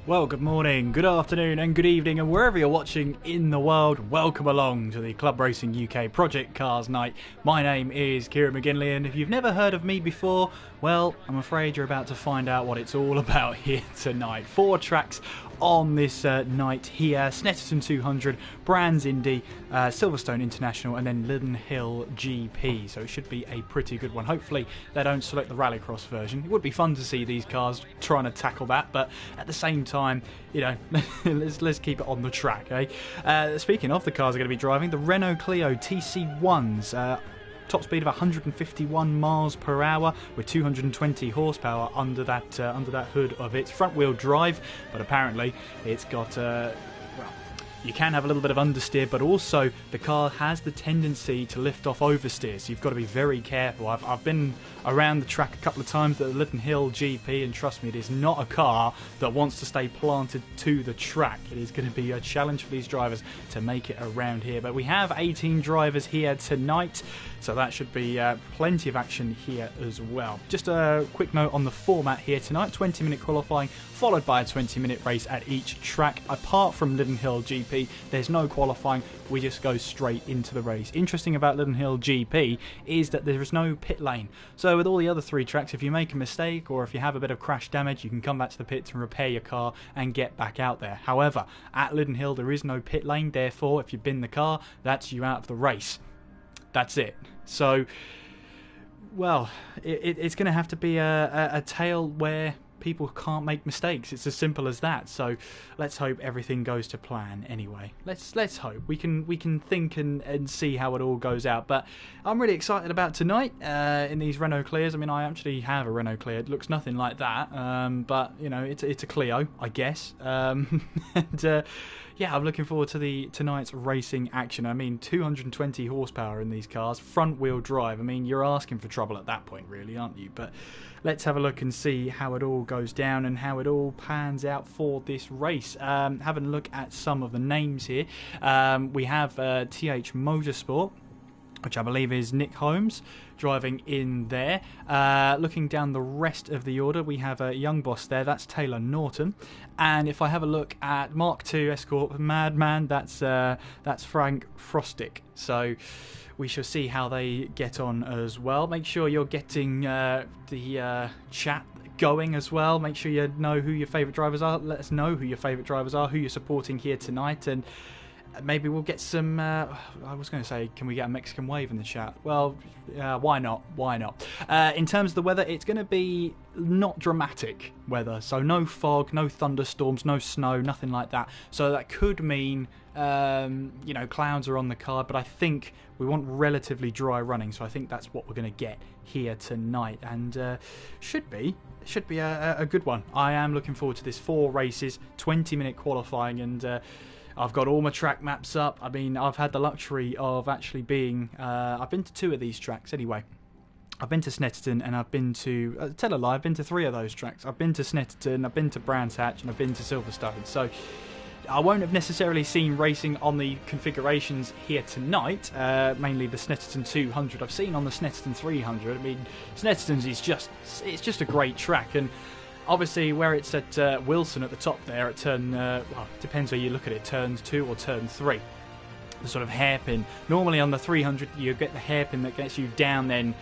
Well, good morning, good afternoon and good evening, and wherever you're watching in the world, welcome along to the Club Racing UK Project Cars Night. My name is Kieran McGinley, and if you've never heard of me before, well, I'm afraid you're about to find out what it's all about here tonight. 4 tracks on this night here: Snetterton 200, Brands Indy, Silverstone International, and then Lydden Hill GP. So it should be a pretty good one. Hopefully they don't select the Rallycross version. It would be fun to see these cars trying to tackle that, but at the same time, you know, let's keep it on the track, eh? Speaking of the cars are going to be driving, the Renault Clio TC1s. Top speed of 151 miles per hour with 220 horsepower under that hood of its front-wheel drive, but apparently it's got you can have a little bit of understeer, but also the car has the tendency to lift off oversteer, so you've got to be very careful. I've been around the track a couple of times at the Lydden Hill GP, and trust me, it is not a car that wants to stay planted to the track. It is going to be a challenge for these drivers to make it around here, but we have 18 drivers here tonight, so that should be plenty of action here as well. Just a quick note on the format here tonight: 20-minute qualifying followed by a 20-minute race at each track. Apart from Lydden Hill GP, there's no qualifying, we just go straight into the race. Interesting about Lydden Hill GP is that there is no pit lane. So with all the other 3 tracks, if you make a mistake or if you have a bit of crash damage, you can come back to the pits and repair your car and get back out there. However, at Lydden Hill there is no pit lane, therefore if you bin the car, that's you out of the race. That's it. So, well, it's going to have to be a tale where people can't make mistakes. It's as simple as that. So let's hope everything goes to plan anyway. Let's hope. We can think and see how it all goes out. But I'm really excited about tonight in these Renault Clios. I mean, I actually have a Renault Clio. It looks nothing like that, but you know, it's a Clio, I guess. Yeah, I'm looking forward to tonight's racing action. I mean, 220 horsepower in these cars, front wheel drive. I mean, you're asking for trouble at that point, really, aren't you? But let's have a look and see how it all goes down and how it all pans out for this race. Having a look at some of the names here, we have TH Motorsport, which I believe is Nick Holmes, driving in there. Looking down the rest of the order, we have a young boss there, that's Taylor Norton. And if I have a look at Mark II Escort Madman, that's Frank Frostick. So we shall see how they get on as well. Make sure you're getting the chat going as well. Make sure you know who your favourite drivers are. Let us know who your favourite drivers are, who you're supporting here tonight, and maybe we'll get some I was going to say, can we get a Mexican wave in the chat? Well, why not? Why not? In terms of the weather, it's going to be not dramatic weather, so no fog, no thunderstorms, no snow, nothing like that. So that could mean you know, clouds are on the card, but I think we want relatively dry running, so I think that's what we're going to get here tonight, and should be a good one. I am looking forward to this. 4 races, 20-minute qualifying, and I've got all my track maps up. I mean, I've had the luxury of actually being I've been to 2 of these tracks anyway. I've been to Snetterton and I've been to tell a lie, I've been to 3 of those tracks. I've been to Snetterton, I've been to Brands Hatch, and I've been to Silverstone. So I won't have necessarily seen racing on the configurations here tonight, mainly the Snetterton 200. I've seen on the Snetterton 300. I mean, Snetterton's is just a great track, and obviously where it's at Wilson at the top there at turn, well, it depends where you look at it, turn 2 or turn 3. The sort of hairpin. Normally on the 300 you get the hairpin that gets you down then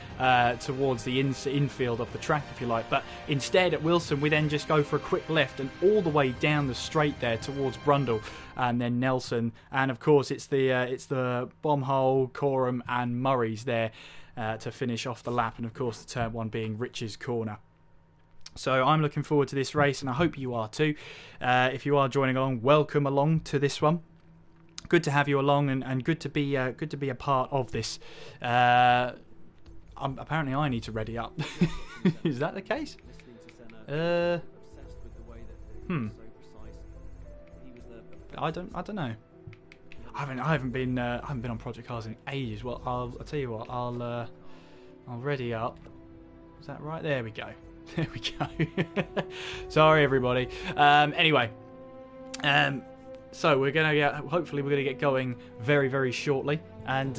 towards the infield of the track, if you like, but instead at Wilson we then just go for a quick left and all the way down the straight there towards Brundle and then Nelson, and of course it's the Bombhole, Coram and Murray's there to finish off the lap, and of course the turn 1 being Rich's Corner. So I'm looking forward to this race, and I hope you are too. If you are joining along, welcome along to this one. Good to have you along, and good to be a part of this. Apparently, I need to ready up. Is that the case? I don't know. I haven't been on Project Cars in ages. Well, I'll tell you what. I'll ready up. Is that right? There we go. There we go. Sorry, everybody. Anyway, so hopefully we're gonna get going very, very shortly, and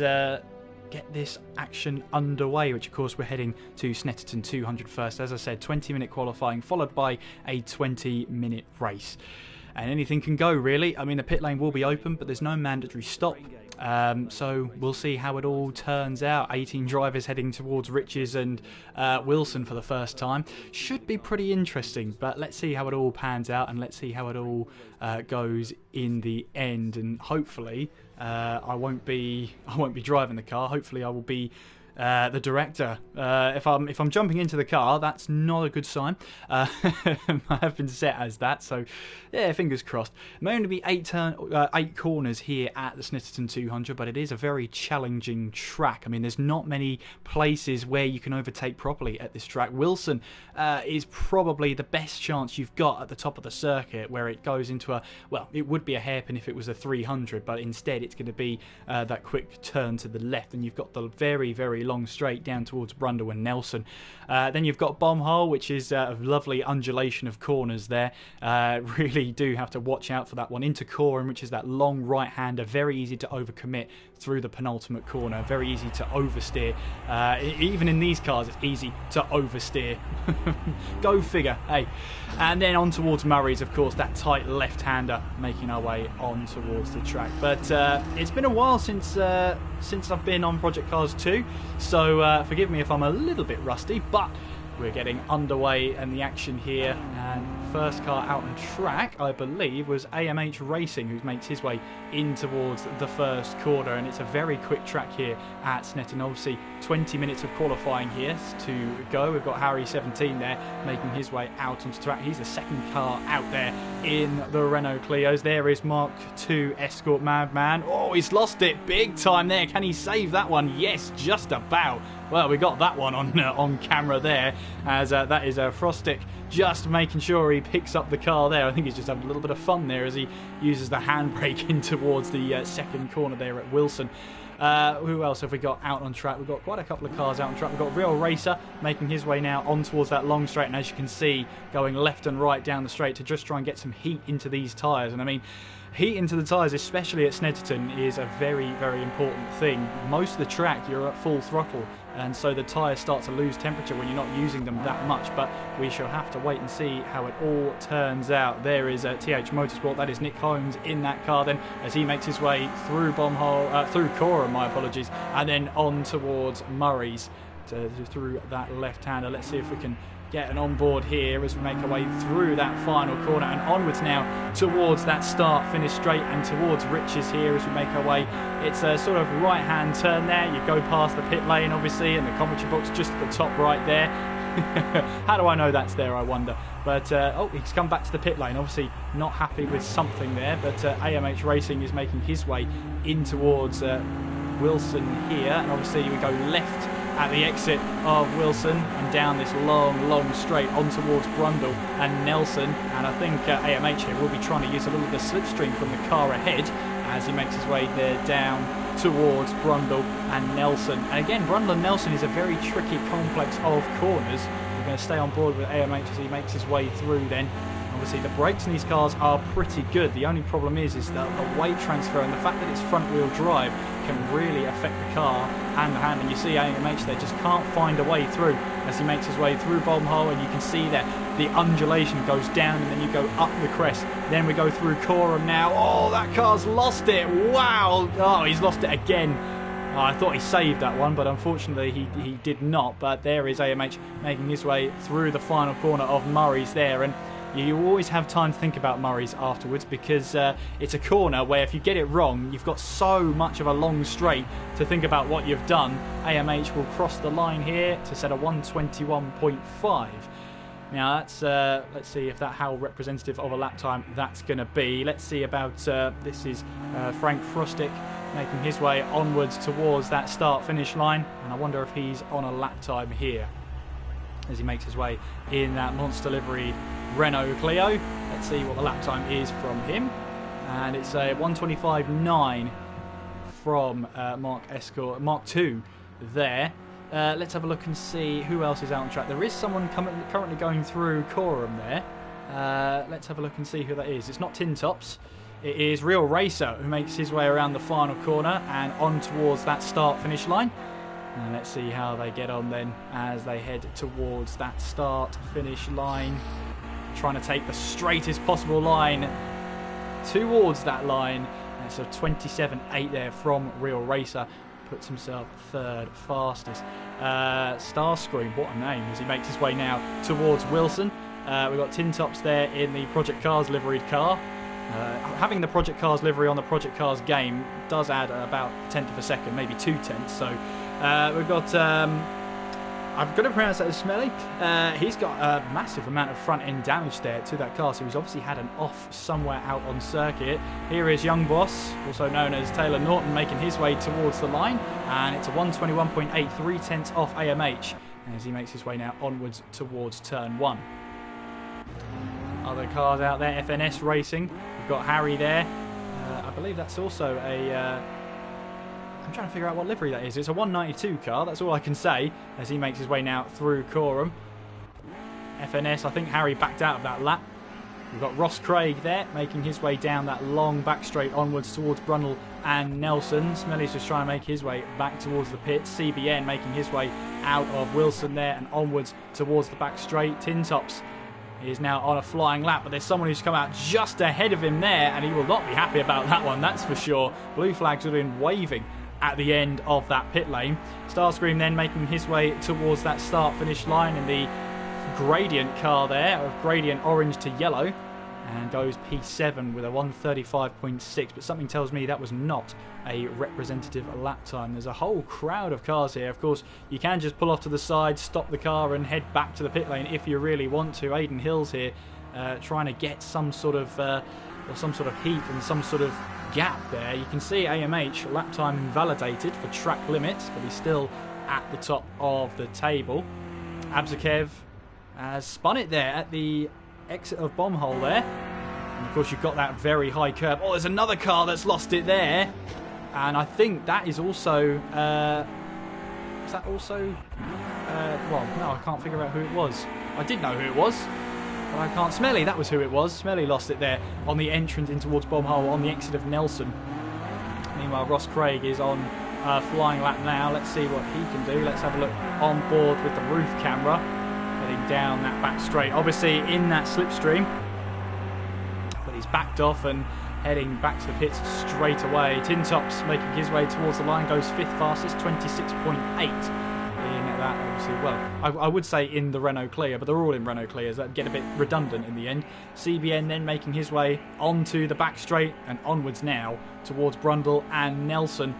get this action underway, which of course we're heading to Snetterton 200 first. As I said, 20-minute qualifying followed by a 20-minute race. And anything can go, really. I mean, the pit lane will be open, but there's no mandatory stop. So we'll see how it all turns out. 18 drivers heading towards Riches and Wilson for the first time. Should be pretty interesting, but let's see how it all pans out, and let's see how it all goes in the end. And hopefully, I won't be driving the car. Hopefully, I will be the director. If I'm jumping into the car, that's not a good sign. I have been set as that, so yeah, fingers crossed. It may only be 8 corners here at the Snetterton 200, but it is a very challenging track. I mean, there's not many places where you can overtake properly at this track. Wilson is probably the best chance you've got at the top of the circuit, where it goes into a, well, it would be a hairpin if it was a 300, but instead it's going to be that quick turn to the left, and you've got the very, very long straight down towards Brundle and Nelson. Then you've got Bombhole, which is a lovely undulation of corners there. Really do have to watch out for that one. Into Coram, which is that long right-hander, very easy to overcommit through the penultimate corner, very easy to oversteer. Even in these cars, it's easy to oversteer. Go figure, hey. And then on towards Murray's, of course, that tight left-hander, making our way on towards the track. But it's been a while since I've been on Project Cars 2, so forgive me if I'm a little bit rusty, but we're getting underway and the action here. And first car out on track, I believe, was AMH Racing, who makes his way in towards the first corner. And it's a very quick track here at Snetterton. Obviously, 20 minutes of qualifying here to go. We've got Harry 17 there making his way out onto track. He's the second car out there in the Renault Clios. There is Mark II Escort Madman. Oh, he's lost it big time there. Can he save that one? Yes, just about. Well, we got that one on camera there, as that is Frostick just making sure he picks up the car there. I think he's just having a little bit of fun there as he uses the handbrake in towards the second corner there at Wilson. Who else have we got out on track? We've got quite a couple of cars out on track. We've got Real Racer making his way now on towards that long straight, and as you can see, going left and right down the straight to just try and get some heat into these tyres. And I mean, heat into the tyres, especially at Snetterton, is a very, very important thing. Most of the track you're at full throttle, and so the tyres start to lose temperature when you're not using them that much, but we shall have to wait and see how it all turns out. There is TH Motorsport, that is Nick Holmes in that car then, as he makes his way through through Coram, my apologies, and then on towards Murray's, through that left-hander. Let's see if we can get an onboard here as we make our way through that final corner and onwards now towards that start-finish straight and towards Riches here as we make our way. It's a sort of right-hand turn there. You go past the pit lane, obviously, and the commentary box just at the top right there. How do I know that's there, I wonder? But, oh, he's come back to the pit lane. Obviously not happy with something there, but AMH Racing is making his way in towards Wilson here. And obviously we go left at the exit of Wilson and down this long straight on towards Brundle and Nelson. And I think AMH here will be trying to use a little bit of slipstream from the car ahead as he makes his way there down towards Brundle and Nelson. And again, Brundle and Nelson is a very tricky complex of corners. We're going to stay on board with AMH as he makes his way through then. Obviously the brakes in these cars are pretty good. The only problem is the weight transfer and the fact that it's front wheel drive can really affect the car and the handling. You see AMH there just can't find a way through as he makes his way through Bombhole, and you can see that the undulation goes down and then you go up the crest. Then we go through Coram now. Oh, that car's lost it. Wow. Oh, he's lost it again. Oh, I thought he saved that one, but unfortunately he did not. But there is AMH making his way through the final corner of Murray's there, and you always have time to think about Murray's afterwards, because it's a corner where if you get it wrong, you've got so much of a long straight to think about what you've done. AMH will cross the line here to set a 1:21.5. Now that's, let's see if that how representative of a lap time that's going to be. Let's see about, this is Frank Frostick making his way onwards towards that start-finish line, and I wonder if he's on a lap time here as he makes his way in that monster livery Renault Clio. Let's see what the lap time is from him, and it's a 1:25.9 from Mark II there. Let's have a look and see who else is out on track. There is someone currently going through Coram there. Let's have a look and see who that is. It's not Tin Tops. it is Real Racer who makes his way around the final corner and on towards that start-finish line. And let's see how they get on then as they head towards that start-finish line. Trying to take the straightest possible line towards that line. And it's a 27.8 there from Real Racer. Puts himself third fastest. Starscream, what a name, as he makes his way now towards Wilson. We've got Tin Tops there in the Project Cars liveried car. Having the Project Cars livery on the Project Cars game does add about a tenth of a second, maybe 2/10. So we've got, I've got to pronounce that as Smelly. He's got a massive amount of front end damage there to that car, so he's obviously had an off somewhere out on circuit. Here is Young Boss, also known as Taylor Norton, making his way towards the line, and it's a 121.8, 3/10 off AMH as he makes his way now onwards towards turn 1. Other cars out there, FNS Racing. We've got Harry there. I believe that's also a... I'm trying to figure out what livery that is. It's a 192 car, that's all I can say, as he makes his way now through Coram. FNS, I think Harry backed out of that lap. We've got Ross Craig there, making his way down that long back straight onwards towards Brundle and Nelson. Smelly's just trying to make his way back towards the pits. CBN making his way out of Wilson there and onwards towards the back straight. Tin Tops is now on a flying lap, but there's someone who's come out just ahead of him there, and he will not be happy about that one, that's for sure. Blue flags have been waving at the end of that pit lane. Starscream then making his way towards that start-finish line in the Gradient car there, of Gradient orange to yellow, and goes P7 with a 135.6, but something tells me that was not a representative lap time. There's a whole crowd of cars here. Of course, you can just pull off to the side, stop the car and head back to the pit lane if you really want to. Aidan Hills here trying to get some sort of heat and some sort of gap there. You can see AMH lap time invalidated for track limits, but he's still at the top of the table. Abzakev has spun it there at the exit of Bomb Hole there, and of course you've got that very high curve. Oh, there's another car that's lost it there, and I think that is also is that also well, no, I can't figure out who it was. I did know who it was, but I can't. Smelly, that was who it was. Smelly lost it there on the entrance in towards Bomb Hole on the exit of Nelson. Meanwhile, Ross Craig is on flying lap now. Let's see what he can do. Let's have a look on board with the roof camera, heading down that back straight, obviously in that slipstream, but he's backed off and heading back to the pits straight away. Tin Tops making his way towards the line, goes 5th fastest, 26.8 in that, obviously. Well, I would say in the Renault Clio, but they're all in Renault Clios. That get a bit redundant in the end. CBN then making his way onto the back straight and onwards now towards Brundle and Nelson.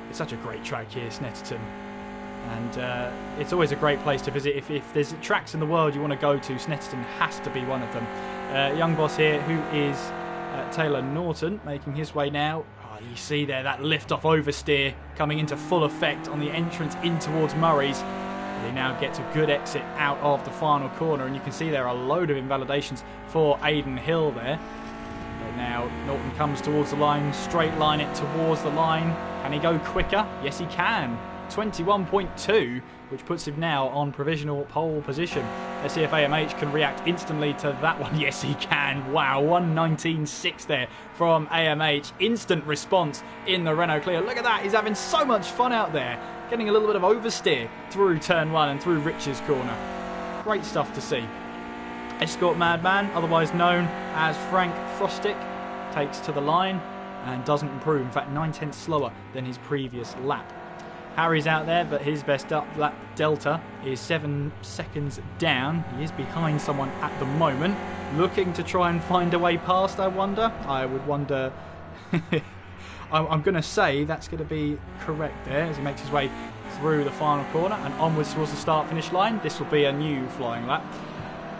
It's such a great track here, Snetterton. And it's always a great place to visit. If there's tracks in the world you want to go to, Snetterton has to be one of them. Young Boss here, who is Taylor Norton, making his way now. Oh, you see there that lift-off oversteer coming into full effect on the entrance in towards Murray's. He now gets a good exit out of the final corner, and you can see there are a load of invalidations for Aidan Hill there. But now Norton comes towards the line, straight line it towards the line. Can he go quicker? Yes, he can. 21.2, which puts him now on provisional pole position. Let's see if AMH can react instantly to that one. Yes, he can. Wow, 119.6 there from AMH. Instant response in the Renault Clio. Look at that. He's having so much fun out there, getting a little bit of oversteer through turn 1 and through Rich's corner. Great stuff to see. Escort Madman, otherwise known as Frank Frostick, takes to the line and doesn't improve. In fact, 9/10 slower than his previous lap. Harry's out there, but his best lap delta is 7 seconds down. He is behind someone at the moment, looking to try and find a way past, I wonder. I would wonder... I'm going to say that's going to be correct there, as he makes his way through the final corner and onwards towards the start-finish line. This will be a new flying lap.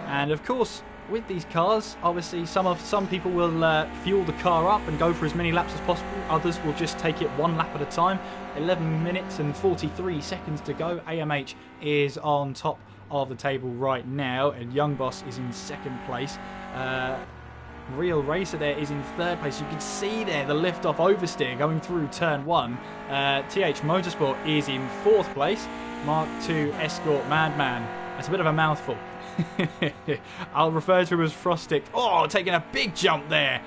And of course, with these cars, obviously some people will fuel the car up and go for as many laps as possible. Others will just take it one lap at a time. 11 minutes and 43 seconds to go. AMH is on top of the table right now, and Young Boss is in 2nd place. Real Racer there is in 3rd place. You can see there the lift-off oversteer going through turn 1. TH Motorsport is in 4th place. Mark II Escort Madman. That's a bit of a mouthful. I'll refer to him as Frostick. Oh, taking a big jump there.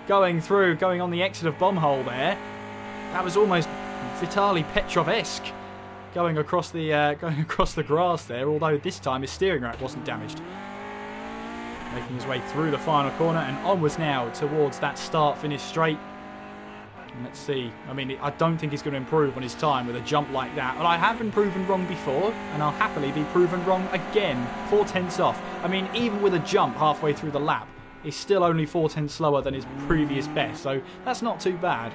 going through, going on the exit of Bombhole there. That was almost Vitaly Petrov-esque. Going across the grass there, although this time his steering rack wasn't damaged. Making his way through the final corner and onwards now towards that start-finish straight. And let's see. I mean, I don't think he's going to improve on his time with a jump like that. But I have been proven wrong before, and I'll happily be proven wrong again. 4/10 off. I mean, even with a jump halfway through the lap, he's still only 4/10 slower than his previous best. So that's not too bad.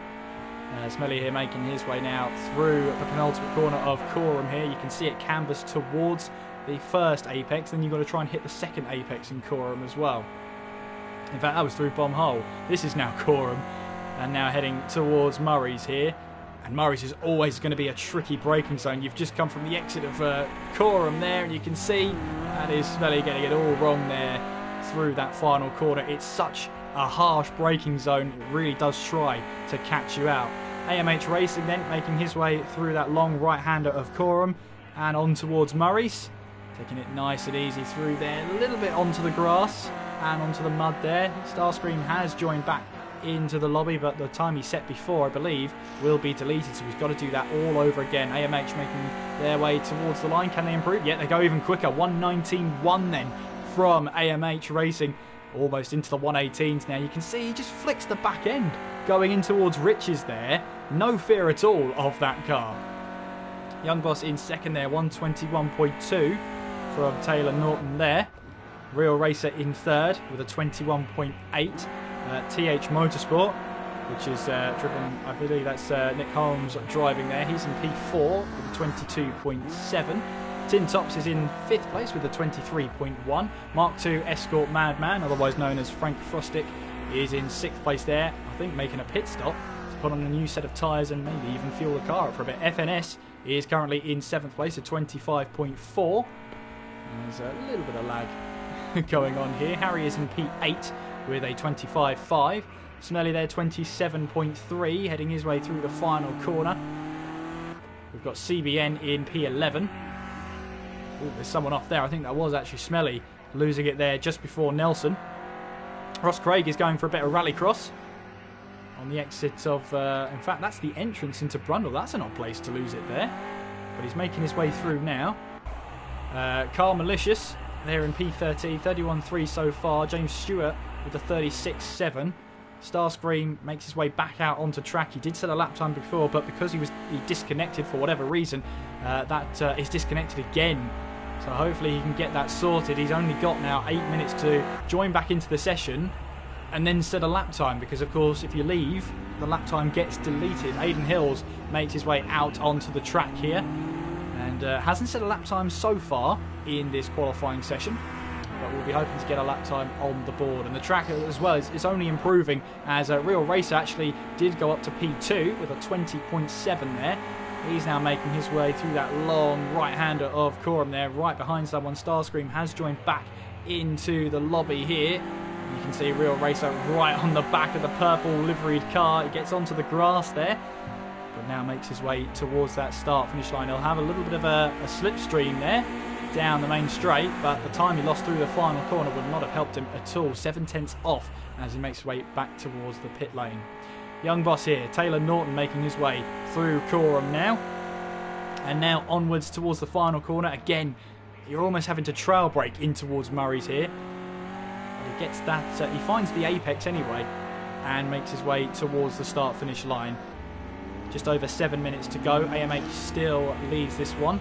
Smelly here making his way now through the penultimate corner of Coram here. You can see it canvas towards the first apex, then you've got to try and hit the second apex in Coram as well. In fact, that was through Bombhole. This is now Coram, and now heading towards Murray's here. And Murray's is always going to be a tricky braking zone. You've just come from the exit of Coram there, and you can see that is Smelly getting it all wrong there through that final corner. It's such a harsh braking zone. It really does try to catch you out. AMH Racing then making his way through that long right-hander of Coram and on towards Murray's. Taking it nice and easy through there, a little bit onto the grass and onto the mud there. Starscream has joined back into the lobby, but the time he set before, I believe, will be deleted, so he's got to do that all over again. AMH making their way towards the line. Can they improve? Yeah, they go even quicker. 1:19.1 then from AMH Racing, almost into the 1:18s now. You can see he just flicks the back end going in towards Riches there. No fear at all of that car. Young Boss in second there, 1:21.2 from Taylor Norton there. Real Racer in third with a 21.8. TH Motorsport, which is driven, I believe that's Nick Holmes driving there. He's in P4 with a 22.7. Tin Tops is in 5th place with a 23.1. Mark II Escort Madman, otherwise known as Frank Frostick, is in 6th place there. I think making a pit stop to put on a new set of tyres and maybe even fuel the car up for a bit. FNS is currently in 7th place at 25.4. There's a little bit of lag going on here. Harry is in P8 with a 25.5. Smelly there, 27.3, heading his way through the final corner. We've got CBN in P11. Ooh, there's someone off there. I think that was actually Smelly losing it there just before Nelson. Ross Craig is going for a bit of rallycross on the exit of... in fact, that's the entrance into Brundle. That's an odd place to lose it there. But he's making his way through now. Carl Malicious there in P13, 31.3 so far. James Stewart with a 36.7. Starscream makes his way back out onto track. He did set a lap time before, but because he disconnected for whatever reason, that is disconnected again. So hopefully he can get that sorted. He's only got now 8 minutes to join back into the session and then set a lap time, because of course if you leave, the lap time gets deleted. Aidan Hills makes his way out onto the track here and hasn't set a lap time so far in this qualifying session. But we'll be hoping to get a lap time on the board. And the track as well is only improving, as Real Racer actually did go up to P2 with a 20.7 there. He's now making his way through that long right-hander of Coram there, right behind someone. Starscream has joined back into the lobby here. You can see Real Racer right on the back of the purple liveried car. He gets onto the grass there, but now makes his way towards that start-finish line. He'll have a little bit of a slipstream there down the main straight, but the time he lost through the final corner would not have helped him at all. 7/10 off as he makes his way back towards the pit lane. Young Boss here, Taylor Norton making his way through Coram now, and now onwards towards the final corner. Again, you're almost having to trail brake in towards Murray's here, but he gets that, he finds the apex anyway and makes his way towards the start finish line. Just over 7 minutes to go. AMH still leads this one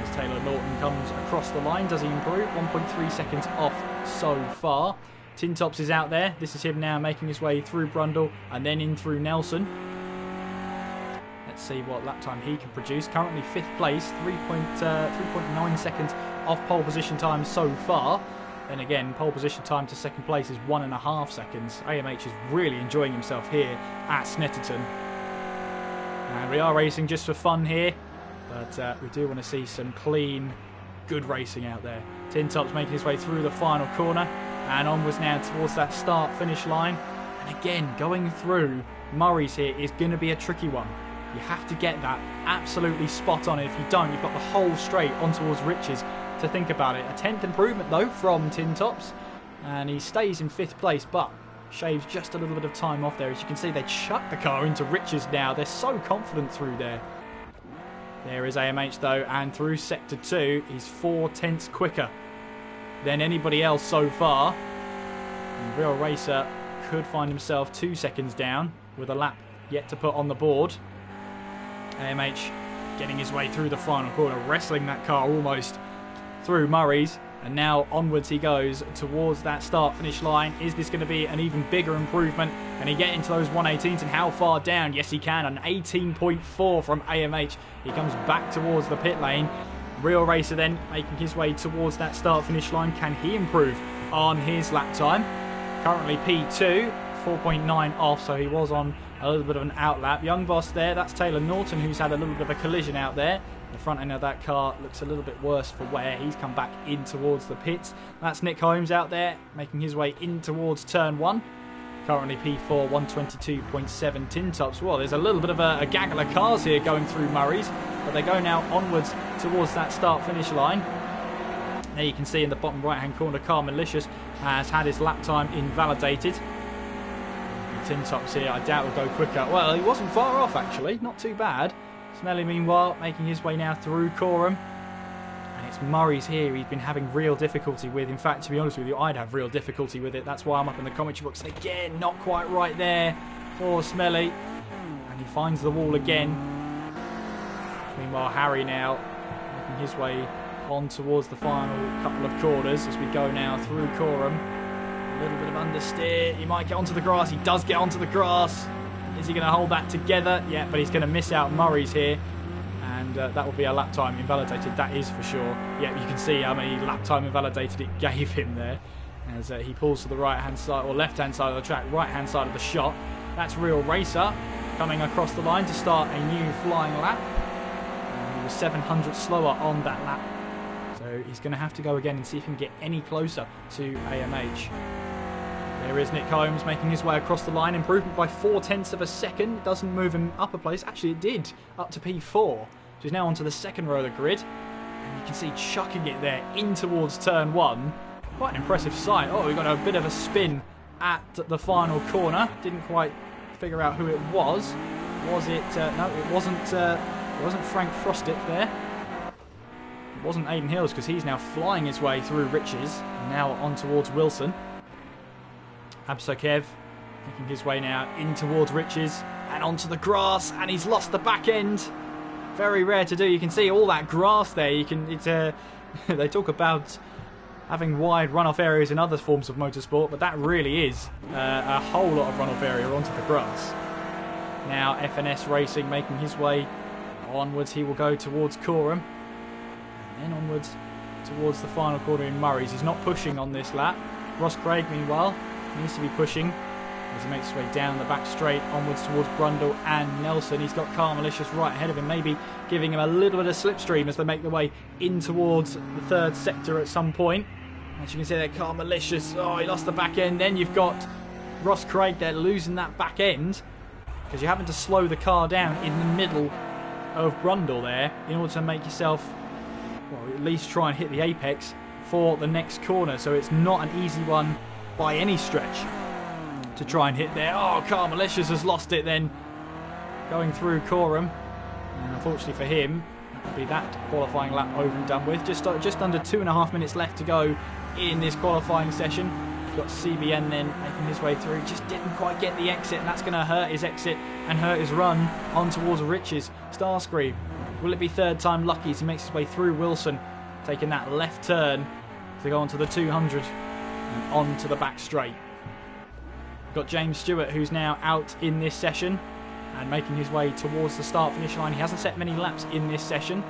as Taylor Norton comes across the line. Does he improve? 1.3 seconds off so far. Tin Tops is out there. This is him now making his way through Brundle and then in through Nelson. Let's see what lap time he can produce. Currently 5th place, 3.9 seconds off pole position time so far. Then again, pole position time to second place is 1.5 seconds. AMH is really enjoying himself here at Snetterton. And we are racing just for fun here, but we do want to see some clean, good racing out there. Tin Tops making his way through the final corner and onwards now towards that start-finish line. And again, going through Murray's here is going to be a tricky one. You have to get that absolutely spot on. If you don't, you've got the whole straight on towards Riches to think about it. A 10th improvement though from Tin Tops, and he stays in 5th place, but shaves just a little bit of time off there. As you can see, they chuck the car into Riches now. They're so confident through there. There is AMH though, and through Sector 2, he's 4 tenths quicker than anybody else so far. And Real Racer could find himself 2 seconds down with a lap yet to put on the board. AMH getting his way through the final corner, wrestling that car almost through Murray's. And now onwards he goes towards that start-finish line. Is this going to be an even bigger improvement? Can he get into those 118s, and how far down? Yes, he can. An 18.4 from AMH. He comes back towards the pit lane. Real Racer then making his way towards that start-finish line. Can he improve on his lap time? Currently P2, 4.9 off, so he was on a little bit of an outlap. Young Boss there, that's Taylor Norton, who's had a little bit of a collision out there. The front end of that car looks a little bit worse for wear. He's come back in towards the pits. That's Nick Holmes out there, making his way in towards turn 1. Currently P4, 122.7 tin tops. Well, there's a little bit of a gaggle of cars here going through Murray's, but they go now onwards towards that start-finish line. There you can see in the bottom right-hand corner, Car Malicious has had his lap time invalidated. The tin tops here, I doubt will go quicker. Well, he wasn't far off actually, not too bad. Smelly, meanwhile, making his way now through Coram. And it's Murray's here he's been having real difficulty with. In fact, to be honest with you, I'd have real difficulty with it. That's why I'm up in the commentary box. Again, not quite right there for Smelly. And he finds the wall again. Meanwhile, Harry now making his way on towards the final couple of corners as we go now through Coram. A little bit of understeer. He might get onto the grass. He does get onto the grass. Is he going to hold that together? Yeah, but he's going to miss out Murray's here. And that will be a lap time invalidated, that is for sure. Yeah, you can see how many lap time invalidated it gave him there. As he pulls to the right-hand side, or left-hand side of the track, right-hand side of the shot. That's Real Racer coming across the line to start a new flying lap. And he was 700 slower on that lap. So he's going to have to go again and see if he can get any closer to AMH. There is Nick Holmes making his way across the line. Improvement by 4 tenths of a second. It doesn't move him up a place. Actually, it did. Up to P4. So he's now onto the second row of the grid. And you can see chucking it there in towards turn 1. Quite an impressive sight. Oh, we've got a bit of a spin at the final corner. Didn't quite figure out who it was. Was it... no, it wasn't Frank Frostick there. It wasn't Aidan Hills, because he's now flying his way through Riches. Now on towards Wilson. Absokev making his way now in towards Riches and onto the grass, and he's lost the back end. Very rare to do. You can see all that grass there. You can. They talk about having wide runoff areas in other forms of motorsport, but that really is a whole lot of runoff area onto the grass. Now FNS Racing making his way onwards. He will go towards Coram and then onwards towards the final corner in Murray's. He's not pushing on this lap. Ross Craig, meanwhile, needs to be pushing as he makes his way down the back straight onwards towards Brundle and Nelson. He's got Car Malicious right ahead of him, maybe giving him a little bit of slipstream as they make their way in towards the third sector at some point. As you can see there, Car Malicious, oh, he lost the back end. Then you've got Ross Craig there losing that back end because you're having to slow the car down in the middle of Brundle there in order to make yourself, well, at least try and hit the apex for the next corner. So it's not an easy one by any stretch to try and hit there. Oh, Car Malicious has lost it then going through Coram, and unfortunately for him that will be that qualifying lap over and done with. Just under 2.5 minutes left to go in this qualifying session. We've got CBN then making his way through, just didn't quite get the exit, and that's going to hurt his exit and hurt his run on towards Riches. Starscream, will it be third time lucky as he makes his way through Wilson, taking that left turn to go onto the 200 and onto the back straight. We've got James Stewart, who's now out in this session and making his way towards the start finish line. He hasn't set many laps in this session,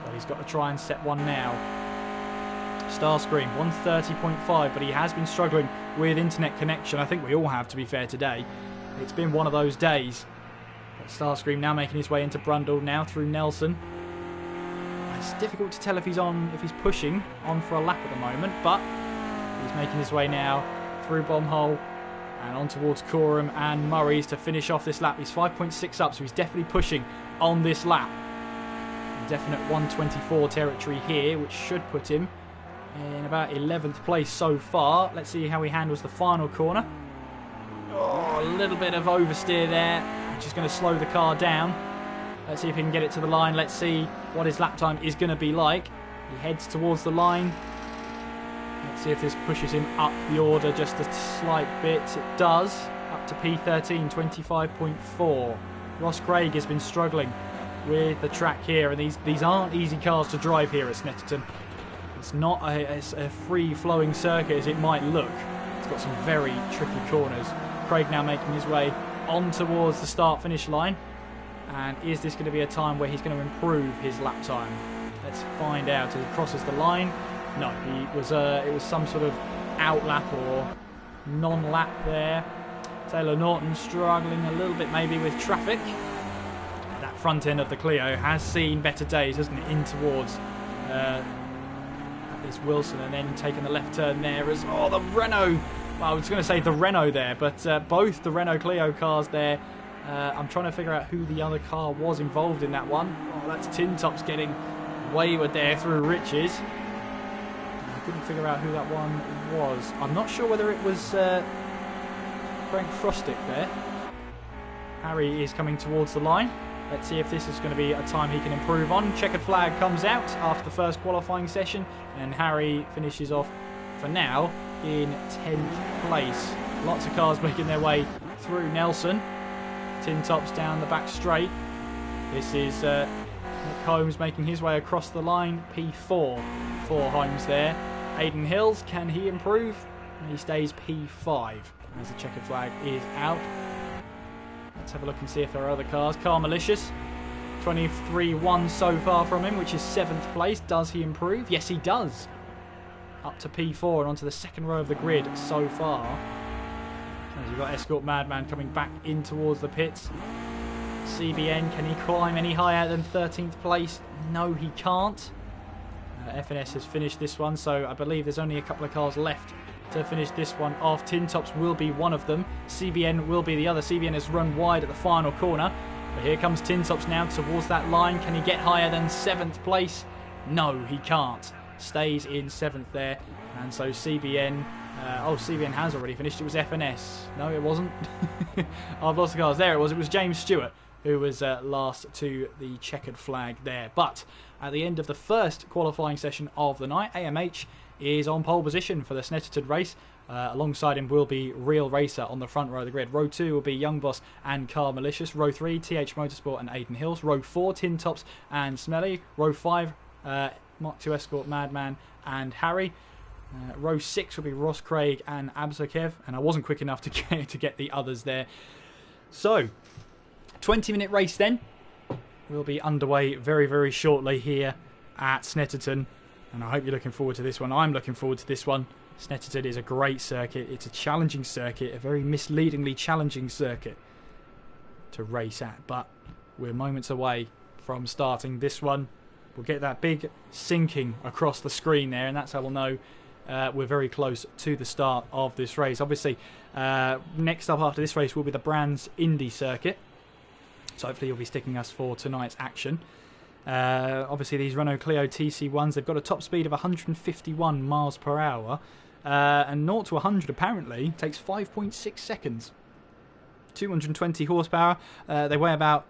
but he's got to try and set one now. Starscream 130.5, but he has been struggling with internet connection. I think we all have, to be fair, today. It's been one of those days. But Starscream now making his way into Brundle, now through Nelson. It's difficult to tell if he's pushing on for a lap at the moment, but he's making his way now through Bombhole and on towards Coram and Murray's to finish off this lap. He's 5.6 up, so he's definitely pushing on this lap. Definite 124 territory here, which should put him in about 11th place so far. Let's see how he handles the final corner. little bit of oversteer there, which is going to slow the car down. Let's see if he can get it to the line. Let's see what his lap time is going to be like. He heads towards the line. Let's see if this pushes him up the order just a slight bit. It does, up to P13, 25.4. Ross Craig has been struggling with the track here, and these aren't easy cars to drive here at Snetterton. It's not a free-flowing circuit as it might look. It's got some very tricky corners. Craig now making his way on towards the start-finish line. And is this going to be a time where he's going to improve his lap time? Let's find out as he crosses the line. No, it was some sort of outlap or non-lap there. Taylor Norton struggling a little bit maybe with traffic. That front end of the Clio has seen better days, hasn't it? In towards this Wilson, and then taking the left turn there as the Renault. Well, I was going to say the Renault there, but both the Renault Clio cars there. I'm trying to figure out who the other car was involved in that one. Oh, that's Tin Tops getting wayward there through Riches. I couldn't figure out who that one was. I'm not sure whether it was Frank Frostick there. Harry is coming towards the line. Let's see if this is going to be a time he can improve on. Checkered flag comes out after the first qualifying session, and Harry finishes off, for now, in 10th place. Lots of cars making their way through Nelson. Tin Tops down the back straight. This is Nick Holmes making his way across the line. P4 for Holmes there. Aidan Hills, can he improve? He stays P5 as the checkered flag is out. Let's have a look and see if there are other cars. Car Malicious, 23-1 so far from him, which is 7th place. Does he improve? Yes, he does. Up to P4 and onto the second row of the grid so far. As you've got Escort Madman coming back in towards the pits. CBN, can he climb any higher than 13th place? No, he can't. FNS has finished this one, so I believe there's only a couple of cars left to finish this one off. Tin Tops will be one of them. CBN will be the other. CBN has run wide at the final corner. But here comes Tin Tops now towards that line. Can he get higher than 7th place? No, he can't. Stays in 7th there. And so CBN... CBN has already finished. It was FNS. No, it wasn't. I've lost the cars. There it was. It was James Stewart who was last to the checkered flag there. But at the end of the first qualifying session of the night, AMH is on pole position for the Snetterton race. Alongside him will be Real Racer on the front row of the grid. Row 2 will be Young Boss and Car Malicious. Row 3, TH Motorsport and Aidan Hills. Row 4, Tin Tops and Smelly. Row 5, Mark II Escort Madman and Harry. Row 6 will be Ross Craig and Abzakev, and I wasn't quick enough to get the others there. So, 20-minute race then. We'll be underway very, very shortly here at Snetterton, and I hope you're looking forward to this one. I'm looking forward to this one. Snetterton is a great circuit. It's a challenging circuit, a very misleadingly challenging circuit to race at, but we're moments away from starting this one. We'll get that big sinking across the screen there, and that's how we'll know we're very close to the start of this race. Obviously, next up after this race will be the Brands Indy circuit. So hopefully you'll be sticking us for tonight's action. Obviously, these Renault Clio TC1s, they've got a top speed of 151 miles per hour. And 0 to 100 apparently takes 5.6 seconds. 220 horsepower. They weigh about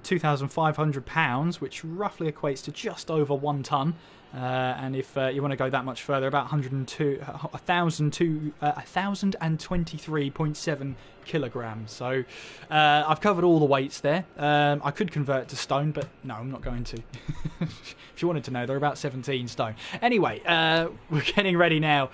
2,500 pounds, which roughly equates to just over 1 tonne. And if you want to go that much further, about 1,023.7 kilograms. So I've covered all the weights there. I could convert to stone, but no, I'm not going to. If you wanted to know, they're about 17 stone. Anyway, we're getting ready now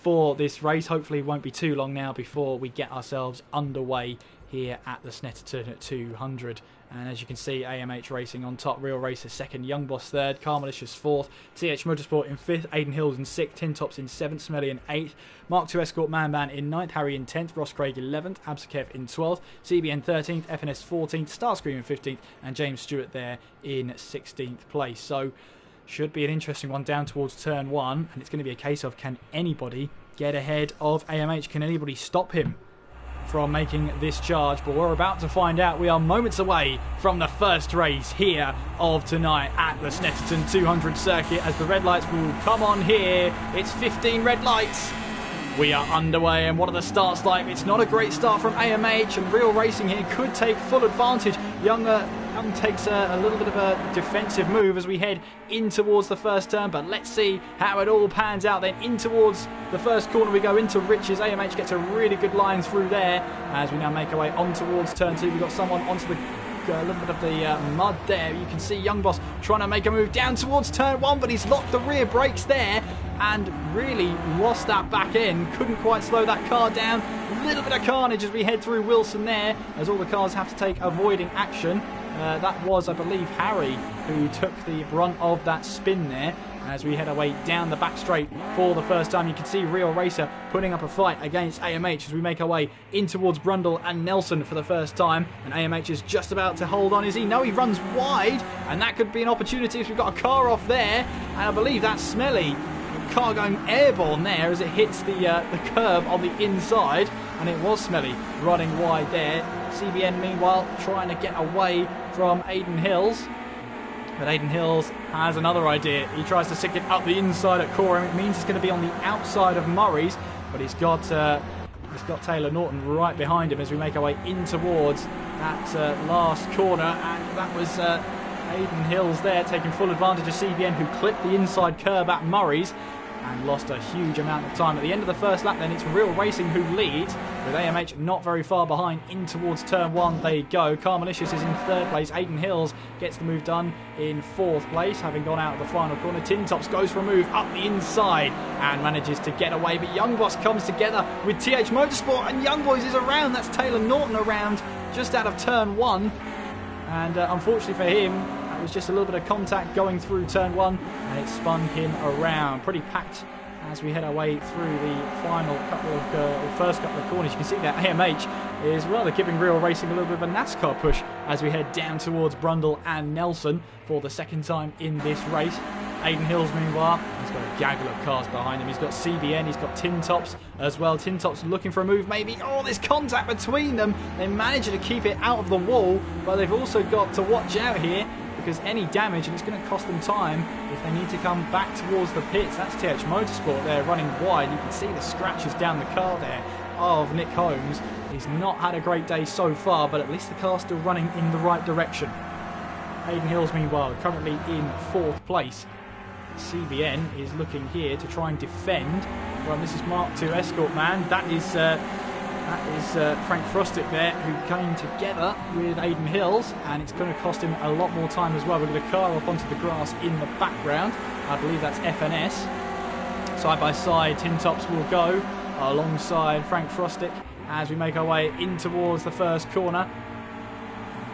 for this race. Hopefully it won't be too long now before we get ourselves underway here at the Snetterton at 200. And as you can see, AMH Racing on top, Real Racer 2nd, Young Boss 3rd, Car Malicious 4th, TH Motorsport in 5th, Aidan Hills in 6th, Tin Tops in 7th, Smelly in 8th, Mark II Escort Madman in 9th, Harry in 10th, Ross Craig 11th, Abzakev in 12th, CBN 13th, FNS 14th, Starscream in 15th, and James Stewart there in 16th place. So should be an interesting one down towards turn 1, and it's going to be a case of, can anybody get ahead of AMH? Can anybody stop him from making this charge? But we're about to find out. We are moments away from the first race here of tonight at the Snetterton 200 circuit as the red lights will come on here. It's 15 red lights. We are underway, and what are the starts like? It's not a great start from AMH, and Real Racing here could take full advantage. Young takes a little bit of a defensive move as we head in towards the first turn, but let's see how it all pans out. Then in towards the first corner we go into Riches. AMH gets a really good line through there as we now make our way on towards turn 2. We've got someone onto the a little bit of the mud there. You can see Young Boss trying to make a move down towards turn 1, but he's locked the rear brakes there and really lost that back end. Couldn't quite slow that car down. A little bit of carnage as we head through Wilson there, as all the cars have to take avoiding action. That was, I believe, Harry who took the brunt of that spin there. As we head our way down the back straight for the first time, you can see Real Racer putting up a fight against AMH as we make our way in towards Brundle and Nelson for the first time. And AMH is just about to hold on. Is he? No, he runs wide, and that could be an opportunity if we've got a car off there. And I believe that's Smelly. Car going airborne there as it hits the curb on the inside, and it was Smelly running wide there. CBN meanwhile trying to get away from Aiden Hills. But Aiden Hills has another idea. He tries to stick it up the inside at Coram. It means it's going to be on the outside of Murray's, but he's got Taylor Norton right behind him as we make our way in towards that last corner. And that was Aiden Hills there taking full advantage of CBN, who clipped the inside curb at Murray's and lost a huge amount of time. At the end of the first lap then, it's Real Racing who leads, with AMH not very far behind. In towards turn 1 they go. Carmalicious is in 3rd place. Aiden Hills gets the move done in 4th place, having gone out of the final corner. Tin Tops goes for a move up the inside and manages to get away, but Young Boss comes together with TH Motorsport, and Young Boys is around. That's Taylor Norton around just out of turn 1, and unfortunately for him, it was just a little bit of contact going through turn 1 and it spun him around. Pretty packed as we head our way through the final couple of first couple of corners. You can see that AMH is rather giving Real Racing a little bit of a NASCAR push as we head down towards Brundle and Nelson for the second time in this race. Aiden Hills meanwhile, he's got a gaggle of cars behind him. He's got CBN, he's got Tin Tops as well. Tin Tops looking for a move maybe. Oh, there's contact between them. They manage to keep it out of the wall, but they've also got to watch out here, because any damage, and it's going to cost them time if they need to come back towards the pits. That's TH Motorsport there running wide. You can see the scratches down the car there of Nick Holmes. He's not had a great day so far, but at least the car's still running in the right direction. Aiden Hills meanwhile currently in 4th place. CBN is looking here to try and defend. Well, this is Mark II Escort Man. That is Frank Frostic there, who came together with Aiden Hills, and it's going to cost him a lot more time as well. We've got a car up onto the grass in the background. I believe that's FNS. Side by side, Tin Tops will go alongside Frank Frostic as we make our way in towards the first corner.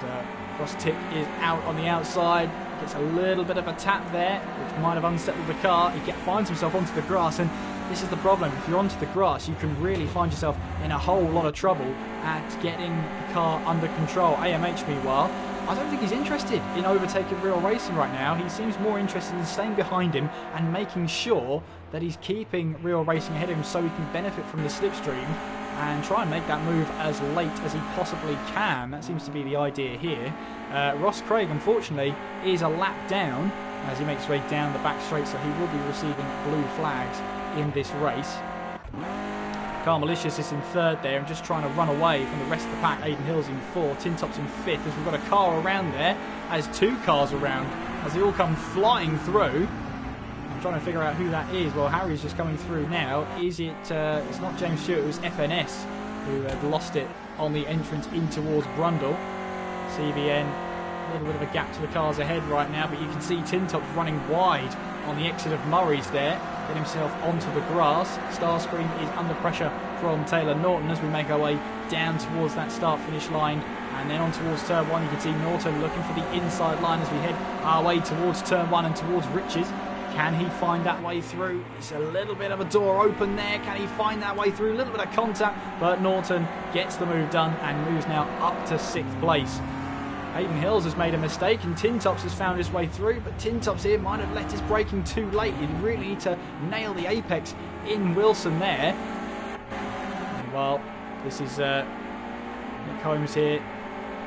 And Frostic is out on the outside. Gets a little bit of a tap there, which might have unsettled the car. He finds himself onto the grass, and this is the problem. If you're onto the grass, you can really find yourself in a whole lot of trouble at getting the car under control. AMH, meanwhile, I don't think he's interested in overtaking Real Racing right now. He seems more interested in staying behind him and making sure that he's keeping Real Racing ahead of him so he can benefit from the slipstream and try and make that move as late as he possibly can. That seems to be the idea here. Ross Craig, unfortunately, is a lap down as he makes his way down the back straight, so he will be receiving blue flags in this race. Carmalicious is in 3rd there and just trying to run away from the rest of the pack. Aiden Hills in 4th, Tin Tops in 5th, as we've got a car around there, as 2 cars around, as they all come flying through. I'm trying to figure out who that is. Well, Harry's just coming through now. Is it, it's not James Stewart, it was FNS who had lost it on the entrance in towards Brundle. CBN, a little bit of a gap to the cars ahead right now, but you can see Tin Tops running wide on the exit of Murray's there, get himself onto the grass. Starscream is under pressure from Taylor Norton as we make our way down towards that start-finish line, and then on towards turn 1 you can see Norton looking for the inside line as we head our way towards turn 1 and towards Riches. Can he find that way through? It's a little bit of a door open there. Can he find that way through? A little bit of contact, but Norton gets the move done and moves now up to 6th place. Aiden Hills has made a mistake and Tin Tops has found his way through, but Tin Tops here might have let his braking too late. He'd really need to nail the apex in Wilson there. And well, this is Nick Holmes here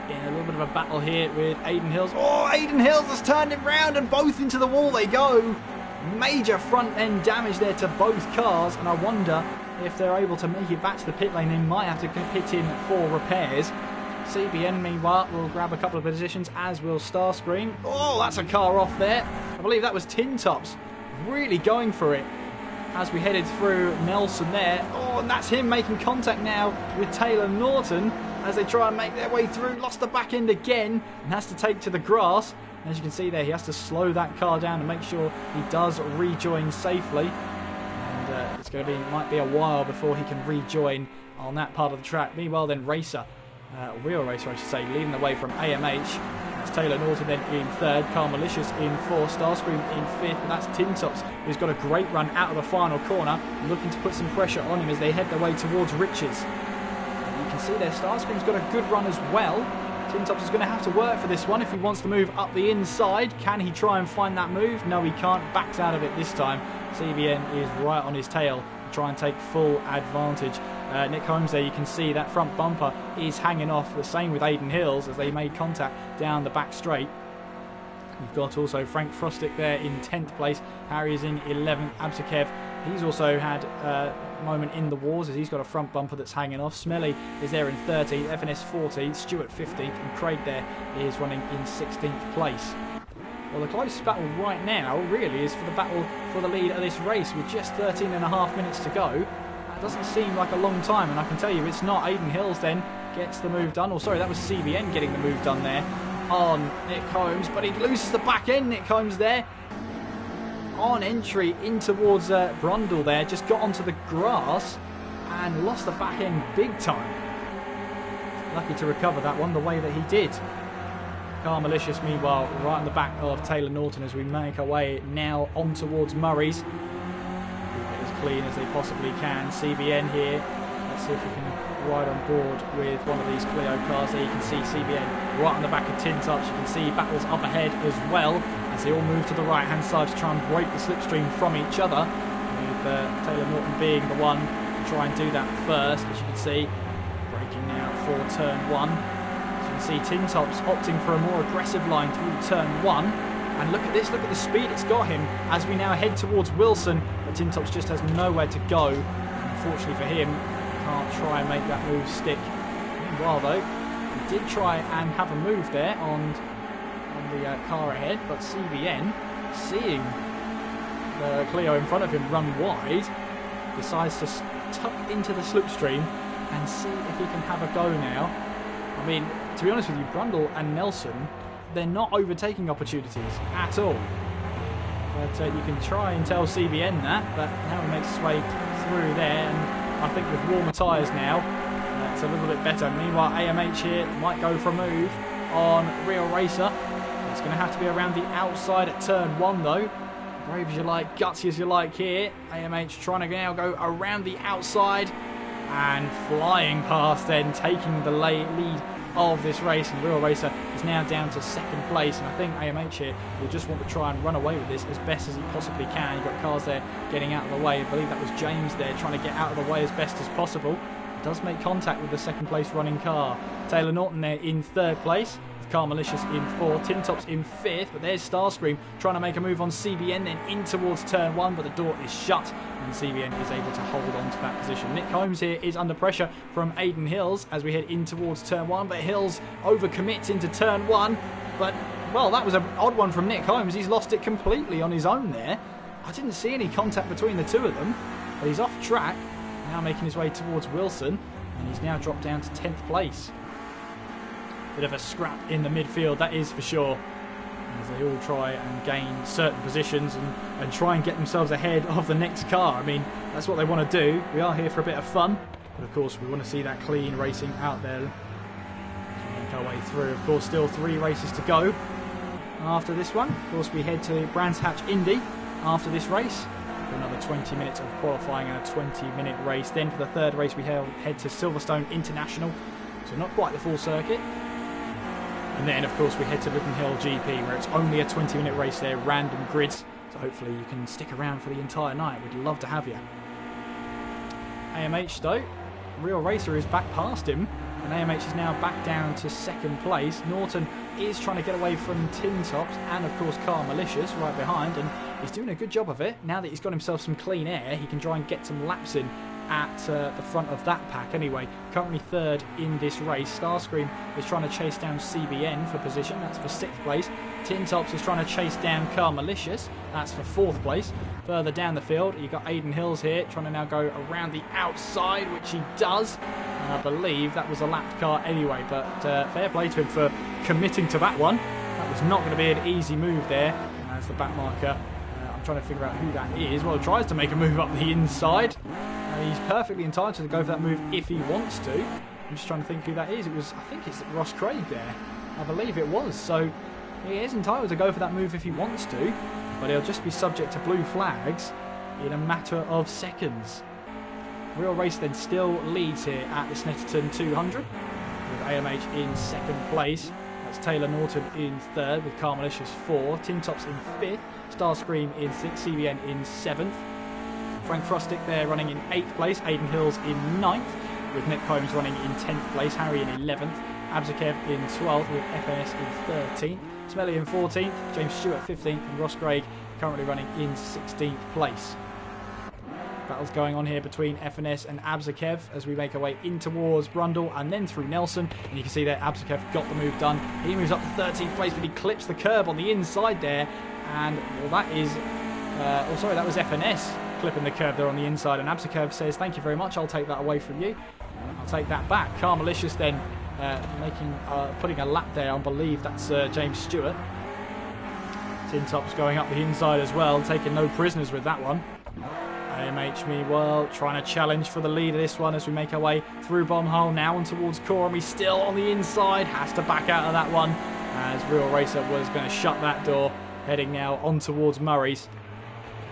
in a little bit of a battle here with Aiden Hills. Oh, Aiden Hills has turned him round and both into the wall they go. Major front end damage there to both cars, and I wonder if they're able to make it back to the pit lane. They might have to pit in for repairs. CBN, meanwhile, will grab a couple of positions, as will Starscream. Oh, that's a car off there. I believe that was Tin Tops really going for it as we headed through Nelson there. Oh, and that's him making contact now with Taylor Norton as they try and make their way through. Lost the back end again and has to take to the grass. As you can see there, he has to slow that car down to make sure he does rejoin safely. And it's going to be, might be a while before he can rejoin on that part of the track. Meanwhile, then Real Racer, I should say, leading the way from AMH. That's Taylor Norton then in third, Car Malicious in fourth, Starscream in fifth, and that's Tin Tops, who's got a great run out of the final corner, looking to put some pressure on him as they head their way towards Riches. You can see there, Starscream's got a good run as well. Tin Tops is going to have to work for this one if he wants to move up the inside. Can he try and find that move? No, he can't. Backs out of it this time. CBN is right on his tail to try and take full advantage. Nick Holmes there, you can see that front bumper is hanging off. The same with Aiden Hills as they made contact down the back straight. You've got also Frank Frostick there in 10th place. Harry is in 11th. Absakev, he's also had a moment in the wars as he's got a front bumper that's hanging off. Smelly is there in 13th, FNS 14th, Stewart 15th, and Craig there is running in 16th place. Well, the closest battle right now really is for the battle for the lead of this race with just 13.5 minutes to go. That doesn't seem like a long time, and I can tell you it's not. Aiden Hills then gets the move done. Oh, sorry, that was CBN getting the move done there on Nick Holmes, but he loses the back end. Nick Holmes there on entry in towards Brundle there, just got onto the grass and lost the back end big time. Lucky to recover that one the way that he did. Car Malicious, meanwhile, right on the back of Taylor Norton as we make our way now on towards Murray's. As clean as they possibly can. CBN here. Let's see if we can ride on board with one of these Clio cars. There you can see CBN right on the back of Tin Tops. You can see battles up ahead as well as they all move to the right hand side to try and break the slipstream from each other, with Taylor Norton being the one to try and do that first. As you can see, braking now for turn 1. As you can see, Tin Tops opting for a more aggressive line through turn 1. And look at this, look at the speed it's got him as we now head towards Wilson, but Tin Tops just has nowhere to go. Unfortunately for him, can't try and make that move stick. Meanwhile though, he did try and have a move there on the car ahead, but CBN, seeing the Clio in front of him run wide, decides to tuck into the slipstream and see if he can have a go now. I mean, to be honest with you, Brundle and Nelson, they're not overtaking opportunities at all. But you can try and tell CBN that, but now he makes his way through there, and I think with warmer tyres now, it's a little bit better. Meanwhile, AMH here might go for a move on Real Racer. It's going to have to be around the outside at turn 1 though. Brave as you like, gutsy as you like here. AMH trying to now go around the outside and flying past then, taking the lead of this race, and Real Racer is now down to 2nd place, and I think AMH here will just want to try and run away with this as best as he possibly can. You've got cars there getting out of the way. I believe that was James there trying to get out of the way as best as possible. He does make contact with the 2nd place running car. Taylor Norton there in 3rd place. Car Malicious in 4th, Tin Tops in 5th, but there's Starscream trying to make a move on CBN then in towards turn 1, but the door is shut and CBN is able to hold on to that position. Nick Holmes here is under pressure from Aiden Hills as we head in towards turn 1, but Hills overcommits into turn 1, but well, that was an odd one from Nick Holmes. He's lost it completely on his own there. I didn't see any contact between the two of them, but he's off track, now making his way towards Wilson, and he's now dropped down to 10th place. Bit of a scrap in the midfield, that is for sure, as they all try and gain certain positions and try and get themselves ahead of the next car. I mean, that's what they want to do. We are here for a bit of fun, but of course we want to see that clean racing out there. So we make our way through. Of course, still 3 races to go after this one. Of course, we head to Brands Hatch Indy after this race for another 20 minutes of qualifying and a 20-minute race. Then for the 3rd race we head to Silverstone International, so not quite the full circuit. And then, of course, we head to Ribbon Hill GP, where it's only a 20-minute race there, random grids. So hopefully you can stick around for the entire night. We'd love to have you. AMH, though, Real Racer is back past him, and AMH is now back down to 2nd place. Norton is trying to get away from Tin Tops and, of course, Car Malicious right behind, and he's doing a good job of it. Now that he's got himself some clean air, he can try and get some laps in at the front of that pack. Anyway, currently third in this race. Starscream is trying to chase down CBN for position. That's for 6th place. Tin Tops is trying to chase down Car Malicious. That's for 4th place. Further down the field, you've got Aiden Hills here trying to now go around the outside, which he does. And I believe that was a lapped car anyway, but fair play to him for committing to that one. That was not going to be an easy move there. As the back marker, I'm trying to figure out who that is. Well, he tries to make a move up the inside. He's perfectly entitled to go for that move if he wants to. I'm just trying to think who that is. I think it's Ross Craig there. I believe it was. So he is entitled to go for that move if he wants to, but he'll just be subject to blue flags in a matter of seconds. Real Race then still leads here at the Snetterton 200 with AMH in 2nd place. That's Taylor Norton in 3rd with Car Malicious 4, Tin Tops in 5th, Starscream in 6th, CBN in 7th. Frank Frostic there running in 8th place, Aiden Hills in 9th, with Nick Holmes running in 10th place, Harry in 11th, Abzakev in 12th with FNS in 13th, Smelly in 14th, James Stewart 15th, and Ross Craig currently running in 16th place. Battles going on here between FNS and Abzakev as we make our way in towards Brundle and then through Nelson. And you can see there Abzakev got the move done. He moves up to 13th place, but he clips the curb on the inside there. And well, that is... that was FNS clipping the curb there on the inside. And Abzakev says, thank you very much, I'll take that away from you. I'll take that back. Car Malicious then putting a lap there. I believe that's James Stewart. Tin Tops going up the inside as well, taking no prisoners with that one. AMH meanwhile trying to challenge for the lead of this one as we make our way through Bomb Hole now and towards Coram. He's still on the inside, has to back out of that one as Real Racer was going to shut that door, heading now on towards Murray's.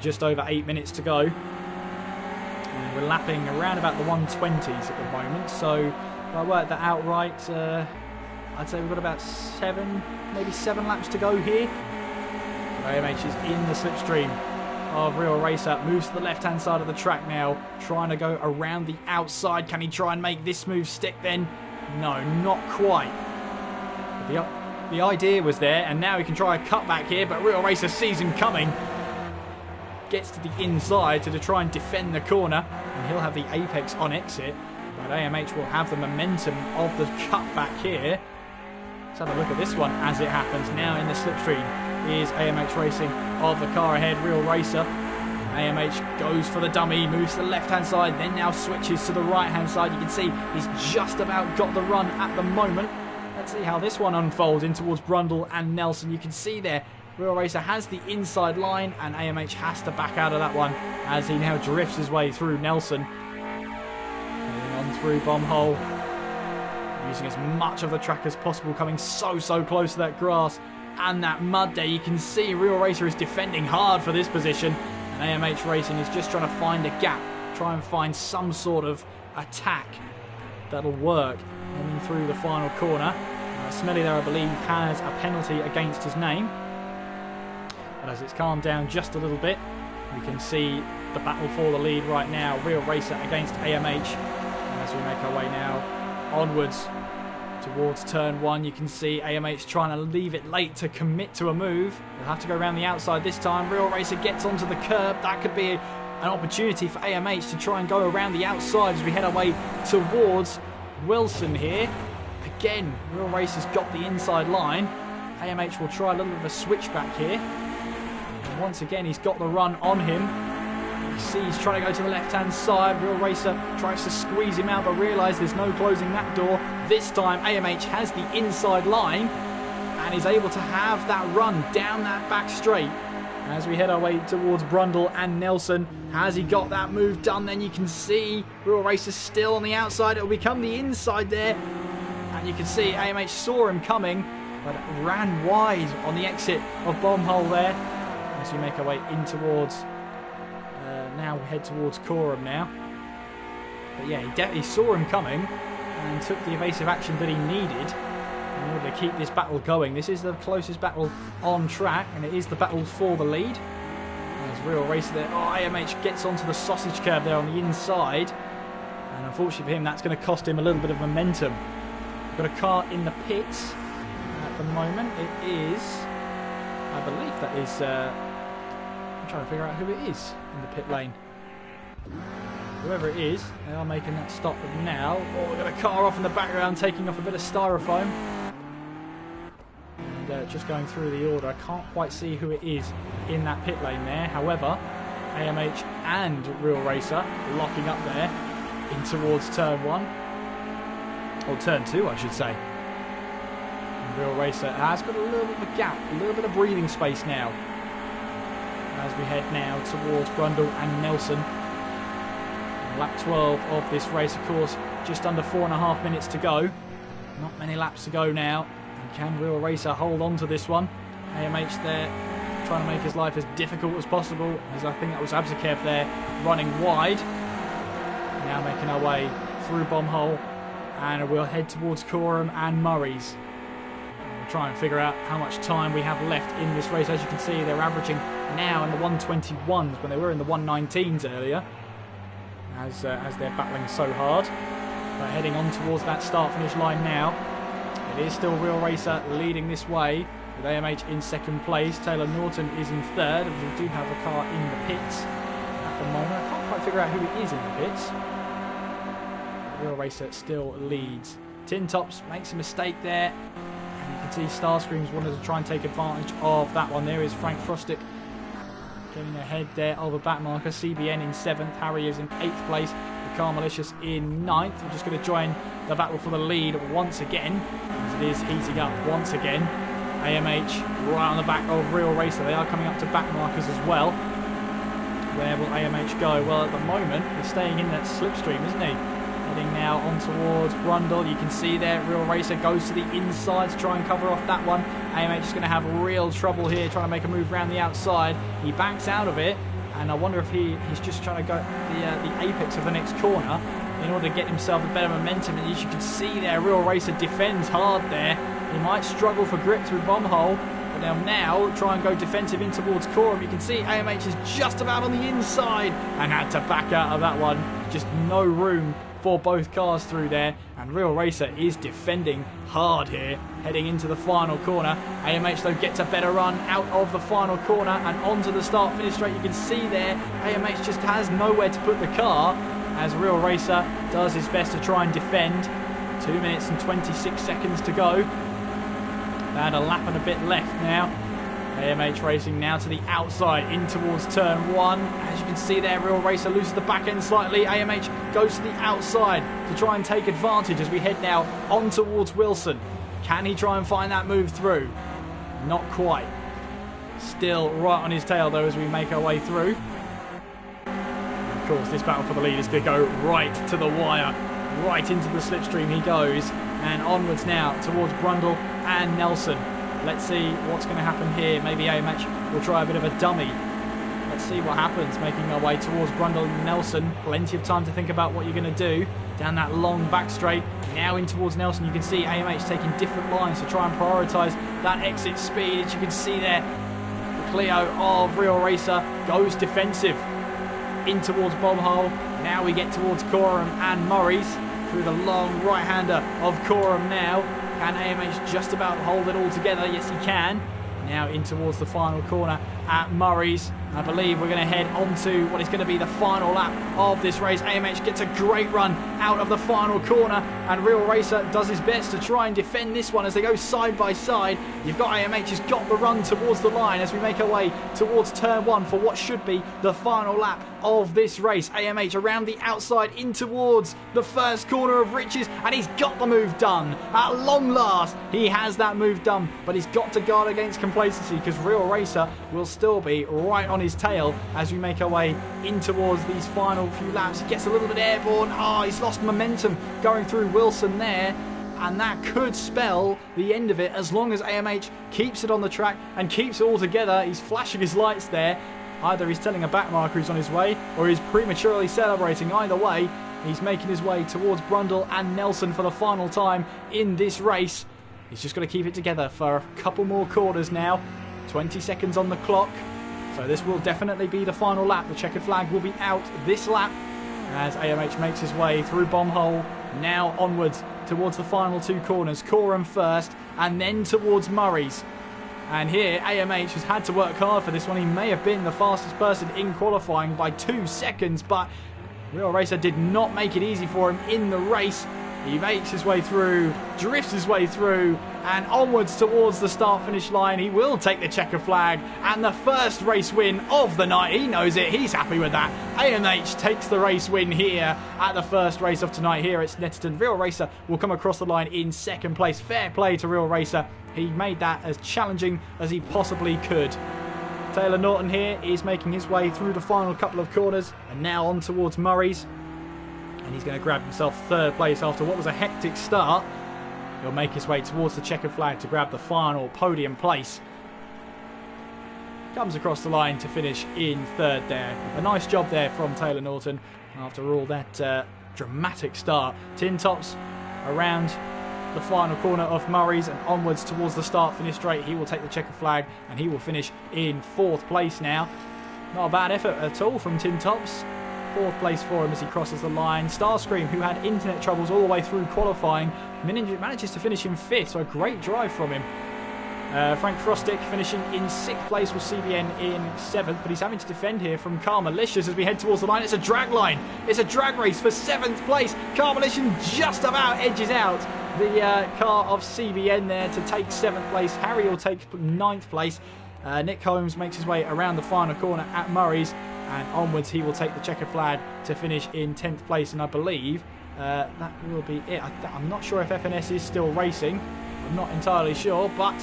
Just over 8 minutes to go. And we're lapping around about the 120s at the moment, so if I work that out right, I'd say we've got about 7 laps to go here. AMH is in the slipstream of Real Racer, moves to the left hand side of the track now, trying to go around the outside. Can he try and make this move stick then? No, not quite. The idea was there, and now he can try a cutback here, but Real Racer sees him coming, gets to the inside to try and defend the corner, and he'll have the apex on exit, but AMH will have the momentum of the cutback here. Let's have a look at this one as it happens. Now in the slipstream is AMH Racing of the car ahead, Real Racer. AMH goes for the dummy, moves to the left-hand side, then now switches to the right-hand side. You can see he's just about got the run at the moment. Let's see how this one unfolds in towards Brundle and Nelson. You can see there, Real Racer has the inside line, and AMH has to back out of that one as he now drifts his way through Nelson. Moving on through Bomb Hole, using as much of the track as possible, coming so close to that grass and that mud there. You can see Real Racer is defending hard for this position, and AMH Racing is just trying to find a gap, try and find some sort of attack that'll work. Heading through the final corner, Smelly there I believe has a penalty against his name, but as it's calmed down just a little bit, we can see the battle for the lead right now, Real Racer against AMH. And as we make our way now onwards towards turn 1, you can see AMH trying to leave it late to commit to a move. They'll have to go around the outside this time. Real Racer gets onto the curb. That could be an opportunity for AMH to try and go around the outside as we head our way towards Wilson here. Again, Real Racer's got the inside line. AMH will try a little bit of a switchback here. And once again, he's got the run on him. You see he's trying to go to the left-hand side. Real Racer tries to squeeze him out, but realises there's no closing that door. This time, AMH has the inside line and is able to have that run down that back straight. As we head our way towards Brundle and Nelson, has he got that move done? Then you can see Real Racer still on the outside. It'll become the inside there. And you can see AMH saw him coming, but ran wide on the exit of Bomb Hole there. As we make our way in towards... now we head towards Coram now. But yeah, he definitely saw him coming and took the evasive action that he needed in order to keep this battle going. This is the closest battle on track, and it is the battle for the lead. There's Real Racer there. Oh, AMH gets onto the sausage curb there on the inside, and unfortunately for him, that's going to cost him a little bit of momentum. We've got a car in the pits at at the moment. It is, I believe that is, I'm trying to figure out who it is in the pit lane. Whoever it is, they are making that stop now. Oh, we've got a car off in the background taking off a bit of styrofoam. And just going through the order, I can't quite see who it is in that pit lane there. However, AMH and Real Racer locking up there in towards turn 1. Or turn 2, I should say. And Real Racer has got a little bit of a gap, a little bit of breathing space now. As we head now towards Brundle and Nelson. Lap 12 of this race, of course, just under 4.5 minutes to go. Not many laps to go now. And can Real Racer hold on to this one? AMH there trying to make his life as difficult as possible, as I think that was Abzakev there running wide. Now making our way through Bombhole, and we'll head towards Coram and Murray's. We'll try and figure out how much time we have left in this race. As you can see, they're averaging now in the 121s when they were in the 119s earlier. As they're battling so hard. But heading on towards that start-finish line now. It is still Real Racer leading this way, with AMH in second place. Taylor Norton is in third, and we do have a car in the pits at the moment. I can't quite figure out who it is in the pits. Real Racer still leads. Tin Tops makes a mistake there, and you can see Starscream's wanted to try and take advantage of that one. There is Frank Frostick getting ahead there of a back marker. CBN in 7th, Harry is in 8th place, the Car Malicious in 9th. We're just going to join the battle for the lead once again, as it is heating up once again. AMH right on the back of Real Racer. They are coming up to back markers as well. Where will AMH go? Well, at the moment, he's staying in that slipstream, isn't he? Heading now on towards Brundle. You can see there, Real Racer goes to the inside to try and cover off that one. AMH is going to have real trouble here trying to make a move around the outside. He backs out of it, and I wonder if he's just trying to go the apex of the next corner in order to get himself a better momentum. And as you can see there, Real Racer defends hard there. He might struggle for grip through Bombhole, but they'll now try and go defensive in towards Coram. You can see AMH is just about on the inside and had to back out of that one. Just no room for both cars through there, and Real Racer is defending hard here, heading into the final corner. AMH though gets a better run out of the final corner and onto the start finish straight. You can see there, AMH just has nowhere to put the car, as Real Racer does his best to try and defend. 2 minutes and 26 seconds to go. They had a lap and a bit left now. AMH racing now to the outside in towards turn 1. As you can see there, Real Racer loses the back end slightly. AMH goes to the outside to try and take advantage as we head now on towards Wilson. Can he try and find that move through? Not quite. Still right on his tail though as we make our way through. And of course, this battle for the lead is going to go right to the wire. Right into the slipstream he goes. And onwards now towards Brundle and Nelson. Let's see what's going to happen here. Maybe AMH will try a bit of a dummy. Let's see what happens. Making our way towards Brundle and Nelson. Plenty of time to think about what you're going to do. Down that long back straight. Now in towards Nelson. You can see AMH taking different lines to try and prioritise that exit speed. As you can see there, the Clio of Real Racer goes defensive in towards Bombhole. Now we get towards Coram and Murray's. Through the long right-hander of Coram now. Can AMH just about hold it all together? Yes, he can. Now in towards the final corner at Murray's. I believe we're going to head on to what is going to be the final lap of this race. AMH gets a great run out of the final corner, and Real Racer does his best to try and defend this one as they go side by side. You've got AMH has got the run towards the line as we make our way towards turn 1 for what should be the final lap of this race. AMH around the outside in towards the first corner of Riches, and he's got the move done. At long last, he has that move done, but he's got to guard against complacency because Real Racer will still be right on his tail as we make our way in towards these final few laps. He gets a little bit airborne. Oh, he's lost momentum going through Wilson there, and that could spell the end of it as long as AMH keeps it on the track and keeps it all together. He's flashing his lights there. Either he's telling a back marker he's on his way, or he's prematurely celebrating. Either way, he's making his way towards Brundle and Nelson for the final time in this race. He's just got to keep it together for a couple more quarters now. 20 seconds on the clock. So this will definitely be the final lap. The checkered flag will be out this lap as AMH makes his way through Bombhole. Now onwards towards the final 2 corners. Coram first and then towards Murray's. And here AMH has had to work hard for this one. He may have been the fastest person in qualifying by 2 seconds, but Real Racer did not make it easy for him in the race. He makes his way through, drifts his way through, and onwards towards the start-finish line. He will take the checker flag and the first race win of the night. He knows it. He's happy with that. AMH takes the race win here at the first race of tonight here at Snetterton. Real Racer will come across the line in second place. Fair play to Real Racer. He made that as challenging as he possibly could. Taylor Norton here is making his way through the final couple of corners and now on towards Murray's. And he's going to grab himself third place after what was a hectic start. He'll make his way towards the checkered flag to grab the final podium place. Comes across the line to finish in third there. A nice job there from Taylor Norton after all that dramatic start. Tin Tops around the final corner of Murray's and onwards towards the start-finish straight. He will take the checkered flag and he will finish in fourth place now. Not a bad effort at all from Tin Tops. Fourth place for him as he crosses the line. Starscream, who had internet troubles all the way through qualifying, manages to finish in fifth, so a great drive from him. Frank Frostick finishing in sixth place with CBN in seventh, but he's having to defend here from Carmalicious as we head towards the line. It's a drag line. It's a drag race for seventh place. Carmalicious just about edges out the car of CBN there to take seventh place. Harry will take ninth place. Nick Holmes makes his way around the final corner at Murray's, and onwards he will take the checkered flag to finish in 10th place, and I believe that will be it. I'm not sure if FNS is still racing. I'm not entirely sure, but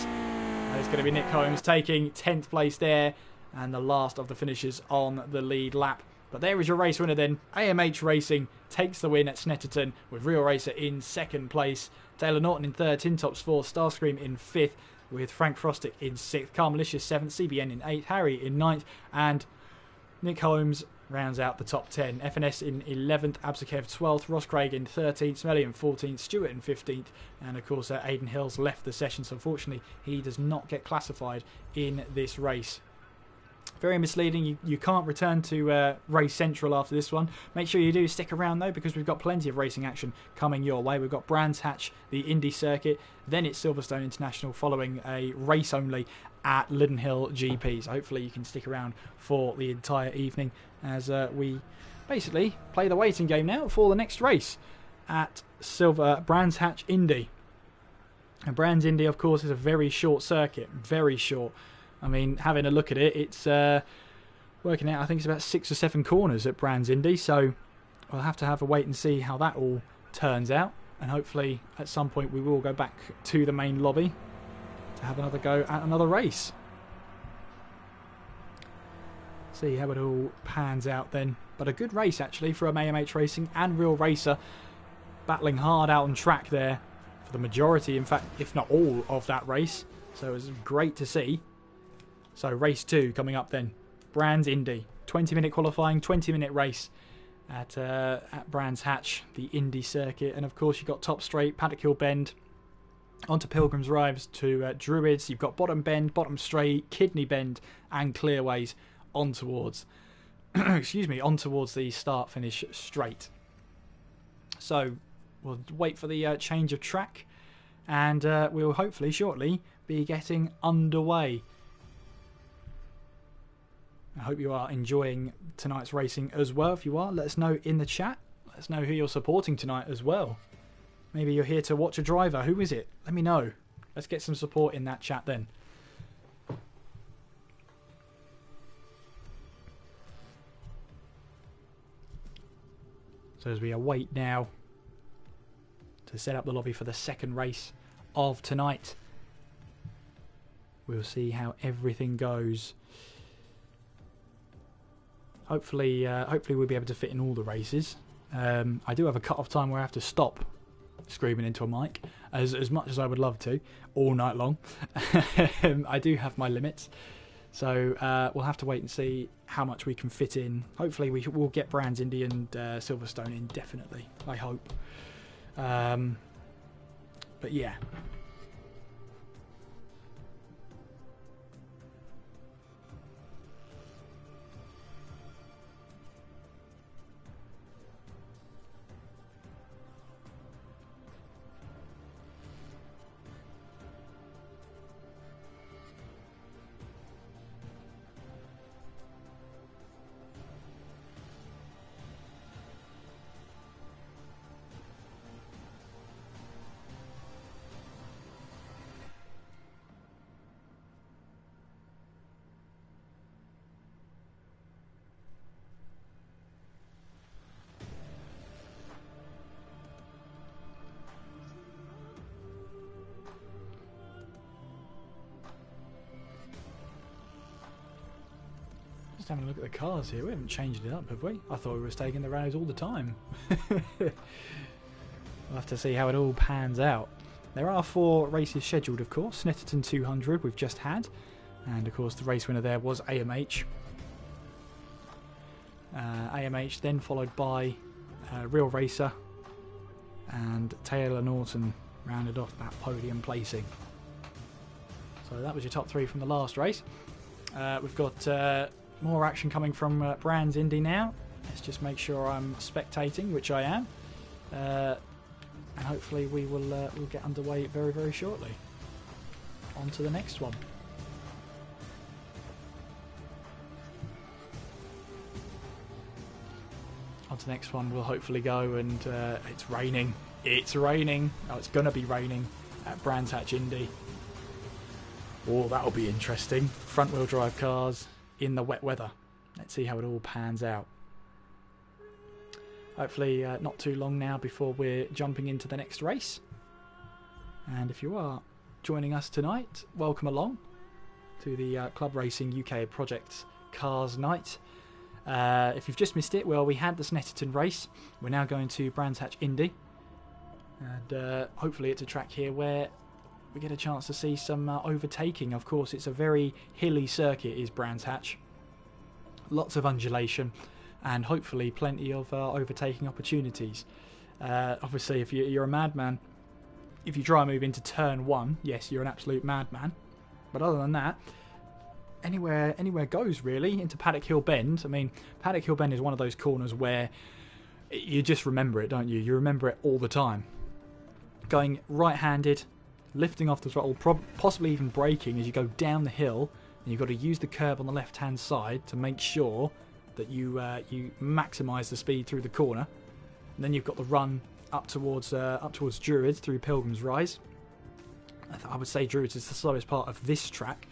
it's going to be Nick Holmes taking 10th place there and the last of the finishers on the lead lap. But there is your race winner then. AMH Racing takes the win at Snetterton with Real Racer in second place. Taylor Norton in third, Tin Tops fourth, Starscream in fifth, with Frank Frostick in sixth, Carmalicious seventh, CBN in eighth, Harry in ninth, and Nick Holmes rounds out the top 10. FNS in 11th, Absakev 12th, Ross Craig in 13th, Smelly in 14th, Stewart in 15th, and of course Aidan Hills left the session, so unfortunately he does not get classified in this race. Very misleading. You can't return to Race Central after this one. Make sure you do stick around though, because we've got plenty of racing action coming your way. We've got Brands Hatch, the Indy Circuit, then it's Silverstone International following a race only at Leadenhall GP. So hopefully you can stick around for the entire evening as we basically play the waiting game now for the next race at Brands Hatch Indy. And Brands Indy, of course, is a very short circuit, very short. I mean, having a look at it, it's working out, I think it's about 6 or 7 corners at Brands Indy, so we'll have to wait and see how that all turns out, and hopefully at some point we will go back to the main lobby to have another go at another race. See how it all pans out then. But a good race actually from AMH Racing and Real Racer, battling hard out on track there for the majority, in fact, if not all of that race, so it was great to see. So race 2 coming up then. Brands Indy. 20-minute qualifying, 20-minute race at Brands Hatch, the Indy circuit. And of course you've got Top Straight, Paddock Hill Bend, onto Pilgrim's Rise to Druids. You've got Bottom Bend, Bottom Straight, Kidney Bend and Clearways on towards on towards the start-finish straight. So we'll wait for the change of track, and we'll hopefully shortly be getting underway. I hope you are enjoying tonight's racing as well. If you are, let us know in the chat. Let us know who you're supporting tonight as well. Maybe you're here to watch a driver. Who is it? Let me know. Let's get some support in that chat then. So as we await now to set up the lobby for the second race of tonight, we'll see how everything goes. Hopefully we'll be able to fit in all the races. I do have a cut-off time where I have to stop screaming into a mic, as much as I would love to, all night long. I do have my limits. So we'll have to wait and see how much we can fit in. Hopefully we'll get Brands Indy and Silverstone in, definitely. I hope. But yeah. Just having a look at the cars here. We haven't changed it up, have we? I thought we were taking the Renaults all the time. We'll have to see how it all pans out. There are 4 races scheduled, of course. Snetterton 200 we've just had. And, of course, the race winner there was AMH. AMH then followed by Real Racer. And Taylor Norton rounded off that podium placing. So that was your top 3 from the last race. We've got more action coming from Brands Indy now. Let's just make sure I'm spectating, which I am. And hopefully we'll get underway very, very shortly. On to the next one. On to the next one we'll hopefully go, and it's raining. It's raining. Oh, it's going to be raining at Brands Hatch Indy. Oh, that'll be interesting. Front wheel drive cars in the wet weather. Let's see how it all pans out. Hopefully not too long now before we're jumping into the next race. And if you are joining us tonight, welcome along to the Club Racing UK Projects Cars Night. If you've just missed it, well, we had the Snetterton race. We're now going to Brands Hatch Indy. And hopefully it's a track here where we get a chance to see some overtaking. Of course, it's a very hilly circuit, is Brands Hatch. Lots of undulation and hopefully plenty of overtaking opportunities. Obviously, if you're a madman, if you try and move into turn 1, yes, you're an absolute madman. But other than that, anywhere goes really. Into Paddock Hill Bend. I mean, Paddock Hill Bend is one of those corners where you just remember it, don't you? You remember it all the time. Going right-handed, lifting off the throttle, possibly even braking as you go down the hill, and you've got to use the curb on the left-hand side to make sure that you maximise the speed through the corner. And then you've got the run up towards Druids through Pilgrim's Rise. I would say Druids is the slowest part of this track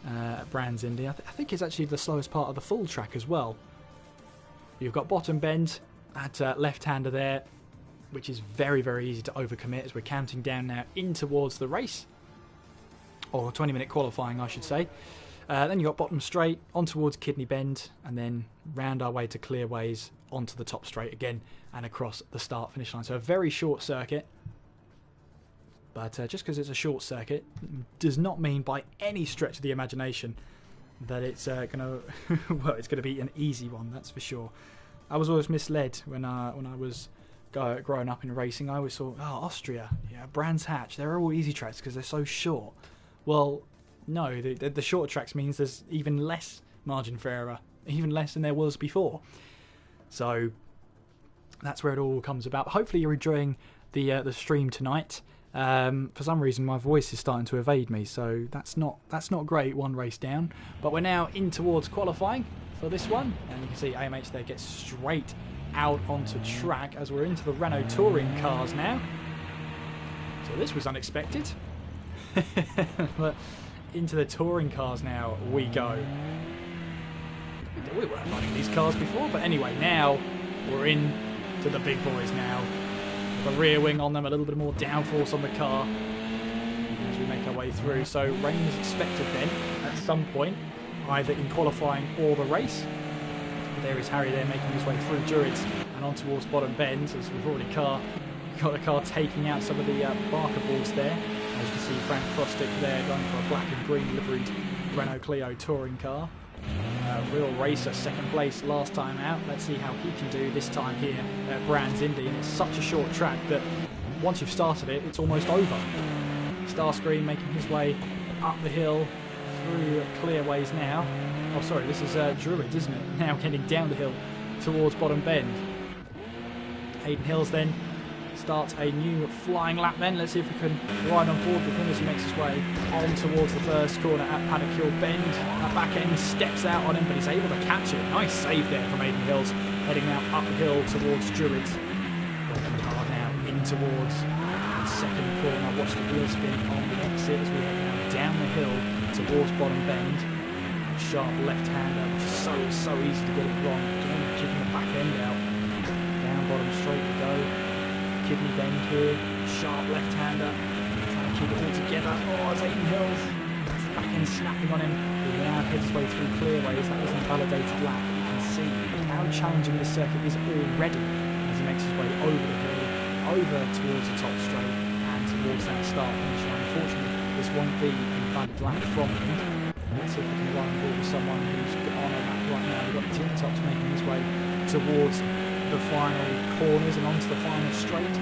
at Brands Indy. I think it's actually the slowest part of the full track as well. You've got Bottom Bend at left-hander there, which is very, very easy to overcommit as we're counting down now in towards the race. Or 20-minute qualifying, I should say. Then you've got Bottom Straight, on towards Kidney Bend, and then round our way to Clearways, onto the top straight again, and across the start-finish line. So a very short circuit. But just because it's a short circuit does not mean by any stretch of the imagination that it's going to be an easy one, that's for sure. I was always misled when I was growing up in racing. I always thought, oh, Austria, yeah, Brands Hatch, they're all easy tracks because they're so short. Well, no, the short tracks means there's even less margin for error, even less than there was before. So that's where it all comes about. Hopefully you're enjoying the stream tonight. For some reason my voice is starting to evade me, so that's not great, one race down. But we're now in towards qualifying for this one, and you can see AMH there gets straight out onto track as we're into the Renault Touring cars now. So this was unexpected. But into the Touring cars now we go. We weren't running these cars before, but anyway, now we're in to the big boys now. The rear wing on them, a little bit more downforce on the car as we make our way through. So rain is expected then at some point, either in qualifying or the race. But there is Harry there making his way through Druids and on towards Bottom Bend, as we've already got the car taking out some of the marker boards there. As you can see, Frank Frostick there going for a black and green liveried Renault Clio touring car. Real Racer, second place last time out. Let's see how he can do this time here at Brands Indy. And it's such a short track that once you've started it, it's almost over. Starscream making his way up the hill through Clearways now. Oh, sorry, this is Druids, isn't it? Now getting down the hill towards Bottom Bend. Hayden Hills then starts a new flying lap then. Let's see if we can ride on board with him as he makes his way on towards the first corner at Paddock Hill Bend. That back end steps out on him, but he's able to catch it. Nice save there from Hayden Hills, heading now uphill towards Druids. The car now in towards the second corner. Watch the wheel spin on the exit as we head now down the hill towards Bottom Bend. Sharp left-hander, so easy to get it wrong. Keeping the back end out. Down bottom straight we go. Kidney Bend here, sharp left-hander, trying to keep it all together. Oh, it's Hayden Hills back end snapping on him. He now heads his way through clearways. That was an invalidated lap. You can see how challenging this circuit is already as he makes his way over the hill, over towards the top straight and towards that start finish line. Unfortunately, this won't be a valid lap from him. Let's see if we can run with someone who's on a lap right now. We've got Tin Tops making his way towards the final corners and onto the final straight.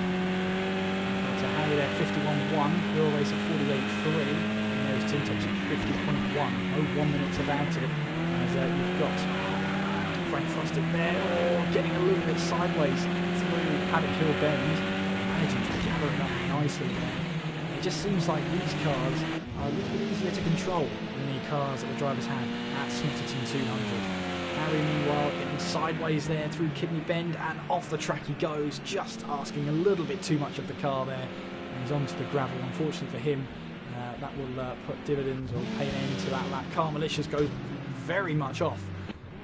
So Harry there 51.1, Real Racer 48.3, and there's Tin Tops at 50.1. Oh, 1 minute about it. As you've got Frank Frosted there, getting a little bit sideways through Paddock Hill Bend, managing to gather it up nicely there. It just seems like these cars are a little bit easier to control than the cars that the drivers had at Snetterton 200. Harry, meanwhile, getting sideways there through Kidney Bend and off the track he goes, just asking a little bit too much of the car there. And he's onto the gravel. Unfortunately for him, that will put dividends or pay an end to that lap. Car Malicious goes very much off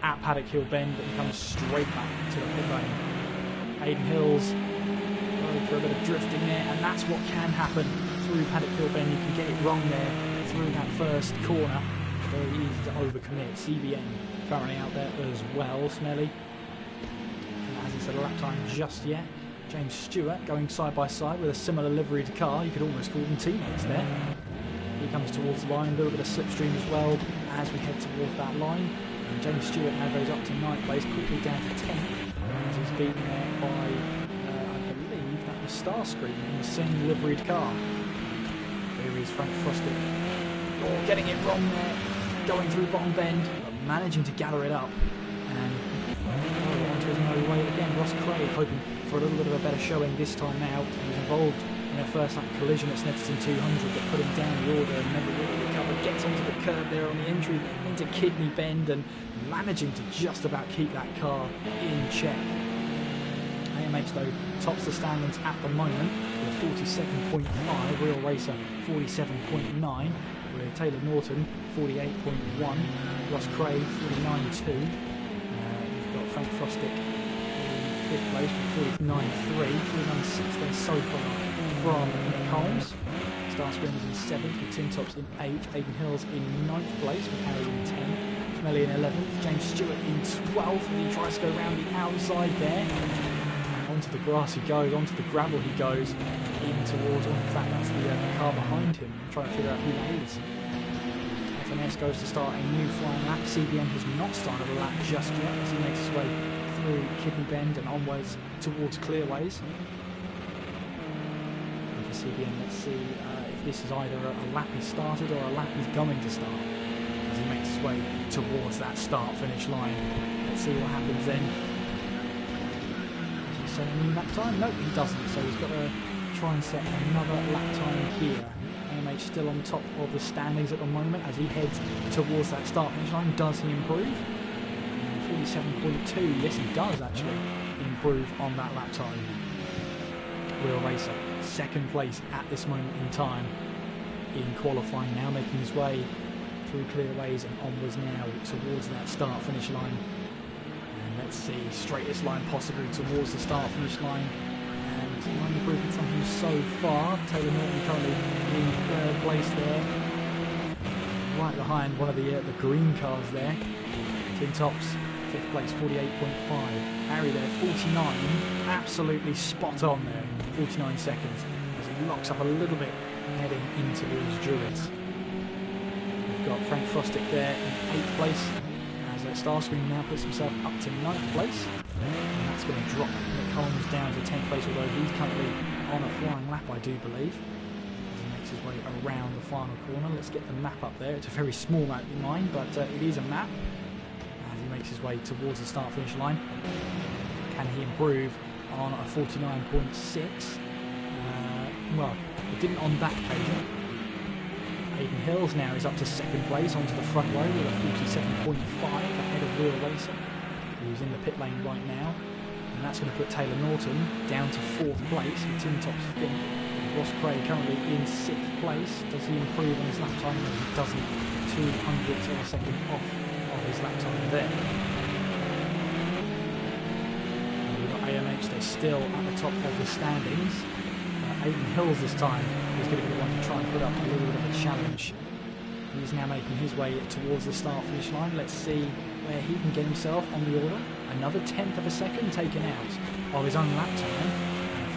at Paddock Hill Bend and comes straight back to the pit lane. Hayden Hills going for a bit of drifting there, and that's what can happen through Paddock Hill Bend. You can get it wrong there through that first corner. Very easy to overcommit. CBN currently out there as well. Smelly hasn't set a lap time just yet. James Stewart going side by side with a similar liveried car. You could almost call them teammates there. He comes towards the line, a little bit of slipstream as well as we head towards that line. And James Stewart now goes up to 9th place, quickly down to 10th, as he's beaten there by, I believe, that was Starscream in the same liveried car. Here is Frank Frosted. Getting it wrong there, going through bottom bend, but managing to gather it up. And onto his merry way again. Ross Craig hoping for a little bit of a better showing this time out. He was involved in a first lap collision at Snetterton 200 that put him down the order and never really recovered. Gets onto the curb there on the entry into Kidney Bend and managing to just about keep that car in check. AMH though tops the standings at the moment with 47.5, Real Racer 47.9, with Taylor Norton 48.1, Ross Craig 49.2. You've got Frank Frostick in 5th place with 49.3, 49.6 then so far from Nick Holmes. Starscream is in 7th with Tin Tops in 8th, Aiden Hills in 9th place with Harry in 10th, Smelly in 11th, James Stewart in 12th, and he tries to go around the outside there. Onto the grass he goes, onto the gravel he goes, in towards, in fact that's the car behind him. I'm trying to figure out who that is. FNS goes to start a new flying lap. CBN has not started a lap just yet as he makes his way through Kidney Bend and onwards towards Clearways. And for CBN, let's see if this is either a lap he's started or a lap he's going to start as he makes his way towards that start-finish line. Let's see what happens then. Set a new lap time? Nope, he doesn't, so he's got to try and set another lap time here. AMH still on top of the standings at the moment as he heads towards that start finish line. Does he improve? 47.2, yes he does actually improve on that lap time. Real Racer, 2nd place at this moment in time in qualifying, now making his way through Clearways and onwards now towards that start finish line. Let's see, straightest line possibly towards the start-finish line, and no improvement from him so far. Taylor Norton currently in 3rd place there, right behind one of the green cars there. Tin Tops, 5th place, 48.5. Harry there, 49, absolutely spot on there, 49 seconds, as he locks up a little bit heading into those Druids. We've got Frank Frostick there in 8th place. Starscream now puts himself up to 9th place, and that's going to drop Nick Holmes down to 10th place, although he's currently on a flying lap, I do believe, as he makes his way around the final corner. Let's get the map up there. It's a very small map in mine, but it is a map, as he makes his way towards the start-finish line. Can he improve on a 49.6? Well, it didn't on that occasion. Aiden Hills now is up to 2nd place onto the front row with a 47.5 ahead of Real Racer, who's in the pit lane right now. And that's going to put Taylor Norton down to 4th place with Tin Tops 5th. Ross Craig currently in 6th place. Does he improve on his lap time? No, he doesn't. 200ths of a second off of his lap time there. And we've got AMH, they're still at the top of the standings. Aiden Hills this time is going to be the one to try and put up a little bit of a challenge He's now making his way towards the start-finish line. Let's see where he can get himself on the order. Another 1/10 of a second taken out of his own lap time.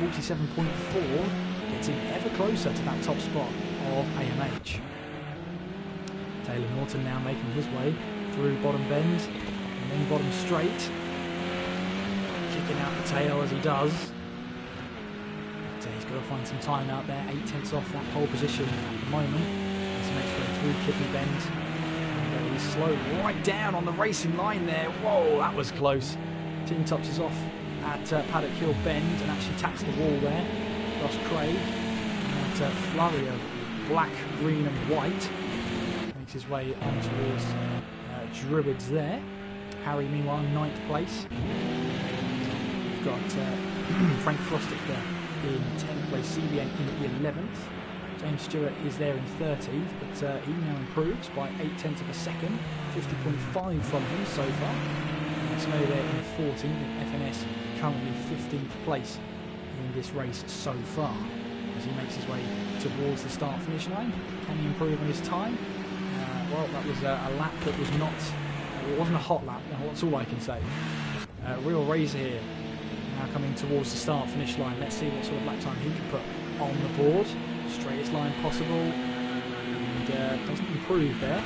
47.4 gets him ever closer to that top spot of AMH. Taylor Norton now making his way through bottom bend and then bottom straight. Kicking out the tail as he does. But he's got to find some time out there. 8/10 off that pole position at the moment. As he makes way through Kidney Bend. And he's slowed right down on the racing line there. Whoa, that was close. Tin Tops is off at Paddock Hill Bend and actually taps the wall there. Ross Craig. And that flurry of black, green and white makes his way on towards Druids there. Harry meanwhile 9th place. We've got Frank Frostick there in 10th place, CBN in 11th. James Stewart is there in 13th, but he now improves by 8/10 of a second, 50.5 from him so far. Snow there in 14th, and FNS currently 15th place in this race so far. As he makes his way towards the start-finish line, can he improve on his time? Well, that was a lap that was not, it wasn't a hot lap, that's all I can say. Real Razor here, now coming towards the start-finish line. Let's see what sort of lap time he can put on the board. Straightest line possible, and doesn't improve there.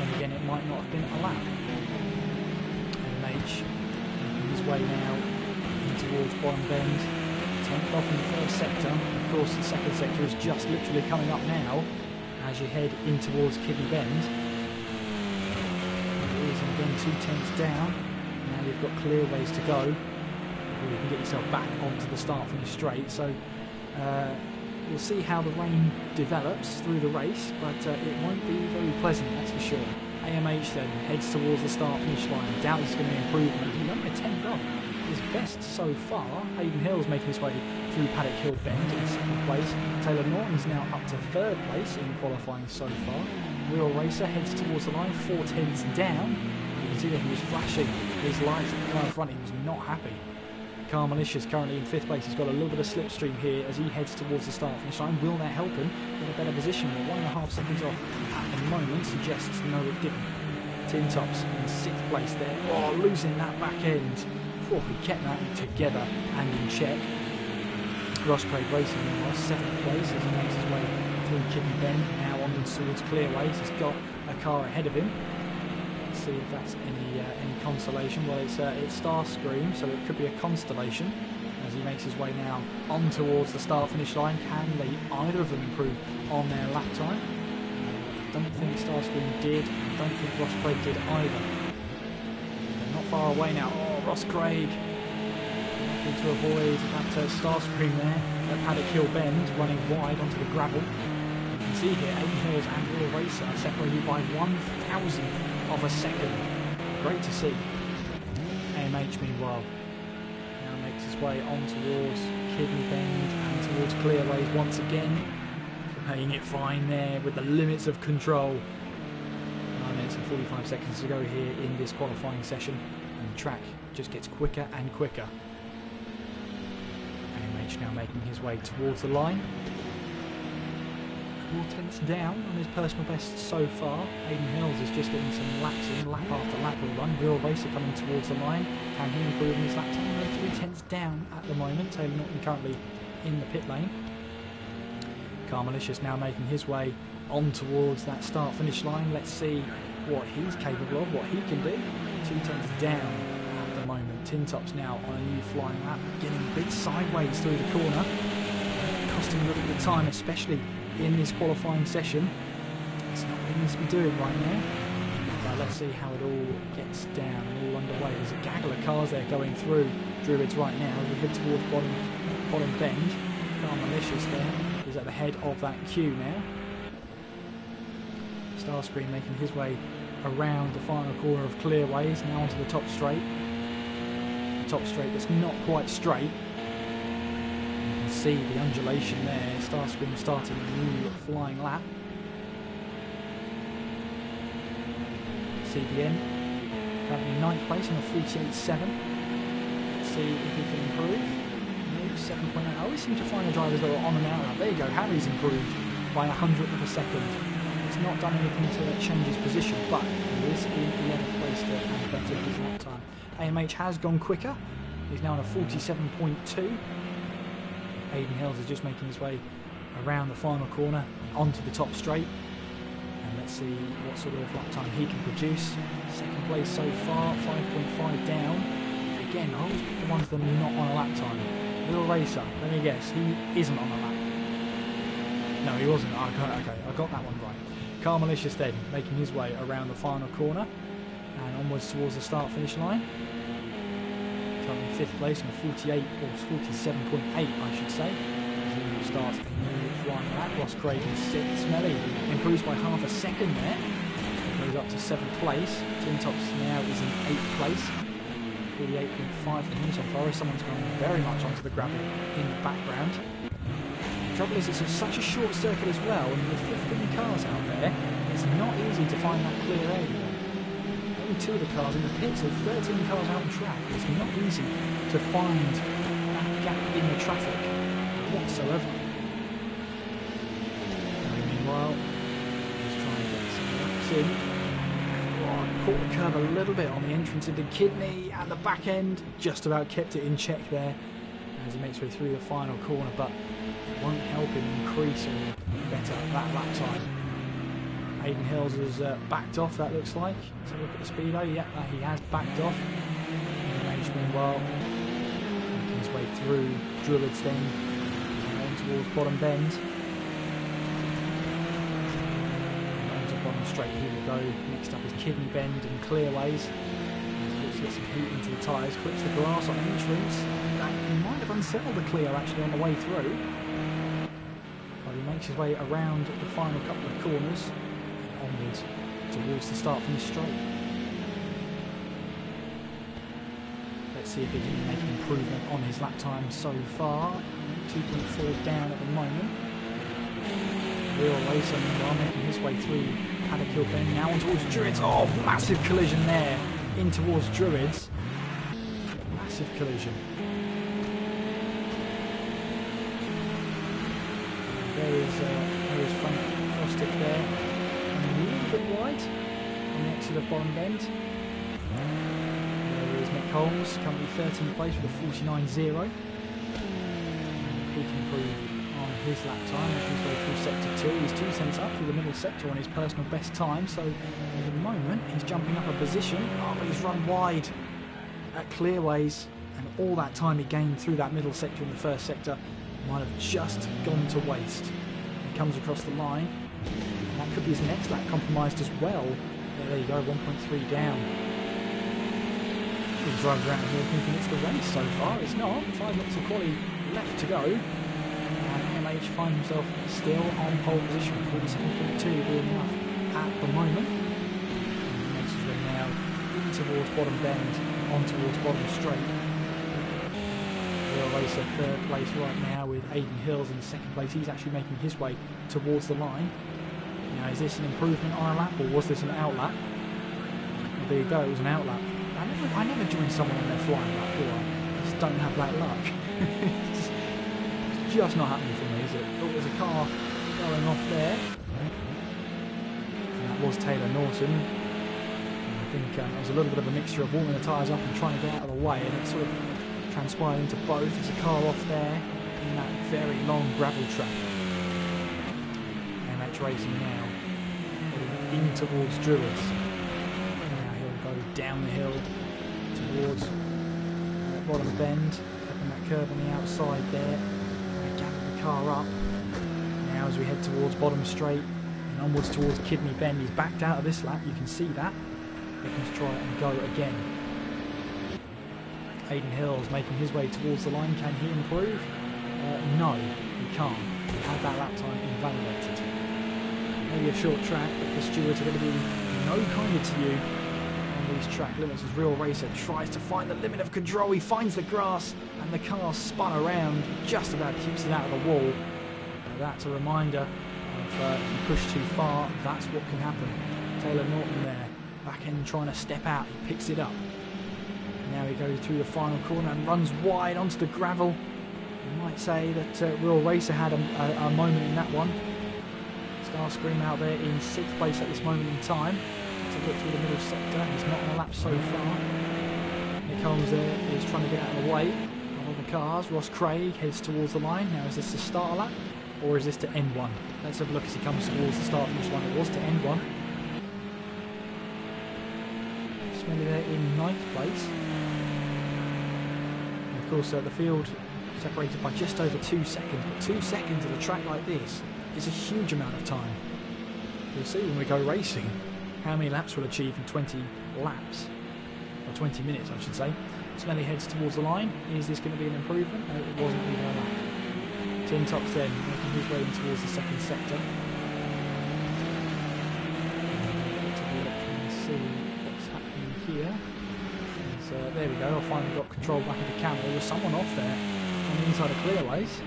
And again, it might not have been a lap. MH making his way now in towards bottom bend. 10th off in the first sector. Of course, the second sector is just literally coming up now as you head in towards Kidney Bend. It is again 2/10 down. Now you've got clear ways to go before you can get yourself back onto the start-finish straight. So we'll see how the rain develops through the race, but it won't be very pleasant, that's for sure. AMH then heads towards the start-finish line. Doubt he's going to improve. He's only a 10th off. His best so far. Hayden Hill's making his way through Paddock Hill Bend in 2nd place. Taylor Norton's now up to 3rd place in qualifying so far. Real Racer heads towards the line, 4/10 down. You can see that he was flashing his lights at the car in front. He was not happy. Car Malicious currently in 5th place. He's got a little bit of slipstream here as he heads towards the start-finish line. Will that help him get a better position? Well, 1.5 seconds off at the moment suggests no, it didn't. Tin Tops in 6th place there. Oh, losing that back end. Oh, he kept that together and in check. Ross Craig Racing in 7th place as he makes his way through Kidney Bend. Now on towards Clearways. He's got a car ahead of him. Let's see if that's any consolation. Well, it's Starscream, so it could be a constellation as he makes his way now on towards the start-finish line. Can they either of them improve on their lap time? I don't think Starscream did. I don't think Ross Craig did either. They're not far away now. Oh, Ross Craig looking to avoid that Starscream there at Paddock Hill Bend, running wide onto the gravel. You can see here, Hayden Hills and Real Racer are separated by 1,000 of a second. Great to see. AMH meanwhile now makes his way on towards Kidney Bend and towards Clearways once again. Playing it fine there with the limits of control. 9 minutes and 45 seconds to go here in this qualifying session, and the track just gets quicker and quicker. AMH now making his way towards the line. 4/10 down on his personal best so far. Hayden Hills is just getting some laps in, lap after lap will run. Real Racer coming towards the line. Can he improve on his lap time? 3/10 down at the moment. Taylor Norton currently in the pit lane. Car Malicious now making his way on towards that start-finish line. Let's see what he's capable of, what he can do. 2/10 down at the moment. Tin Tops now on a new flying lap, getting a bit sideways through the corner. Costing a little bit of time, especially in this qualifying session. It's not what he needs to be doing right now. But let's see how it all gets down and all underway. There's a gaggle of cars there going through Druids right now as we head towards bottom bend. Car Malicious there is at the head of that queue now. Starscream making his way around the final corner of Clearways, now onto the top straight. The top straight that's not quite straight. You can see the undulation there. Starscream starting a new flying lap. CBN currently 9th place on a 48.7. Let's see if he can improve. 7.8. I always seem to find the drivers that are on and out. There you go. Harry's improved by 100th of a second It's not done anything to change his position, but he is in 11th place to have better his lap time. AMH has gone quicker. He's now on a 47.2. Aidan Hills is just making his way around the final corner onto the top straight. And let's see what sort of lap time he can produce. Second place so far, 5.5 down. Again, I always pick the ones that are not on a lap time. Little Racer, let me guess, he isn't on a lap. No, he wasn't. Okay, I got that one right. Car Malicious then, making his way around the final corner and onwards towards the start-finish line. Currently 5th place on a 48, or 47.8 I should say. As he starts a new flying lap. Ross Craig in 6th. Smelly improves by half a second there. Goes up to 7th place. Tin Tops now is in 8th place. 48.5 for him so far. Someone's gone very much onto the gravel in the background. The trouble is it's such a short circuit as well, and with 15 cars out there, it's not easy to find that clear area. Only 2 of the cars in the pit, so 13 cars out on track. It's not easy to find that gap in the traffic whatsoever. And meanwhile, he's trying to get some laps in. Caught the curve a little bit on the entrance into Kidney, and the back end just about kept it in check there as he makes his way through the final corner, but it won't help him increase or better that lap time. Aidan Hills has backed off, that looks like. Let's have a look at the speedo. Yeah, he has backed off. Managed meanwhile making his way through Druids then on towards Bottom Bend. Bottom straight, here we go. Next up is Kidney Bend and Clearways. Looks to get some heat into the tyres, clips the grass on entrance. That might have unsettled the Clio actually on the way through. But he makes his way around the final couple of corners and onwards towards the start from the straight. Let's see if he can make an improvement on his lap time so far. 2.4 down at the moment. Real Racer meanwhile making his way through Paddock Hill Bend, now on towards Druids. Oh, massive collision there in towards Druids. Massive collision. There is Frank Frostick there, and a little bit wide on the exit of Bottom Bend. There is Nick Holmes, currently 13th place with a 49.0. He can improve on his lap time as he's going through sector 2. He's 2 cents up through the middle sector on his personal best time, so at the moment he's jumping up a position. Oh, but he's run wide at Clearways, and all that time he gained through that middle sector in the first sector might have just gone to waste. He comes across the line, and that could be his next lap compromised as well. Yeah, there you go, 1.3 down. He drives around here thinking it's the race so far. It's not. 5 minutes of quali left to go. MH finds himself still on pole position, 47.2 being enough at the moment. And he makes his way now in towards Bottom Bend, on towards Bottom Straight. Real Racer 3rd place right now with Aidan Hills in 2nd place. He's actually making his way towards the line. Now, is this an improvement on a lap, or was this an outlap? Well, there you go, it was an outlap. I never join someone on their flying lap, do I? I just don't have that luck. It's just not happening for me, is it? Oh, there's a car going off there. And that was Taylor Norton. And I think it was a little bit of a mixture of warming the tyres up and trying to get out of the way, and it sort of transpired into both. There's a car off there in that very long gravel track. MH Racing now heading in towards Druids. Now he'll go down the hill towards Bottom Bend, taking that curve on the outside there. Gather the car up. Now as we head towards Bottom Straight and onwards towards Kidney Bend, he's backed out of this lap, you can see that. Looking to try and go again. Aidan Hills making his way towards the line. Can he improve? No, he can't. He had that lap time invalidated. Maybe a short track, but the stewards are going to be no kinder to you on these track limits as Real Racer tries to find the limit of control. He finds the grass and the car spun around, just about keeps it out of the wall. That's a reminder of if you push too far, that's what can happen. Taylor Norton there, back end trying to step out, he picks it up. Now he goes through the final corner and runs wide onto the gravel. You might say that Real Racer had a moment in that one. Starscream out there in 6th place at this moment in time. Let's look through the middle sector. He's not on a lap so far. Nick Holmes there is trying to get out of the way of all the cars. Ross Craig heads towards the line. Now is this the start lap or is this to end one? Let's have a look as he comes towards the start of this one. It was to end one. Smelly there in 9th place. And of course the field separated by just over 2 seconds, but 2 seconds at a track like this is a huge amount of time. We'll see when we go racing how many laps we'll achieve in 20 laps, or 20 minutes I should say. Smelly heads towards the line. Is this going to be an improvement? No, it wasn't even a lap. Tin Tops then making his way in towards the 2nd sector. Let's have a look and see what's happening here. There we go, I finally got control back of the camera. There was someone off there on the inside of clearways.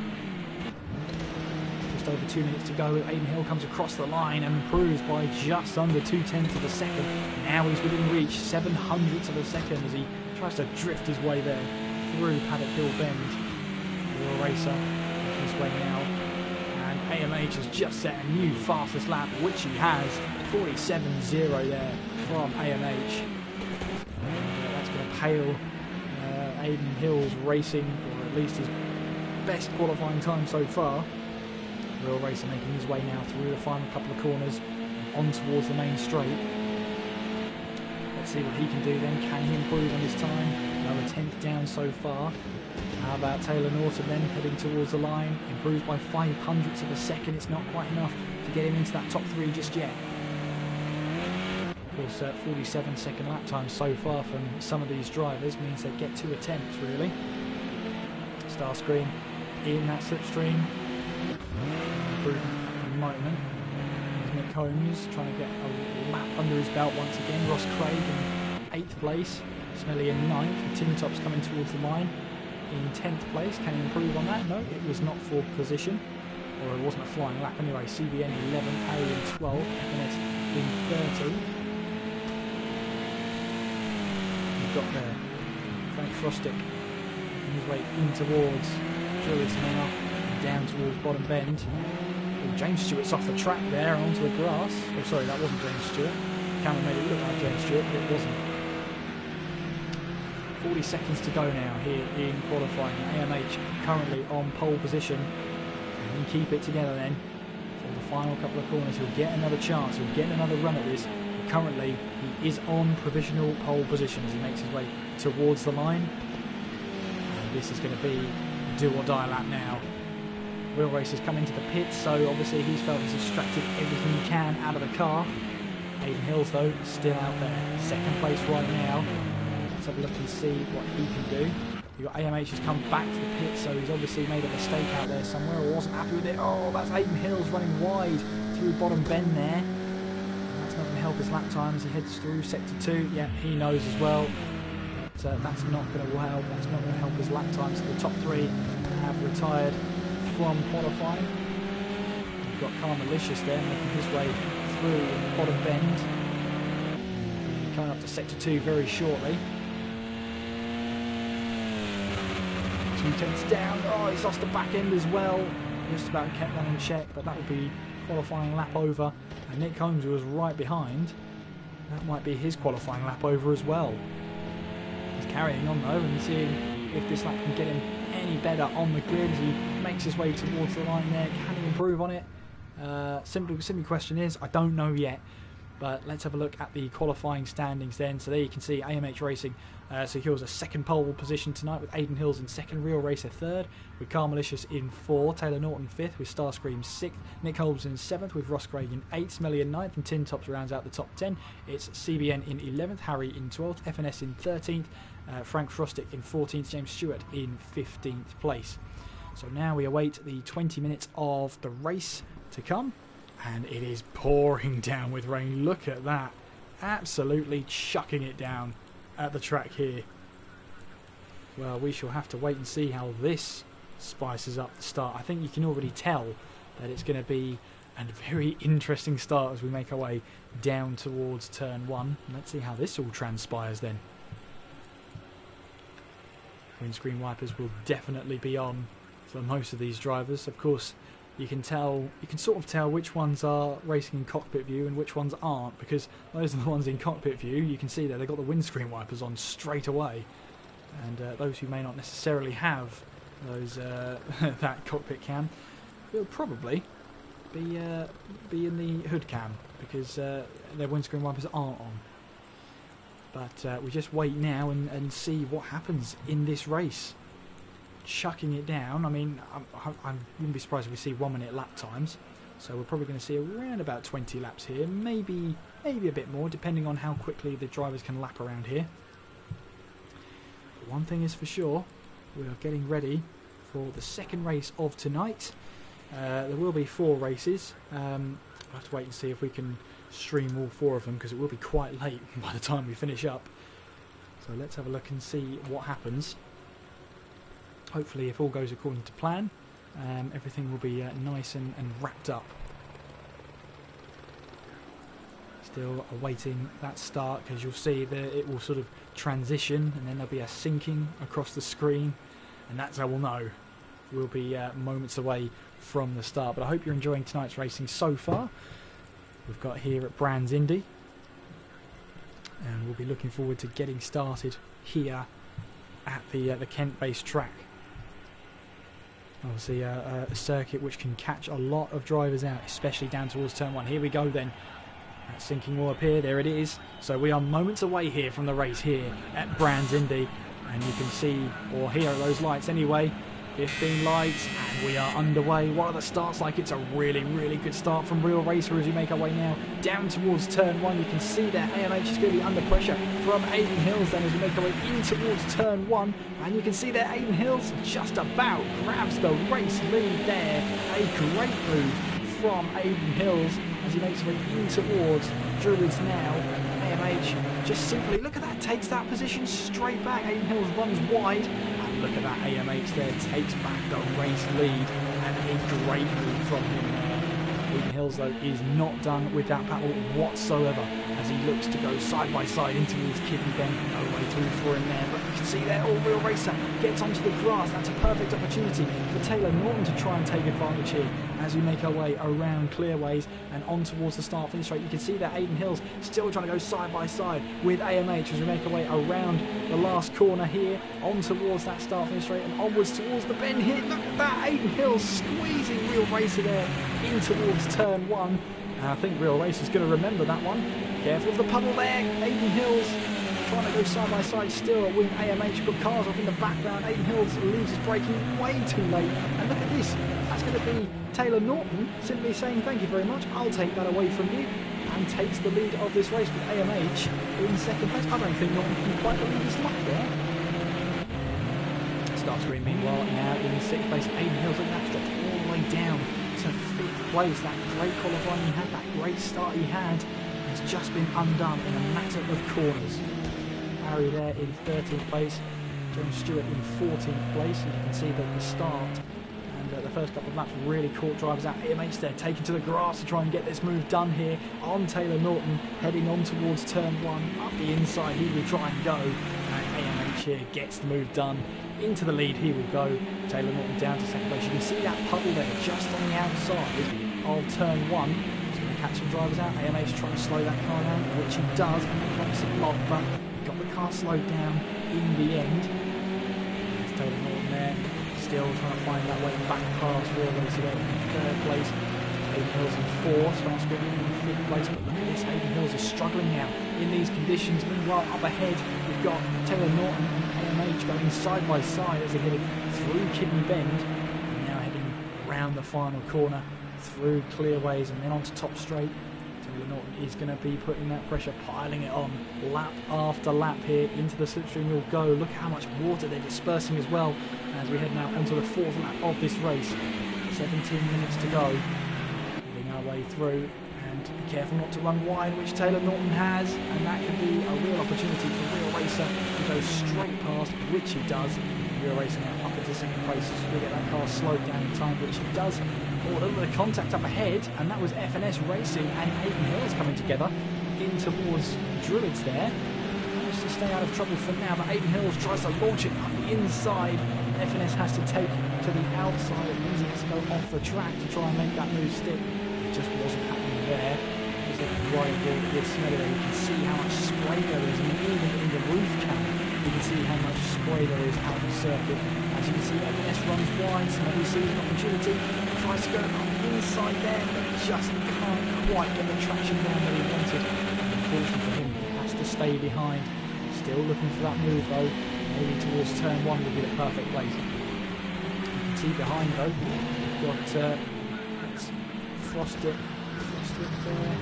Just over 2 minutes to go. Aiden Hill comes across the line and improves by just under 2/10 of a second. Now he's within reach, 7/100 of a second as he tries to drift his way there through Paddock Hill Bend. Real Racer making his way now. And AMH has just set a new fastest lap, which he has. 47.0 there from AMH. That's going to pale Aiden Hill's racing, or at least his best qualifying time so far. Real Racer making his way now through the final couple of corners on towards the main straight. Let's see what he can do then. Can he improve on his time? Another 10th down so far. How about Taylor Norton then heading towards the line? Improves by 0.05 of a second. It's not quite enough to get him into that top 3 just yet. Of course, 47-second lap time so far from some of these drivers means they get 2 attempts really. Starscream in that slipstream. Improvement at the moment. There's Nick Holmes trying to get a lap under his belt once again. Ross Craig in 8th place. Smelly in 9th. The Tin Tops coming towards the line in 10th place. Can he improve on that? No, it was not for position. Or it wasn't a flying lap anyway. CBN 11th, Harry in 12th, FNS in 13th. We've got there Frank Frostick on his way in towards Julius now, down towards Bottom Bend. Oh, James Stewart's off the track there onto the grass. Oh, sorry, that wasn't James Stewart. The camera made it look like James Stewart, but it wasn't. 40 seconds to go now here in qualifying. AMH currently on pole position. Can he keep it together then for the final couple of corners? He'll get another chance. He'll get another run at this. But currently, he is on provisional pole position as he makes his way towards the line. And this is going to be do or die lap now. Real Racer's come into the pits, so obviously he's felt he's extracted everything he can out of the car. Aiden Hills though, still out there. 2nd place right now. Let's have a look and see what he can do. You've got AMH has come back to the pit, so he's obviously made a mistake out there somewhere or wasn't happy with it. Oh, that's Aiden Hills running wide through Bottom Bend there. That's not going to help his lap time as he heads through Sector 2. Yeah, he knows as well. But that's not going to help. That's not going to help his lap time. So the top 3 have retired from qualifying. We've got Car Malicious there making his way through Bottom Bend. Coming up to Sector 2 very shortly. 2/10 down. Oh, he's lost the back end as well. Just about kept that in check, but that would be qualifying lap over. And Nick Holmes, who was right behind, that might be his qualifying lap over as well. He's carrying on though and seeing if this lap can get him any better on the grid as he makes his way towards the line there. Can he improve on it? Simple question is, I don't know yet. But let's have a look at the qualifying standings then. So there you can see AMH Racing secures a 2nd pole position tonight with Aiden Hills in 2nd, Real Racer 3rd, with Car Malicious in 4th, Taylor Norton 5th, with Starscream 6th, Nick Holmes in 7th, with Ross Craig in 8th, Smelly in 9th, and Tin Tops rounds out the top 10. It's CBN in 11th, Harry in 12th, FNS in 13th, Frank Frostick in 14th, James Stewart in 15th place. So now we await the 20 minutes of the race to come. And it is pouring down with rain. Look at that. Absolutely chucking it down at the track here. Well, we shall have to wait and see how this spices up the start. I think you can already tell that it's going to be a very interesting start as we make our way down towards turn 1. Let's see how this all transpires then. Windscreen wipers will definitely be on for most of these drivers. Of course, you can sort of tell which ones are racing in cockpit view and which ones aren't, because those are the ones in cockpit view. You can see there they've got the windscreen wipers on straight away, and those who may not necessarily have those that cockpit cam will probably be in the hood cam, because their windscreen wipers aren't on. But we just wait now and see what happens in this race. Chucking it down. I mean, I wouldn't be surprised if we see 1 minute lap times. So we're probably going to see around about 20 laps here. Maybe a bit more, depending on how quickly the drivers can lap around here. But one thing is for sure, we are getting ready for the second race of tonight. There will be 4 races. We'll have to wait and see if we can stream all 4 of them, because it will be quite late by the time we finish up. So let's have a look and see what happens. Hopefully, if all goes according to plan, everything will be nice and wrapped up. Still awaiting that start, because you'll see that it will sort of transition and then there'll be a syncing across the screen, and that's how we'll know. We'll be moments away from the start. But I hope you're enjoying tonight's racing so far. We've got here at Brands Indy, and we'll be looking forward to getting started here at the Kent-based track. Obviously a circuit which can catch a lot of drivers out, especially down towards turn 1. Here we go then. That sinking will appear. There it is. So we are moments away here from the race here at Brands Indy, and you can see or hear those lights anyway. 15 lights, and we are underway. What are the starts like? It's a really, really good start from Real Racer as we make our way now down towards turn 1. You can see that AMH is going to be under pressure from Aiden Hills then as we make our way in towards turn 1. And you can see that Aiden Hills just about grabs the race lead there. A great move from Aiden Hills as he makes his way in towards Druids now. AMH just simply, look at that, takes that position straight back. Aiden Hills runs wide. Look at that, AMH there takes back the race lead, and a great move from him there. Aiden Hills though is not done with that battle whatsoever as he looks to go side by side into his Kidney Bend. No way through for him there, but you can see there, All Real Racer gets onto the grass. That's a perfect opportunity for Taylor Norton to try and take advantage here as we make our way around clearways and on towards the start finish straight. You can see that Aiden Hills still trying to go side by side with AMH as we make our way around the last corner here, on towards that start finish straight and onwards towards the bend here. Look at that, Aiden Hills squeezing Real Racer there in towards turn 1. And I think Real Racer's going to remember that one. Careful of the puddle there, Aiden Hills trying to go side by side still with AMH. Got cars off in the background. Aiden Hills leaves his braking way too late. And look at this, that's going to be Taylor Norton simply saying thank you very much, I'll take that away from you, and takes the lead of this race with AMH in second place. I don't think Norton can quite believe his luck there. Start screen meanwhile now in 6th place. Aiden Hills, look at that, dropped all the way down to 5th place. That great qualifying he had, that great start he had, has just been undone in a matter of corners. Harry there in 13th place, James Stewart in 14th place, and you can see that the start and the first couple of laps really caught drivers out. AMH there taking to the grass to try and get this move done here on Taylor Norton, heading on towards turn 1. Up the inside he will try and go, and AMH here gets the move done. Into the lead he will go. Taylor Norton down to second place. You can see that puddle there just on the outside of turn 1. He's going to catch some drivers out. AMH trying to slow that car down, which he does, and he drops a block, but he got the car slowed down in the end. There's Taylor Norton there, still trying to find that way back past Real Racer there in 3rd place. Aiden Hills in 4th, Star Screen in 5th place, but look at this, Aiden Hills is struggling now in these conditions. Meanwhile, up ahead, we've got Taylor Norton and AMH going side by side as they headed through Kidney Bend, and now heading round the final corner, through clearways and then onto top straight. Taylor Norton is going to be putting that pressure, piling it on, lap after lap here into the slipstream will go. Look how much water they're dispersing as well as we head now onto the 4th lap of this race. 17 minutes to go. Getting our way through, and be careful not to run wide, which Taylor Norton has, and that could be a real opportunity for Real Racer to go straight past, which he does. Real Racer now up into 2nd place as we get that car slowed down in time, which he does. Oh, a little bit of contact up ahead, and that was FNS Racing and Aiden Hills coming together in towards Druids there. Managed to stay out of trouble for now, but Aiden Hills tries to launch it up the inside FNS has to take to the outside. It means he has to go off the track to try and make that move stick. It just wasn't happening there. He's looking right at with Smelly there. You can see how much spray there is, and even in the roof cam, you can see how much spray there is out of the circuit. As you can see, FNS runs wide. Smelly sees an opportunity, tries to go on the inside there, but just can't quite get the traction down that he wanted. Unfortunately for him, he has to stay behind. Still looking for that move though. Maybe towards turn 1 would be the perfect place. You can see behind though, we've got Frosted there.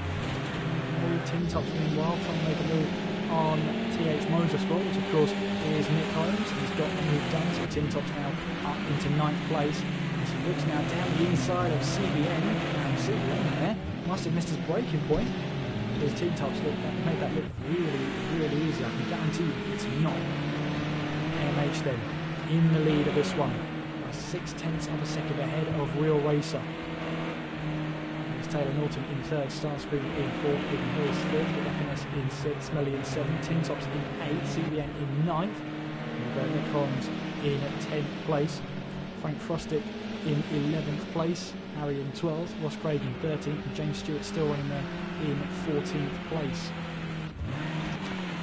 Tin Tops meanwhile trying to make a move on TH Motorsport, which of course is Nick Holmes. He's got the move done, so Tin Tops now up into 9th place. As he looks now down the inside of CBN, and CBN there must have missed his braking point. His Tin Tops made that look really easy. I can guarantee you it's not. AMH then in the lead of this one, 0.6 of a second ahead of Real Racer. Taylor Norton in 3rd, Starscream in 4th, Hidden Hills 5th, with FNS in 6th, Smelly in 7th, Tin Tops in 8th, CBN in 9th, and Nick Collins in 10th place, Frank Frostick in 11th place, Harry in 12th, Ross Craig in 13th, and James Stewart still running there in 14th place.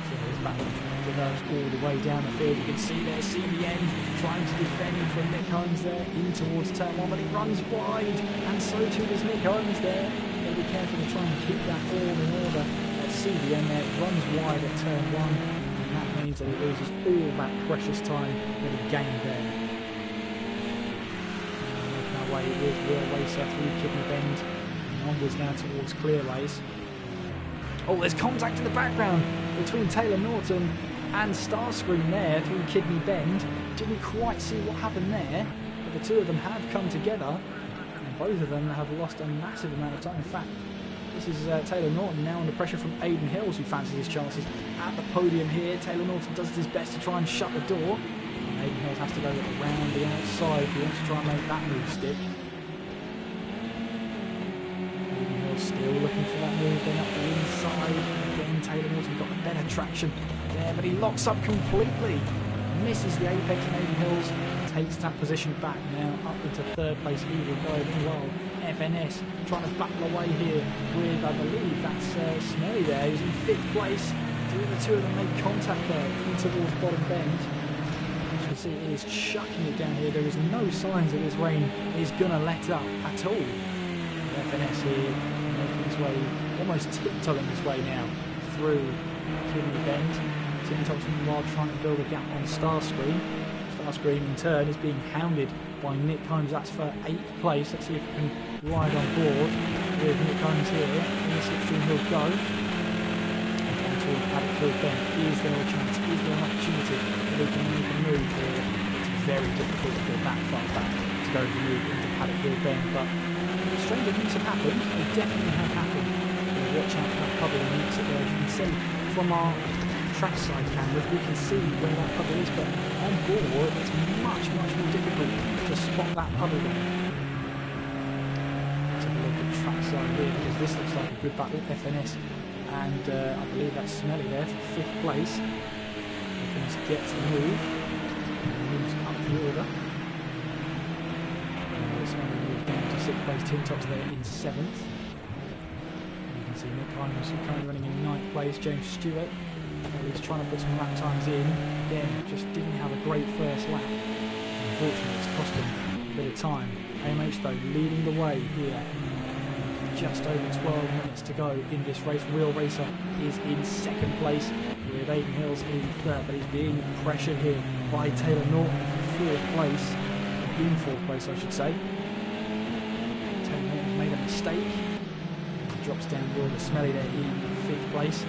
So there's battle develops all the way down the field. You can see there CBN trying to defend from Nick Holmes there in towards turn 1, but he runs wide, and so too does Nick Holmes there. Got to be careful to try and keep that all in order. CBN there runs wide at turn 1, and that means that he loses all that precious time that he gained there. Making our way with Real Racer through Kidney Bend, and onwards now towards Clearways. Oh, there's contact in the background between Taylor Norton and Starscream there through Kidney Bend. Didn't quite see what happened there, but the two of them have come together, and both of them have lost a massive amount of time. In fact, this is Taylor Norton now under pressure from Aiden Hills, who fancies his chances at the podium here. Taylor Norton does his best to try and shut the door, and Aiden Hills has to go around the outside if he wants to try and make that move stick. Still looking for that move, then up the inside. Again, Taylor Norton got the better traction there, but he locks up completely. Misses the apex, and Aiden Hills takes that position back now up into 3rd place. Evil Guy. Meanwhile, FNS trying to battle away here with, I believe that's Smelly there. He's in 5th place. The two of them make contact there in towards bottom bend. As you can see, he is chucking it down here. There is no signs that this rain is going to let up at all. FNS here making his way, almost tiptoeing his way now through Kidney Bend. Tin Tops meanwhile trying to build a gap on Starscream. Starscream in turn is being hounded by Nick Holmes. That's for 8th place. Let's see if we can ride on board with Nick Holmes here. In the slipstream he'll go. And down towards Paddock Bend. Is there a chance? Is there an opportunity that he can make a move here? It's very difficult to go that far back to go to move into Paddock Bend, but stranger things have happened. They definitely have happened. Watch out for that puddle and mix it there. As you can see from our trackside cameras, we can see where that puddle is, but on board it's much more difficult to spot that puddle there. Let's have a look at trackside here, because this looks like a good battle. FNS and I believe that's Smelly there for 5th place. FNS gets the move and moves up the order. Smelly moves down to 6th place. Tin Tops there in 7th. See Nick Holmes currently running in 9th place. James Stewart, he's trying to put some lap times in. Again, just didn't have a great first lap. Unfortunately, it's cost him a bit of time. AMH though leading the way here. Just over 12 minutes to go in this race. Real Racer is in 2nd place with Aiden Hills in 3rd, but he's being pressured here by Taylor Norton for 4th place. In 4th place, I should say. Taylor Norton's made a mistake. Drops down with Smelly there in 5th place.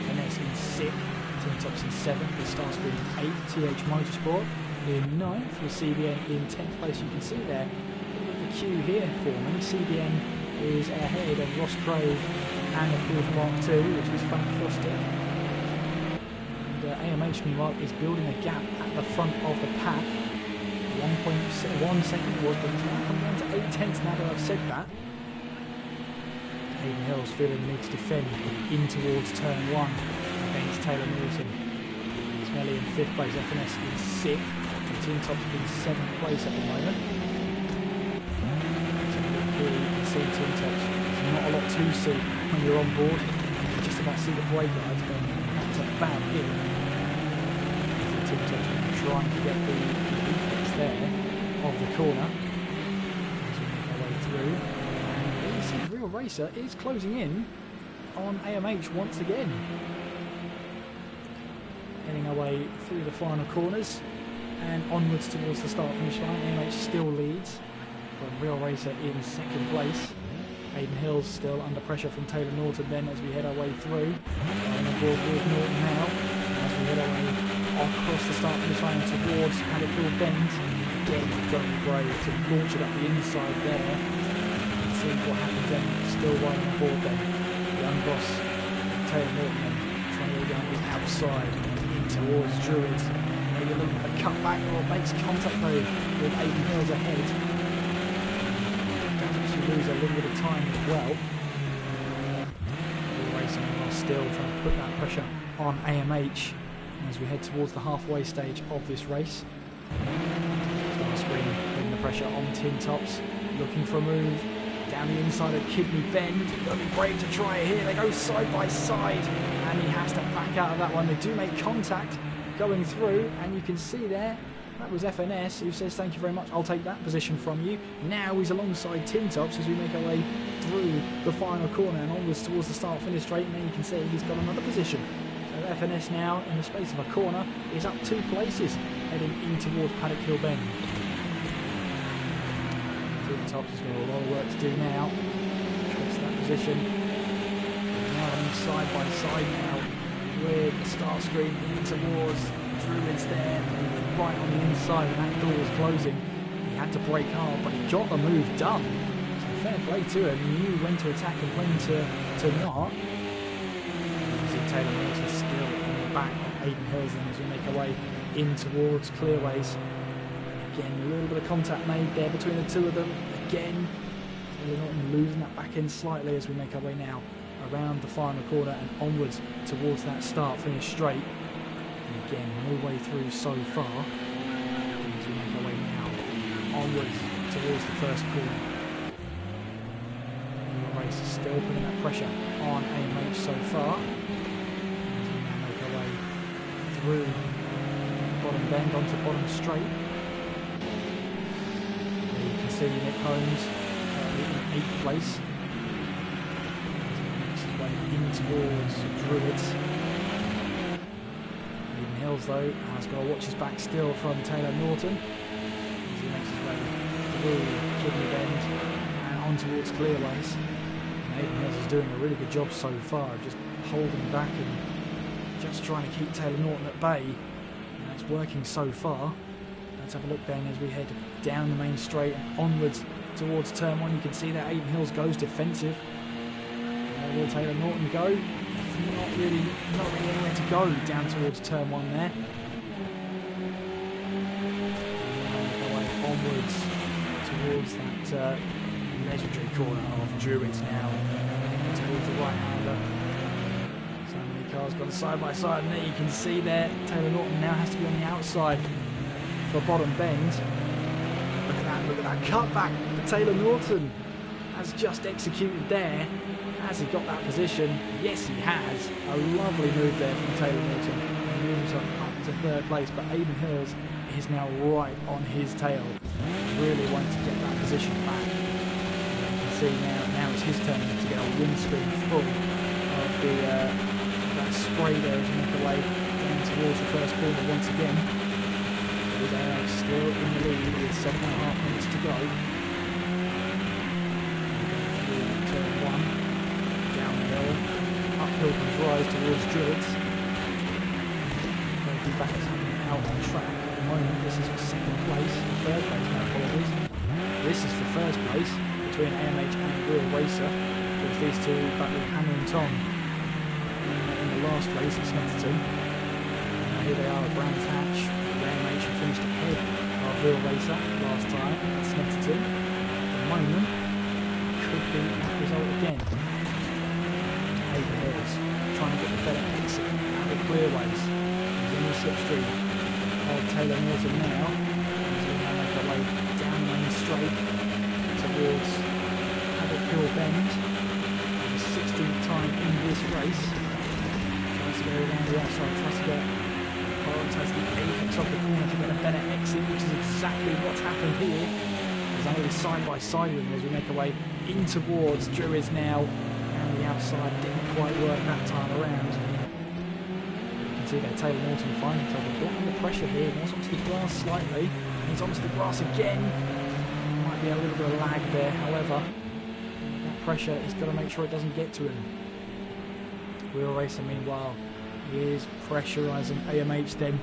FNS in 6th, Tin Tops in 7th, with Starscream in 8th, TH Motorsport in 9th, with CBN in 10th place. You can see there the queue here forming. CBN is ahead of Ross Craig and of course Mark II, which is Frank Foster. And AMH meanwhile is building a gap at the front of the pack. 1.1 second was, but it's now come down to 8/10 now that I've said that. Aiden Hills feeling the need to defend in towards turn 1 against Taylor Norton. Smelly in 5th place, FNS in 6th, and Tin Top's in 7th place at the moment. Here you can see Tin Top's. There's not a lot to see when you're on board. You can just about see the brake lights, but that's about it. Tin Top's trying to get the apex there of the corner. As we make our way through. And you see Real Racer is closing in on AMH once again. Heading our way through the final corners and onwards towards the start finish line. AMH still leads, but Real Racer in 2nd place. Aiden Hills still under pressure from Taylor Norton then as we head our way through. On board with Norton now as we head our way across the start finish line towards Paddock Hill Bend. Again, going Gray to launch it up the inside there. And see what happens then. Still right on board then. Young boss Taylor Norton then trying to go down the outside in towards Druids. Maybe a little bit of cut back or makes contact though with Aiden Hills ahead. Does actually lose a little bit of time as well. Real Racing are still trying to put that pressure on AMH as we head towards the halfway stage of this race. Start screen putting the pressure on Tin Tops, looking for a move down the inside of Kidney Bend. They'll be brave to try it here. They go side by side and he has to back out of that one. They do make contact going through and you can see there that was FNS who says thank you very much, I'll take that position from you. Now he's alongside Tin Tops as we make our way through the final corner and onwards towards the start finish straight, and then you can see he's got another position. So FNS now in the space of a corner is up 2 places heading in towards Paddock Hill Bend. Tin Tops has got a lot of work to do now. Trust that position. Now running side by side now with the start screen in towards Druids there. He was right on the inside and that door was closing. He had to brake hard, but he got the move done. So fair play to him. He knew when to attack and when to not. You see Taylor Norton still on the back of Aiden Hills then as we make our way in towards Clearways. Again, a little bit of contact made there between the two of them. Again, Taylor Norton losing that back end slightly as we make our way now around the final corner and onwards towards that start finish straight. And again, no way through so far. As we make our way now onwards towards the first corner. The race is still putting that pressure on AMH so far. As we now make our way through bottom bend onto bottom straight. There you can see Nick Holmes in 8th place. In towards Druids. Aiden Hills though has got to watch his back still from Taylor Norton as he makes his way through Kidney Bend and on towards Clearways. And Aiden Hills is doing a really good job so far, just holding back and just trying to keep Taylor Norton at bay. And that's working so far. Let's have a look then as we head down the main straight and onwards towards turn 1. You can see that Aiden Hills goes defensive. Will Taylor Norton go? Not really anywhere to go down towards turn 1 there. And go onwards towards that legendary corner of Druids now. Towards the right hander. So many cars gone side by side, and there you can see there Taylor Norton now has to be on the outside for bottom bend. Look at that cutback for Taylor Norton. Has just executed there. Has he got that position? Yes, he has. A lovely move there from Taylor Norton. He moves himself up to 3rd place, but Aiden Hills is now right on his tail. Really wanting to get that position back. You can see now it's his turn to get a windscreen full of that spray there as we make our way down towards the first corner once again. They are still in the lead with 7.5 minutes to go. Pilgrim's Rise towards Druids. Maybe back out on track at the moment. This is for 2nd place, 3rd place, my apologies. This is for 1st place between AMH and Real Racer, with these two battling Hammer and Tom in the last race at Snetterton. Here they are at Brands Hatch. AMH have finished ahead of Real Racer last time at Snetterton. At the moment, could be that result again. Aiden Hills trying to get the better exit out of Clearways. He's in the slipstream of Taylor Norton now. straight towards Paddock Hill Bend. The 16th time in this race. Tries to go around the outside, tries to prioritise the apex of the corner to get a better exit, which is exactly what's happened here. There's only side by side with them as we make our way in towards Druids now. And the outside didn't quite work that time around. You can see there Taylor Norton finding himself a bit under pressure here. He wants onto the grass slightly. He's onto the grass again. Might be a little bit of lag there, however. That pressure, he's got to make sure it doesn't get to him. Wheel Racer, meanwhile, is pressurising AMH then.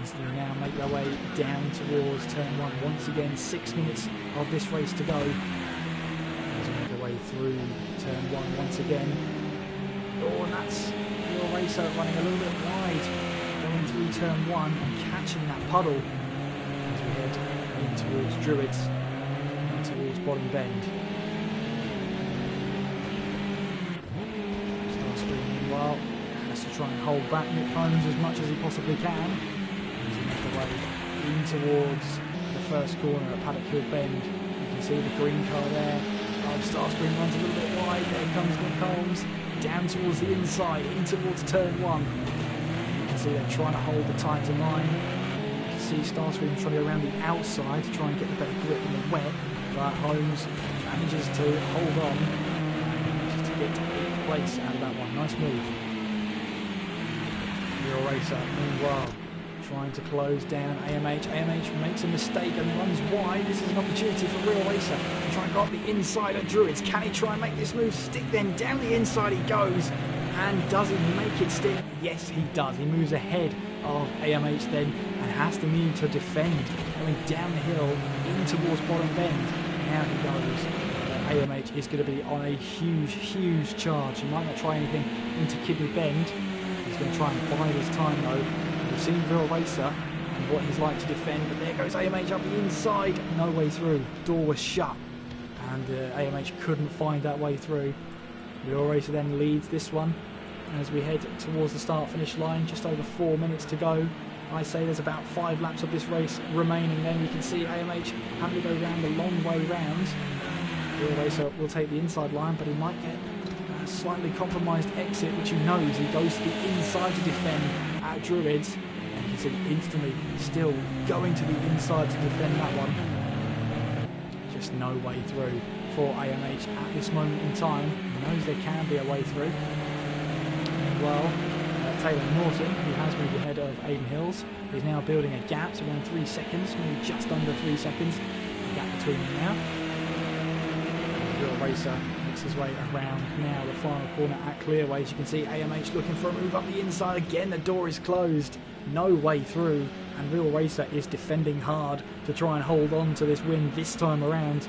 As they now make their way down towards turn 1. Once again, 6 minutes of this race to go. As they make their way through turn 1 once again. Oh, and that's Wheel Racer running a little bit wide. Going through turn 1 and catching that puddle. As we head in towards Druids and towards Bottom Bend. Meanwhile, has to try and hold back Nick Holmes as much as he possibly can. As he makes the way in towards the first corner at Paddock Hill Bend. You can see the green car there. Oh, Starscream runs a little bit wide. There comes Nick Holmes. Down towards the inside, in towards turn 1. You can see they're trying to hold the tyres in line. You can see Starscream trying to go around the outside to try and get the better grip in the wet. But Holmes manages to hold on. Manages to get to 8th place out of that one. Nice move. Wheel Racer, meanwhile, trying to close down AMH. AMH makes a mistake and runs wide. This is an opportunity for Wheel Racer to try and go up the inside of Druids. Can he try and make this move stick then? Down the inside he goes. And does he make it stick? Yes, he does. He moves ahead of AMH then and has the need to defend. Going down the hill in towards Bottom Bend. Now he goes. AMH is going to be on a huge charge. He might not try anything into Kidney Bend. He's going to try and bide his time though. We've seen Wheel Racer and what he's like to defend, but there goes AMH up the inside. No way through. Door was shut and AMH couldn't find that way through. Wheel Racer then leads this one as we head towards the start-finish line. Just over 4 minutes to go. I say there's about 5 laps of this race remaining. Then you can see AMH having to go round a long way round. Wheel Racer will take the inside line, but he might get a slightly compromised exit, which he knows. He goes to the inside to defend at Druids. And you can see instantly still going to the inside to defend that one. Just no way through for AMH at this moment in time. He knows there can be a way through. Meanwhile, Taylor Norton, who has moved ahead of Aiden Hills, is now building a gap to around 3 seconds, maybe just under 3 seconds. The gap between them now. Wheel Racer makes his way around now the final corner at Clearways. You can see AMH looking for a move up the inside again. The door is closed. No way through. And Wheel Racer is defending hard to try and hold on to this win this time around.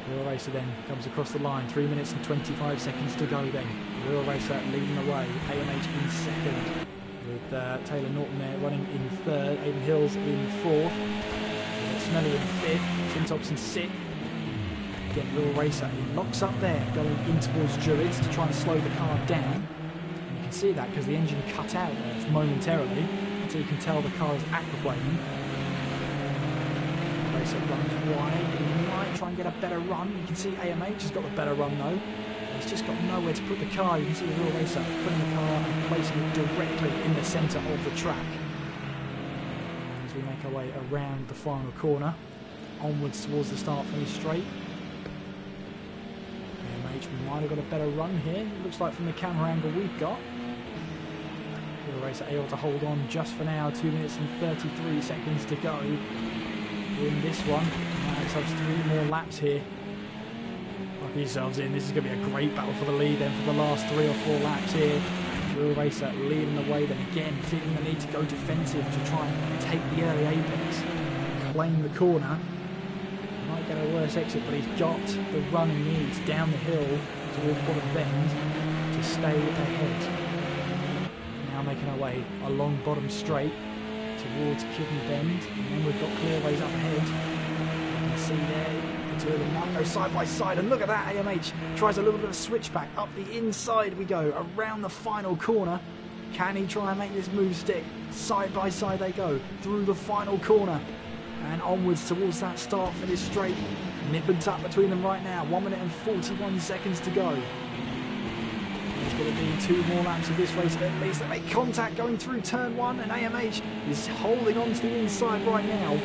Wheel Racer then comes across the line. 3 minutes and 25 seconds to go then. Wheel Racer leading the way. AMH in second. With Taylor Norton there running in third. Aiden Hills in fourth. Smelly in fifth. Tim Thompson sixth. Again, Wheel Racer, he locks up there, going in towards Druids to try and slow the car down. And you can see that because the engine cut out there momentarily, so you can tell the car is aquaplaning. Racer runs wide, he might try and get a better run. You can see AMH has got the better run though. He's just got nowhere to put the car. You can see the Wheel Racer putting the car and placing it directly in the centre of the track. As we make our way around the final corner, onwards towards the start-finish straight. We might have got a better run here, it looks like, from the camera angle we've got. Wheel Racer able to hold on just for now. 2 minutes and 33 seconds to go in this one. Let's have 3 more laps here. Lock yourselves in. This is going to be a great battle for the lead then for the last 3 or 4 laps here. Wheel Racer leading the way then again, feeling the need to go defensive to try and take the early apex, claim the corner. Might get a worse exit, but he's got the run he needs down the hill towards Bottom Bend to stay ahead. Now making our way along Bottom Straight towards Kidney Bend, and then we've got Clearways up ahead. You can see there, the two of them might go side by side, and look at that, AMH tries a little bit of a switchback. Up the inside we go, around the final corner. Can he try and make this move stick? Side by side they go, through the final corner. and onwards towards that start finish straight. Nip and tuck between them right now. 1 minute and 41 seconds to go. There's going to be 2 more laps of this race at least. They make contact going through turn 1, and AMH is holding on to the inside right now.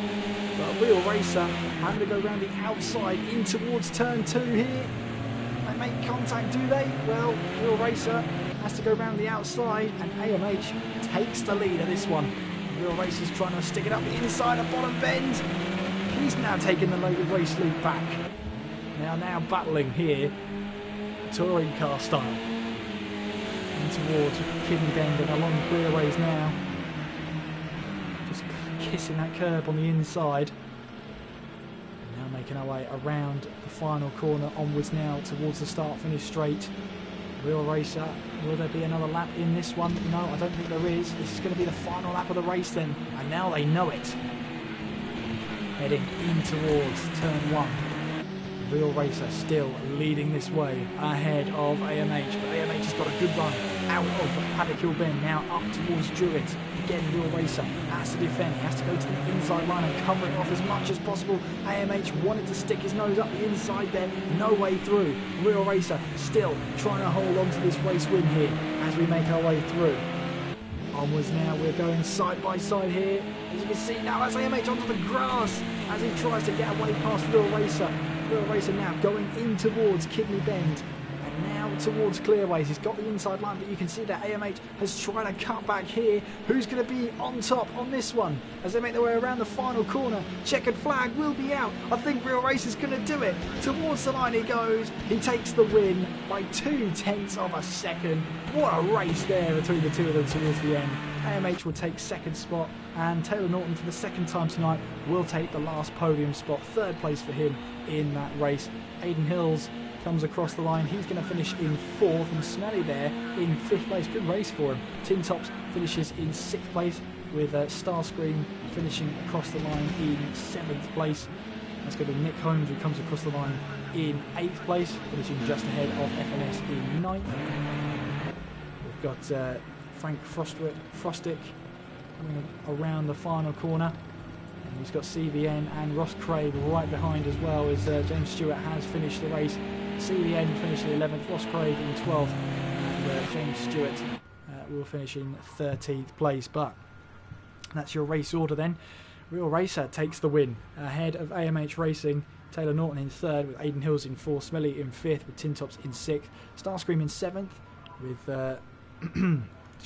But Real Racer having to go around the outside in towards turn 2 here. They make contact, do they? Well, Real Racer has to go around the outside, and AMH takes the lead of this one. Real Racer's trying to stick it up the inside of bottom bend. He's now taking the loaded race lead back. Now battling here, touring car style. And towards Kidney Bend and along Clearways now. Just kissing that curb on the inside. Now making our way around the final corner, onwards now towards the start finish straight. Real Racer, will there be another lap in this one? No, I don't think there is. This is going to be the final lap of the race then, and now they know it. Heading in towards turn 1. Real Racer still leading this way ahead of AMH, but AMH has got a good run out of Paddock Hill Bend, now up towards Jewett. Again, Real Racer has to defend. He has to go to the inside line and cover it off as much as possible. AMH wanted to stick his nose up the inside there, no way through. Real Racer still trying to hold on to this race win here as we make our way through. Onwards now, we're going side by side here. As you can see now, that's AMH onto the grass as he tries to get away past Real Racer. Real Racer now going in towards Kidney Bend and now towards Clearways. He's got the inside line, but you can see that AMH has tried to cut back here. Who's going to be on top on this one as they make their way around the final corner? Checkered flag will be out. I think Real Racer's going to do it. Towards the line he goes. He takes the win by 0.2 of a second. What a race there between the two of them towards the end. AMH will take second spot, and Taylor Norton for the second time tonight will take the last podium spot. Third place for him in that race. Aidan Hills comes across the line. He's going to finish in 4th, and Smelly there in 5th place. Good race for him. Tin Tops finishes in 6th place, with Starscream finishing across the line in 7th place. That's going to be Nick Holmes, who comes across the line in 8th place, finishing just ahead of FNS in 9th. We've got Frank Frostick coming around the final corner. And he's got CVN and Ross Craig right behind as well, as James Stewart has finished the race. CVN finished in 11th, Ross Craig in 12th, and James Stewart will finish in 13th place. But that's your race order then. Real Racer takes the win ahead of AMH Racing. Taylor Norton in 3rd, with Aidan Hills in 4th, Smelly in 5th, with Tin Tops in 6th, Starscream in 7th, with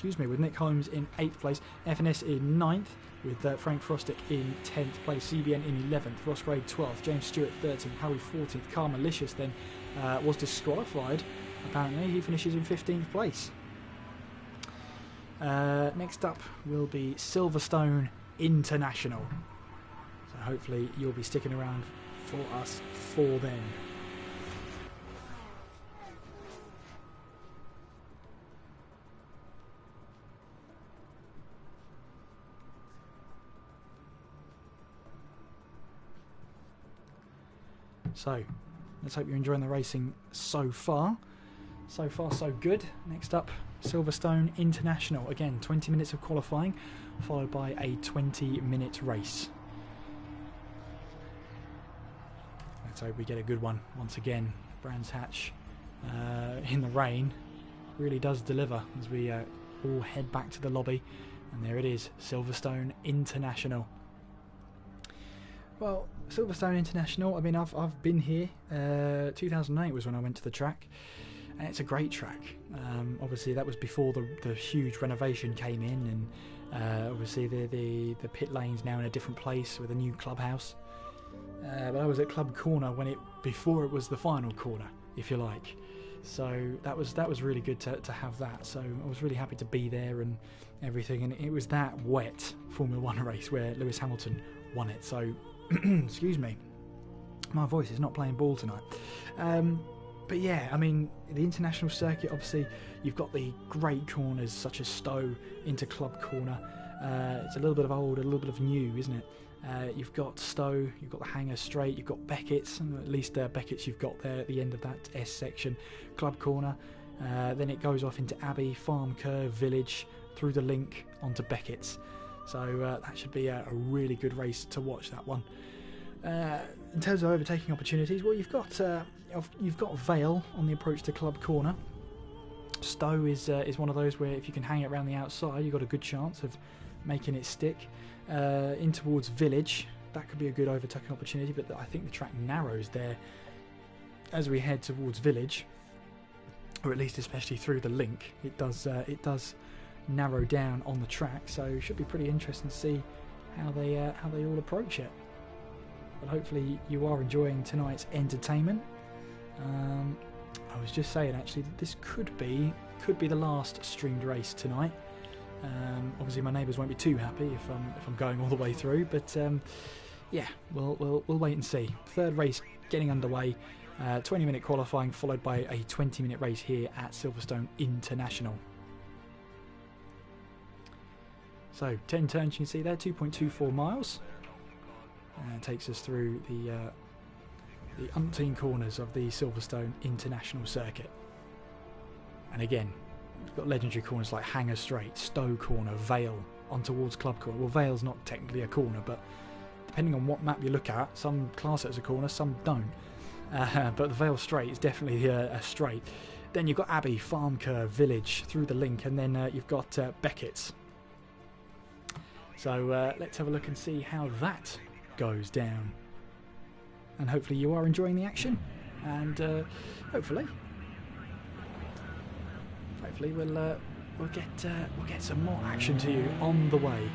with Nick Holmes in 8th place, FNS in 9th, with Frank Frostick in 10th place, CBN in 11th, Ross Gray 12th, James Stewart 13th, Harry 14th. Car Malicious then was disqualified, apparently. He finishes in 15th place. Next up will be Silverstone International. So hopefully you'll be sticking around for us for them. So, let's hope you're enjoying the racing so far. So far, so good. Next up, Silverstone International. Again, 20 minutes of qualifying, followed by a 20-minute race. Let's hope we get a good one once again. Brands Hatch in the rain really does deliver as we all head back to the lobby. And there it is, Silverstone International. Well, Silverstone International, I mean, I've been here. 2008 was when I went to the track, and it's a great track. Obviously, that was before the huge renovation came in, and obviously the pit lane's now in a different place with a new clubhouse. But I was at Club Corner before it was the final corner, if you like. So that was really good to have that. So I was really happy to be there and everything. And it was that wet Formula One race where Lewis Hamilton won it. So excuse me, my voice is not playing ball tonight. But yeah, I mean, the international circuit, obviously you've got the great corners such as Stowe into Club Corner. It's a little bit of old, a little bit of new, isn't it? You've got Stowe, you've got the Hangar Straight, you've got Beckett's, and at least Beckett's you've got there at the end of that S section. Club Corner, then it goes off into Abbey, Farm Curve, Village, through the link onto Beckett's. So that should be a really good race to watch, that one. In terms of overtaking opportunities, well, you've got Vale on the approach to Club Corner. Stowe is one of those where if you can hang it around the outside, you've got a good chance of making it stick. In towards Village, that could be a good overtaking opportunity, but I think the track narrows there as we head towards Village, or at least especially through the link. It does narrow down on the track, so it should be pretty interesting to see how they all approach it. But hopefully you are enjoying tonight's entertainment. I was just saying actually that this could be the last streamed race tonight. Obviously my neighbours won't be too happy if I'm going all the way through, but yeah, we'll wait and see. Third race getting underway. 20-minute qualifying followed by a 20-minute race here at Silverstone International. So 10 turns you can see there, 2.24 miles. Takes us through the umpteen corners of the Silverstone International Circuit. And again, we've got legendary corners like Hangar Straight, Stowe Corner, Vale, on towards Club Corner. Well, Vale's not technically a corner, but depending on what map you look at, some class it as a corner, some don't. But the Vale Straight is definitely a straight. Then you've got Abbey, Farm Curve, Village, through the link, and then you've got Beckett's. So let's have a look and see how that goes down. And hopefully you are enjoying the action, and hopefully we'll get some more action to you on the way.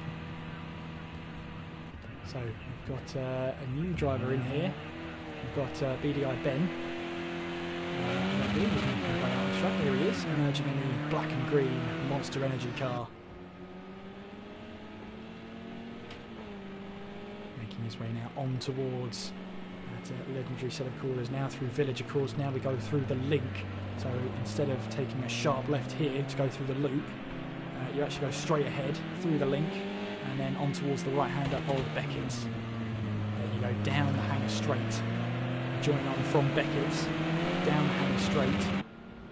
So we've got a new driver in here. We've got BDI Ben. Here he is, emerging in the black and green Monster Energy car. Making his way now on towards that legendary set of corners, now through Village, of course. Now we go through the link, so instead of taking a sharp left here to go through the loop, you actually go straight ahead through the link and then on towards the right hand up Old Beckett's. Then you go down the Hangar Straight, join on from Beckett's, down the Hangar Straight,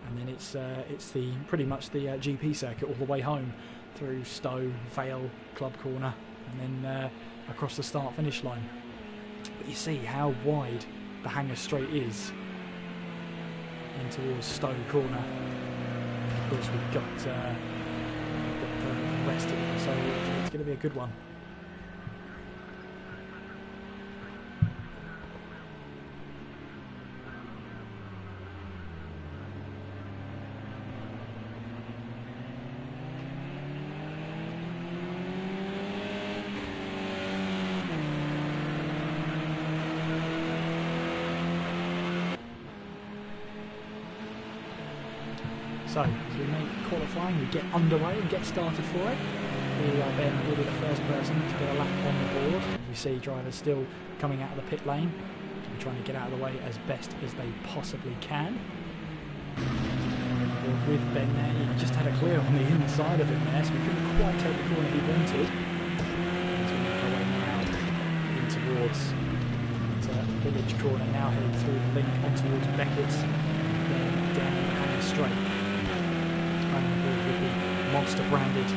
and then it's the pretty much the GP circuit all the way home through Stowe, Vale, Club Corner, and then across the start finish line. But you see how wide the Hangar Straight is in towards Stowe Corner. Of course we've got the rest of it, so it's going to be a good one. So, as we make qualifying, we get underway and get started for it. Ben will be the first person to get a lap on the board. We see drivers still coming out of the pit lane, trying to get out of the way as best as they possibly can. With Ben there, he just had a clear on the inside of him there, so we couldn't quite take the corner he wanted. As we make our way now in towards the Village Corner, now heading through the link on towards Beckett's, then down the Hangar Straight. With the Monster branded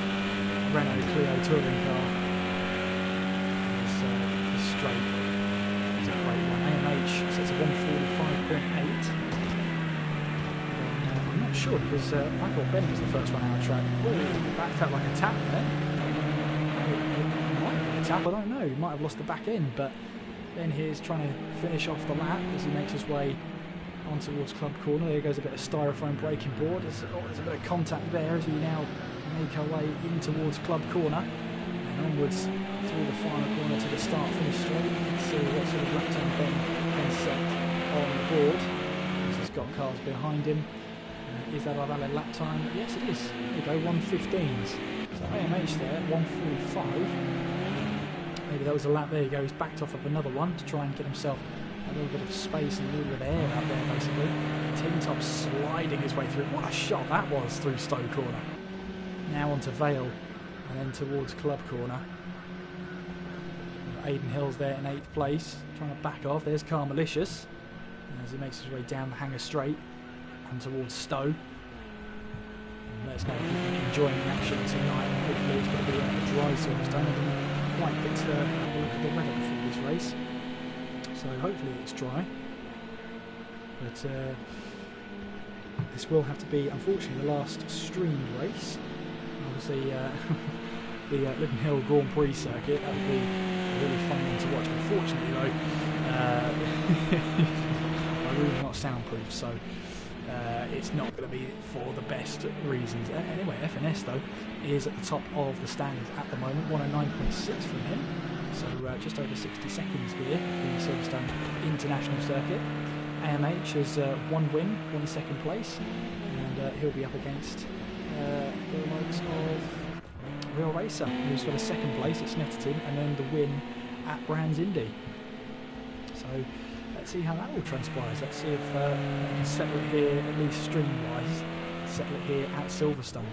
Renault Clio touring car. This straight is a great one. AMH sets a 145.8. I'm not sure because I thought Ben was the first one out of track. Ooh, that felt like a tap there. It might be a tap, I don't know. He might have lost the back end, but Ben here's trying to finish off the lap as he makes his way on towards Club Corner. There goes a bit of styrofoam braking board. There's a bit of contact there as we now make our way in towards Club Corner and onwards through the final corner to the start finish straight. Let's see what sort of lap time Ben can set on the board. He's got cars behind him. Is that our valid lap time? Yes, it is. There you go, 1:15s. So AMH there, 1:45. Maybe that was a lap. There you go. He's backed off of another one to try and get himself a little bit of space and a little bit of air out there, basically. Tin Top sliding his way through. What a shot that was through Stowe Corner. Now onto Vale and then towards Club Corner. Aidan Hill's there in 8th place, trying to back off. There's Car Malicious as he makes his way down the Hangar Straight and towards Stowe. let us know if you've been enjoying the action tonight. Hopefully it's going to be a dry Silverstone. I didn't quite get to have a look at the weather before this race, so hopefully it's dry. But this will have to be, unfortunately, the last streamed race. Obviously, the Libben Hill Grand Prix circuit, that would be a really fun one to watch. Unfortunately, though, my room's not soundproof, so it's not going to be for the best reasons. Anyway, FNS, though, is at the top of the standings at the moment, 109.6 from him. So just over 60 seconds here in the Silverstone International Circuit. AMH has one win, won second place, and he'll be up against the likes of Real Racer, who's got a second place at Snetterton, and then the win at Brands Indy. So let's see how that all transpires. Let's see if they can settle it here, at least stream-wise, settle it here at Silverstone.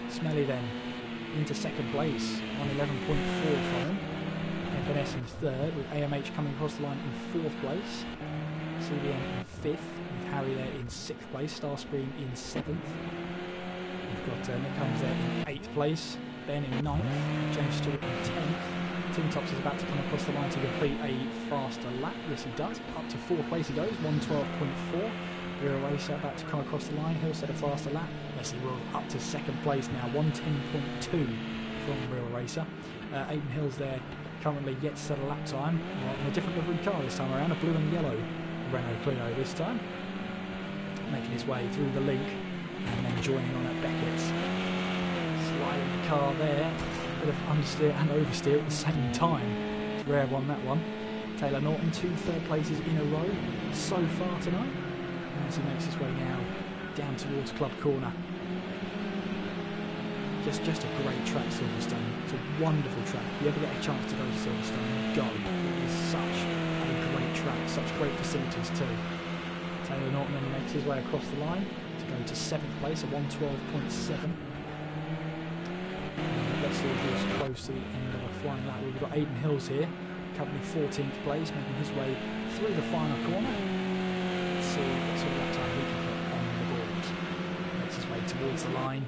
Smelly then into second place, 111.4 from him. FNS in third, with AMH coming across the line in fourth place. CDM in fifth, with Harry there in sixth place. Starscream in seventh. We've got Nick Holmes there in eighth place. Ben in ninth. James Stewart in 10th. Tim Tops is about to come across the line to complete a faster lap. Yes, he does. Up to fourth place he goes, 112.4. Real Racer about to come across the line. He'll set a faster lap. Yes, he will. Up to second place now, 110.2 from Real Racer. Aiden Hill's there, currently yet to set a lap time. In a different livery car this time around, a blue and yellow Renault Clio this time. Making his way through the link and then joining on at Beckett's. Sliding the car there. Bit of understeer and oversteer at the same time. It's a rare one, that one. Taylor Norton, 2 third places in a row so far tonight, as he makes his way now down towards Club Corner. Just a great track, Silverstone. It's a wonderful track. If you ever get a chance to go to Silverstone, go. It is such a great track, such great facilities too. Taylor Norton then makes his way across the line to go to 7th place at 112.7. Let's see who's close to the end of a flying lap. We've got Aiden Hills here, currently 14th place, making his way through the final corner. Let's see what sort of lap time he can put on the board. Makes his way towards the line.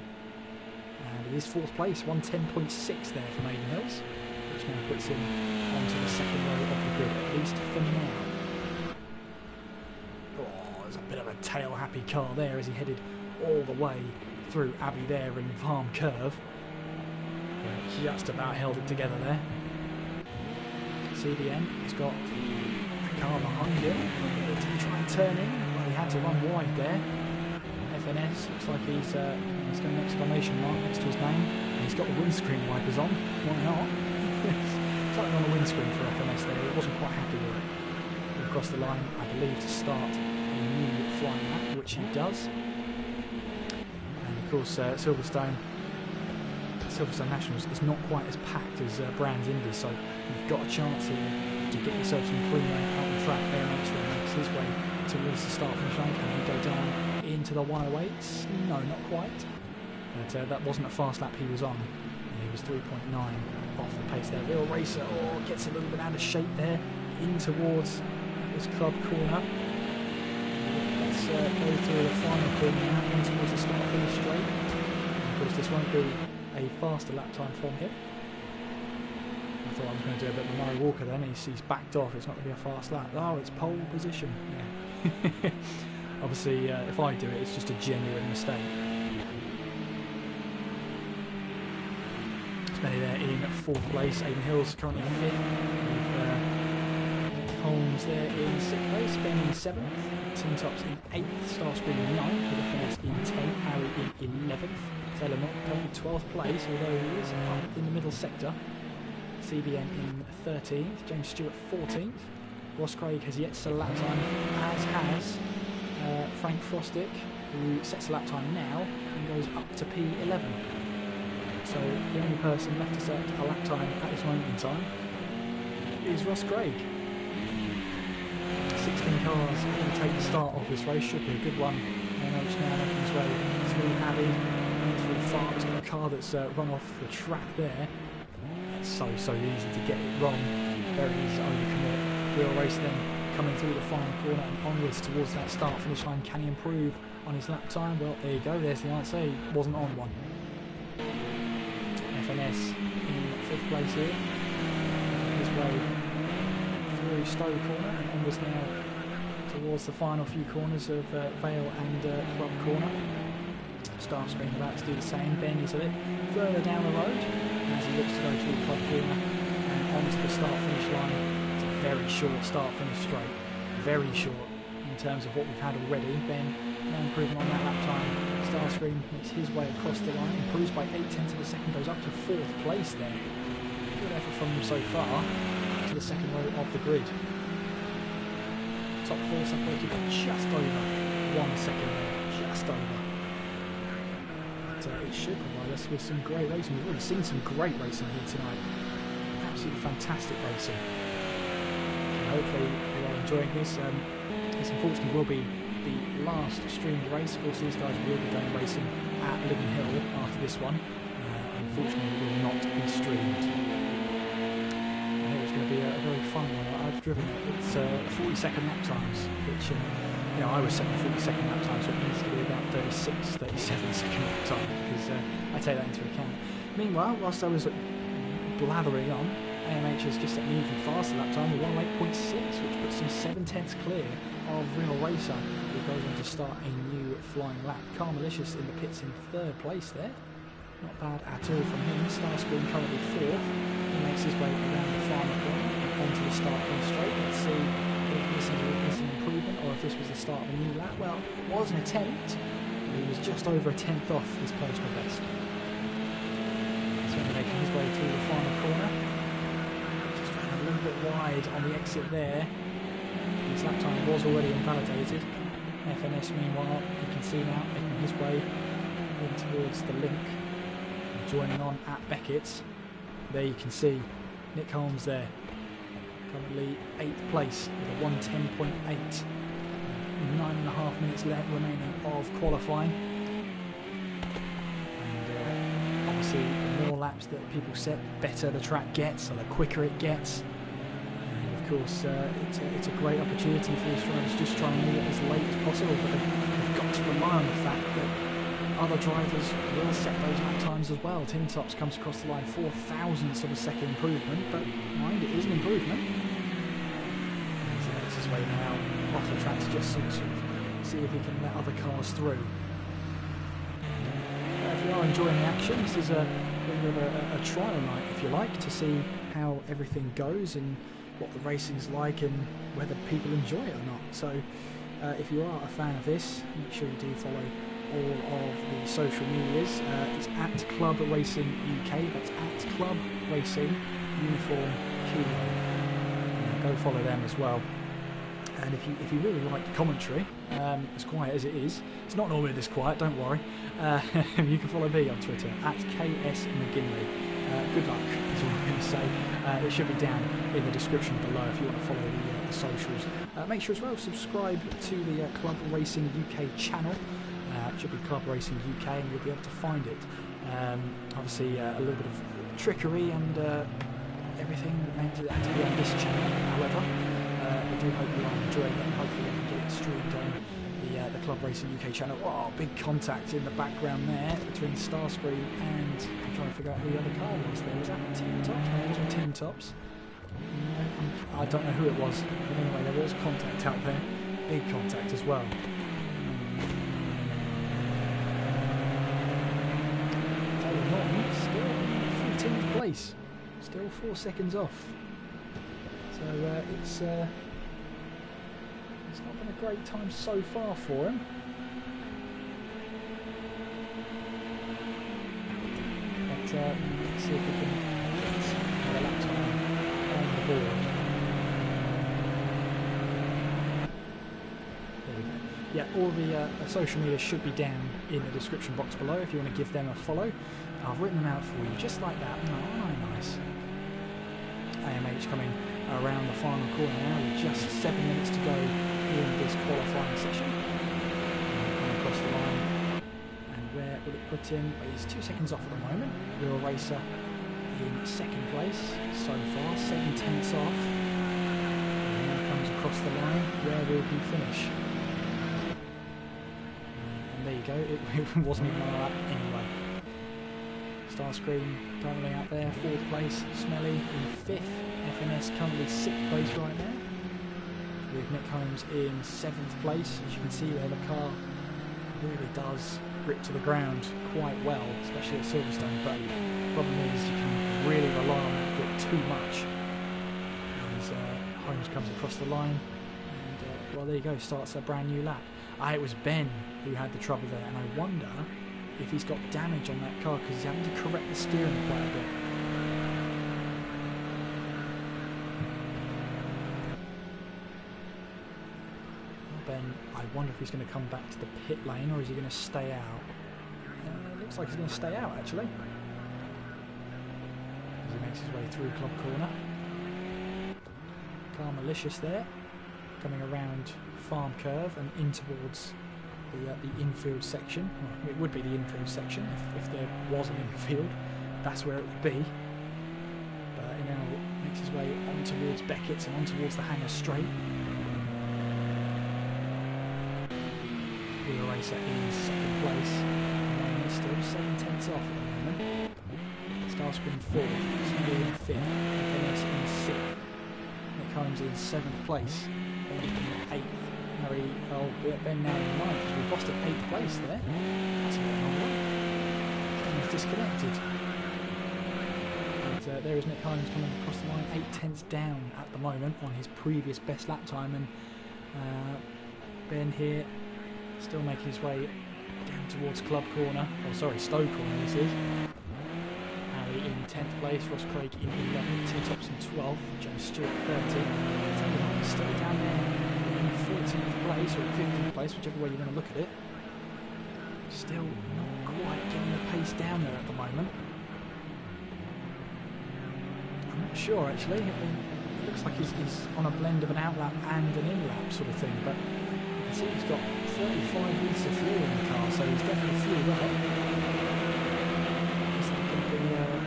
And it is 4th place, 110.6 there from Aiden Hills, which now puts him onto the second row of the grid, at least for now. Oh, there's a bit of a tail-happy car there as he headed all the way through Abbey there in Farm Curve. Just about held it together there. CDM has got a car behind him to try and turn in. Well, he had to run wide there. FNS looks like he's got an exclamation mark next to his name. And he's got the windscreen wipers on. Why not? Something on the windscreen for FNS there. He wasn't quite happy with it. Across the line, I believe, to start a new flying lap, which he does. And of course, Silverstone Nationals is not quite as packed as Brands Indy, so you've got a chance here to get yourself some premium out on track. AMH then makes his way towards the start finish line. Can he go down into the 108s? No, not quite. But that wasn't a fast lap he was on. He was 3.9 off the pace there. Real Racer gets a little bit out of shape there, in towards this Club Corner. Let's go through the final corner now, in towards the start finish straight. Of course, this won't be a faster lap time from him. I thought I was going to do a bit of Murray Walker then. He's backed off. It's not going to be a fast lap. Oh, it's pole position. Yeah. Obviously, if I do it, it's just a genuine mistake. Smelly there in 4th place. Aiden Hills currently 5th. With Holmes there in 6th place. Ben in 7th. Tim Tops in 8th. Starscream in 9th. With FNS in 10th. Harry in 11th. Taylor Norton currently 12th place, although he is up in the middle sector. CBN in 13th. James Stewart 14th. Ross Craig has yet to set a lap time, as has Frank Frostick, who sets a lap time now and goes up to P11. So the only person left to set a lap time at this moment in time is Ross Craig. 16 cars going to take the start of this race. Should be a good one. AMH now making his way through Abbey, through Farm. It's got a car that's run off the track there. It's so easy to get it wrong. Very easy to overcommit. Real Race then coming through the final corner and onwards towards that start-finish line. Can he improve on his lap time? Well, there you go, there's the answer. He wasn't on one. FNS in 5th place here. His way through Stowe corner and onwards now towards the final few corners of Vale and Club corner. Starscream about to do the same. Ben is a bit further down the road as he looks to go through the Club corner and onto the start-finish line. It's a very short start-finish straight. Very short in terms of what we've had already. Ben, no improvement on that lap time. Starscream makes his way across the line, improves by 8/10 of a second, goes up to 4th place there. Good effort from him so far to the second row of the grid. Top 4 separated by just over 1 second there, just over. But it should provide us with some great racing. We've already seen some great racing here tonight. Absolutely fantastic racing. So hopefully you are enjoying this. This unfortunately will be the last streamed race. Of course, these guys will be going racing at Living Hill after this one. Unfortunately, it will not be streamed. I think it's going to be a very fun one. I've driven it. It's 40-second lap times, which I was setting 40-second lap times, so it needs to be about 36, 37-second lap time, because I take that into account. Meanwhile, whilst I was blathering on, AMH has just set an even faster lap time with 108.6, which puts him 7/10 clear of Real Racer, who goes on to start a new flying lap. Car Malicious in the pits in 3rd place there. Not bad at all from him. Starscream currently 4th. He makes his way around the final corner and onto the start line straight. Let's see if this is an improvement or if this was the start of a new lap. Well, it was an attempt, but he was just over a 10th off his personal best. So making his way through the final corner. Just ran a little bit wide on the exit there. His lap time was already invalidated. FNS, meanwhile, you can see now making his way in towards the link and joining on at Beckett's. There you can see Nick Holmes there, currently 8th place with a 1:10.8. 9.5 minutes left remaining of qualifying. And obviously, the more laps that people set, the better the track gets, and the quicker it gets. Of course, it's a great opportunity for these drivers just trying to leave it as late as possible, but they've got to rely on the fact that other drivers will set those lap times as well. Tin Tops comes across the line 4/1000ths of a second improvement, but mind, it is an improvement. And he makes his way now off the track to just sort of see if he can let other cars through. If you are enjoying the action, this is a bit of a trial night, if you like, to see how everything goes and what the racing's like and whether people enjoy it or not. So if you are a fan of this, make sure you do follow all of the social medias. It's at Club Racing UK, that's at Club Racing Uniform Kilo. Go follow them as well. And if you really like the commentary, as quiet as it is, it's not normally this quiet, don't worry, you can follow me on Twitter at KS McGinley. Good luck, is all I'm going to say. It should be down in the description below if you want to follow the socials. Make sure as well subscribe to the Club Racing UK channel. It should be Club Racing UK and you'll be able to find it. Obviously a little bit of trickery and everything meant to be on this channel, however. I do hope you are enjoying it and hopefully we can get it streamed on the Club Racing UK channel. Oh, big contact in the background there between Starscream and I'm trying to figure out who the other car was there. Was that Tin Tops? No, it wasn't Tin Tops. No, I don't know who it was. But anyway, there was contact out there. Big contact as well. Taylor Norton still 14th place. Still 4 seconds off. So it's not been a great time so far for him. But let's see if we can get a lap time on the board. There we go. Yeah, all the social media should be down in the description box below if you want to give them a follow. I've written them out for you just like that. Oh, nice. AMH coming around the final corner now with just 7 minutes to go in this qualifying session. Coming across the line, and where will it put him? Well, he's 2 seconds off at the moment. Real Racer in 2nd place so far, 7/10 off. And now comes across across the line. Where will he finish? And there you go, it wasn't even on that anyway. Starscream currently out there, 4th place, Smelly in 5th, FNS currently 6th place right now, with Nick Holmes in 7th place. As you can see there, the car really does grip to the ground quite well, especially at Silverstone, but the problem is you can really rely on that grip too much as Holmes comes across the line, and well, there you go, starts a brand new lap. It was Ben who had the trouble there, and I wonder if he's got damage on that car because he's having to correct the steering quite a bit. Ben, I wonder if he's going to come back to the pit lane or is he going to stay out? It looks like he's going to stay out actually, as he makes his way through Club Corner. Car Malicious there, coming around Farm Curve and in towards the infield section. Well, it would be the infield section if there was an infield. That's where it would be. But he now makes his way on towards Beckett's and on towards the Hangar Straight. Wheel Racer in 2nd place. And he's still 7/10 off at the moment. Starscream 4th, Smelly in 5th, FNS in 6th. Nick Holmes in 7th place. Ben in 8th. Ben now in 9th. We've lost an 8th place there. That's a bit of he's disconnected. And there is Nick Holmes coming across the line, 8/10 down at the moment on his previous best lap time, and Ben here still making his way down towards Club Corner, or sorry, Stowe Corner this is. Harry in 10th place, Ross Craig in 11th, Tim Thompson 12th, James Stewart 13th, Tony Holmes still down there in 14th place, or 15th place, whichever way you want to look at it. Still not quite getting the pace down there at the moment. I'm not sure actually, it looks like he's on a blend of an outlap and an in-lap sort of thing, but you can see he's got 35 litres of fuel in the car, so he's definitely fueled up.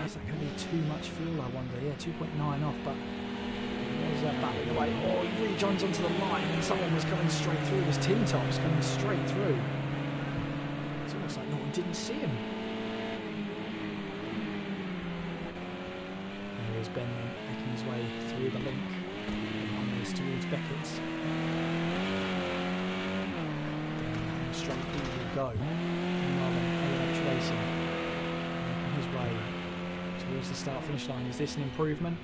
Is that going to be too much fuel, I wonder? Yeah, 2.9 off, but there's that battling away. Oh, he rejoins onto the line and someone was coming straight through. It was Tim Tops coming straight through. It's almost like no one didn't see him. There is Ben making his way through the link. Onwards towards Beckett's. Straight he will go. Rather AMH Racing making his way towards the start-finish line. Is this an improvement?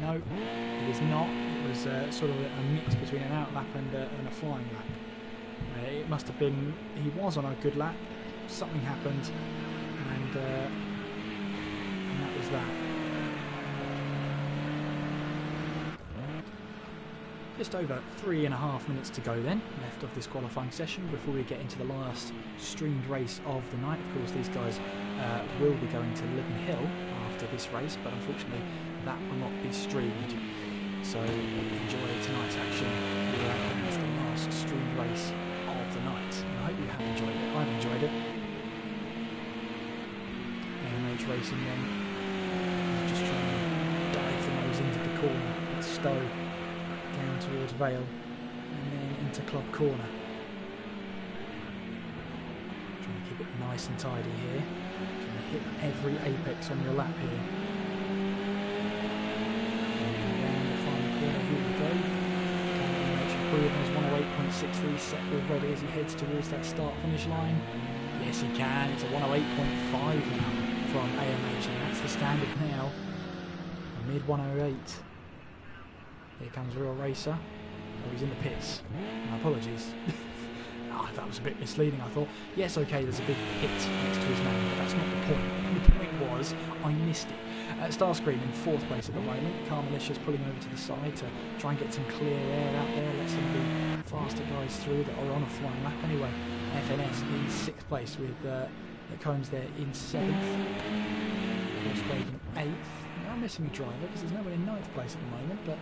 No, it is not. It was sort of a mix between an outlap and a flying lap. It must have been, he was on a good lap, something happened, and that was that. Just over 3.5 minutes to go then, left of this qualifying session before we get into the last streamed race of the night. Of course, these guys will be going to Libden Hill after this race, but unfortunately that will not be streamed. So enjoy tonight's action. It's the last streamed race of the night. And I hope you have enjoyed it. I've enjoyed it. AMH Racing then just trying to dive the nose into the corner at Stowe, down towards Vale, and then into Club Corner. Trying to keep it nice and tidy here. Trying to hit every apex on your lap here. Around the final corner, here we go. AMH improving his 108.63 set with ready as he heads towards that start-finish line. Yes, he can. It's a 108.5 now from AMH, and that's the standard now. A mid 108. Here comes Real Racer. Oh, he's in the pits. My apologies. That was a bit misleading, I thought. Yes, okay, there's a big pit next to his name, but that's not the point. The point was, I missed it. Starscream in 4th place at the moment. Car Malicious pulling over to the side to try and get some clear air out there, let some of the faster guys through that are on a flying lap anyway. FNS in 6th place with Nick Holmes there in 7th. Ross Craig in 8th. Now I'm missing a driver because there's no one in 9th place at the moment, but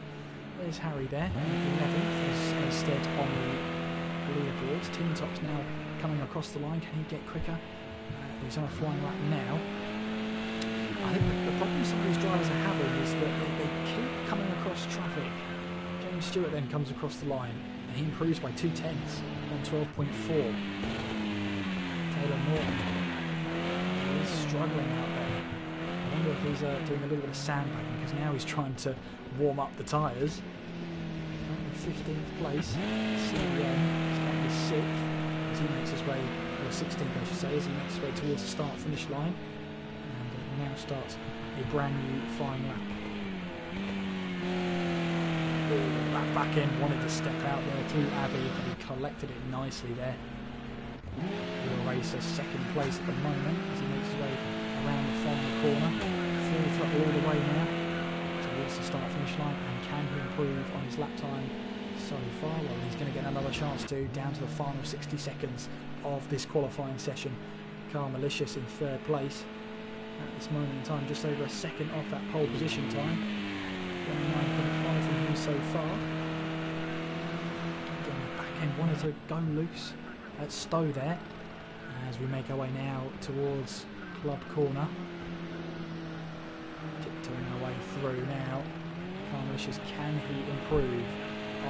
there's Harry there, 11th, instead on the leaderboards. Tim Top's now coming across the line. Can he get quicker? He's on a flying lap now. I think the problem some of these drivers are having is that they keep coming across traffic. James Stewart then comes across the line and he improves by 2/10 on 12.4. Taylor Norton is struggling out there. I wonder if he's doing a little bit of sandbagging, because now he's trying to warm up the tyres. 15th place, CBN is currently 6th as he makes his way, or 16th I should say, as he makes his way towards the start-finish line, and now starts a brand new flying lap. That back end wanted to step out there through Abbey, but he collected it nicely there. Real Racer second place at the moment as he makes his way around the final corner, full throttle all the way now towards the start-finish line. And can he improve on his lap time so far? Well, he's going to get another chance to, down to the final 60 seconds of this qualifying session. Car Malicious in third place at this moment in time, just over a second off that pole position time. 29.5 from him so far. Again, the back end wanted to go loose at Stowe there, as we make our way now towards Club Corner. Tiptoeing our way through now. Car Malicious, can he improve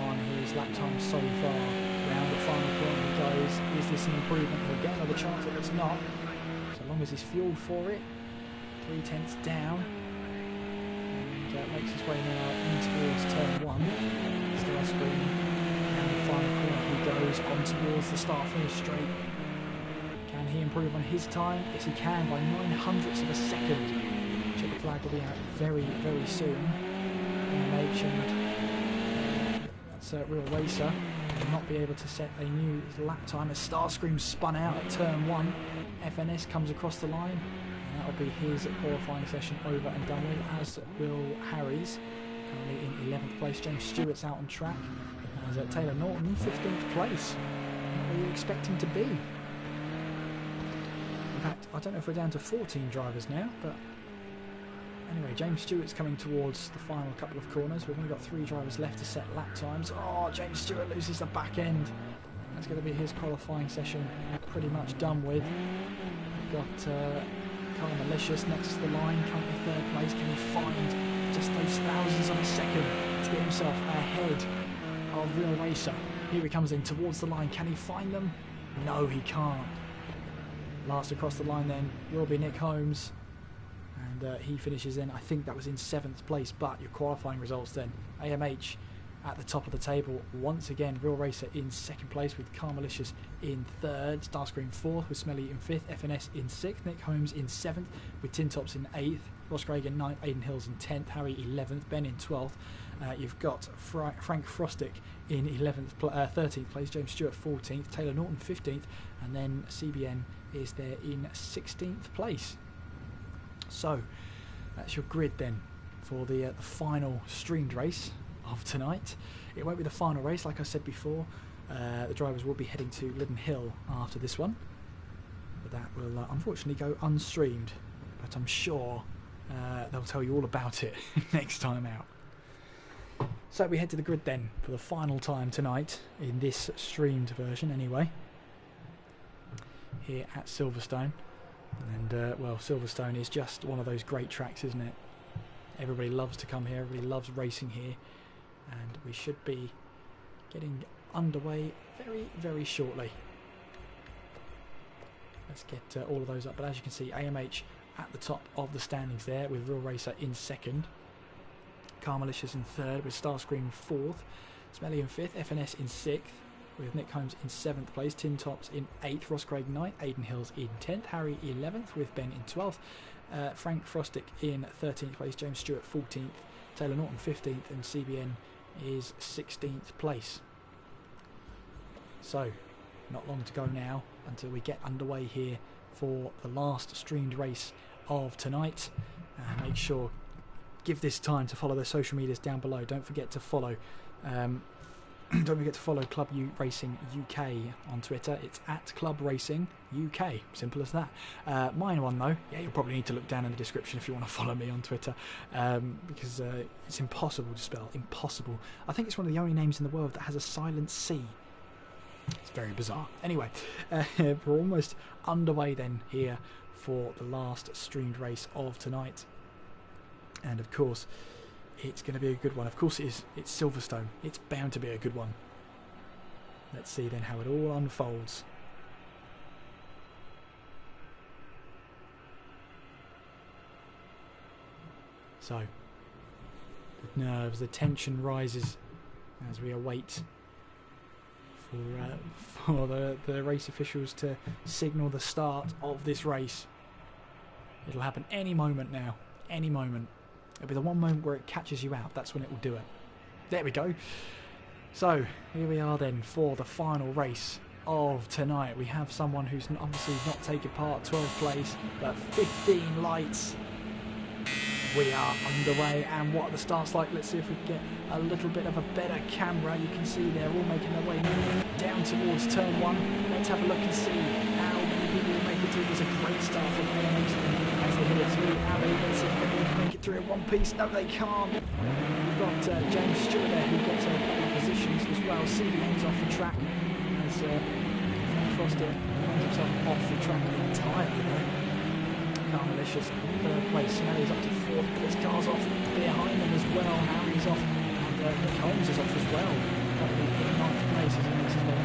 on his lap time so far? Round the final corner he goes. Is this an improvement? He'll get another chance if it's not, so long as he's fueled for it. 3/10 down, and makes his way now in towards turn 1. Star screen, round the final corner he goes, on towards the start-finish straight. Can he improve on his time? Yes, he can, by 900ths of a second. Checker flag will be out very, very soon. AMH and that's Real Racer will not be able to set a new lap time as Starscream spun out at turn 1. FNS comes across the line, and that'll be his qualifying session over and done with, as will Harry's, currently in 11th place. James Stewart's out on track, as Taylor Norton 15th place. What were you expecting to be? In fact, I don't know if we're down to 14 drivers now, but anyway, James Stewart's coming towards the final couple of corners. We've only got 3 drivers left to set lap times. Oh, James Stewart loses the back end. That's going to be his qualifying session pretty much done with. We've got Car Malicious next to the line, currently third place. Can he find just those thousandths of a second to get himself ahead of Real Racer? Here he comes in towards the line. Can he find them? No, he can't. Last across the line then will be Nick Holmes. And he finishes in, I think that was in 7th place, but your qualifying results then, AMH at the top of the table once again. Real Racer in 2nd place with Car Malicious in 3rd, Starscream 4th with Smelly in 5th, FNS in 6th, Nick Holmes in 7th with Tin Tops in 8th, Ross Craig in 9th, Aidan Hills in 10th, Harry 11th, Ben in 12th. You've got Frank Frostick in 13th place, James Stewart 14th, Taylor Norton 15th, and then CBN is there in 16th place. So that's your grid then for the final streamed race of tonight. It won't be the final race, like I said before. The drivers will be heading to Linden Hill after this one, but that will unfortunately go unstreamed, but I'm sure they'll tell you all about it next time out. So we head to the grid then for the final time tonight, in this streamed version anyway, here at Silverstone. And well, Silverstone is just one of those great tracks, isn't it? Everybody loves to come here, everybody loves racing here, and we should be getting underway very, very shortly. Let's get all of those up, but as you can see, AMH at the top of the standings there, with Real Racer in 2nd, Car Malicious in 3rd, with Starscream 4th, Smelly in 5th, FNS in 6th, with Nick Holmes in 7th place, Tin Tops in 8th, Ross Craig 9th, Aidan Hills in 10th, Harry 11th with Ben in 12th, Frank Frostick in 13th place, James Stewart 14th, Taylor Norton 15th, and CBN is 16th place. So, not long to go now until we get underway here for the last streamed race of tonight. Make sure, give this time to follow the social medias down below. Don't forget to follow don't forget to follow Club Racing UK on Twitter. It's at Club Racing UK. Simple as that. Mine one though, yeah, you'll probably need to look down in the description if you want to follow me on Twitter, because it's impossible to spell. Impossible. I think it's one of the only names in the world that has a silent C. It's very bizarre. Anyway, we're almost underway then here for the last streamed race of tonight. And of course, it's going to be a good one. Of course it is. It's Silverstone. It's bound to be a good one. Let's see then how it all unfolds. So, the nerves, the tension rises as we await for the race officials to signal the start of this race. It'll happen any moment now, any moment. It'll be the one moment where it catches you out, that's when it will do it. There we go. So, here we are then for the final race of tonight. We have someone who's obviously not taken part, 12th place, but 15 lights. We are underway, and what are the starts like? Let's see if we can get a little bit of a better camera. You can see they're all making their way down towards turn 1. Let's have a look and see how many people will make it through. There's a great start from AMH as they hit it through. Let's see if they can make it through in one piece. No, they can't. We've got James Stewart there who gets a couple of positions as well. CBN's off the track as Frank Foster finds himself off the track entirely there. Malicious, third place. Smelly's up to 4th. This car's off behind them as well. Harry's off, and Nick Holmes is off as well. Probably in 9th place as he makes his way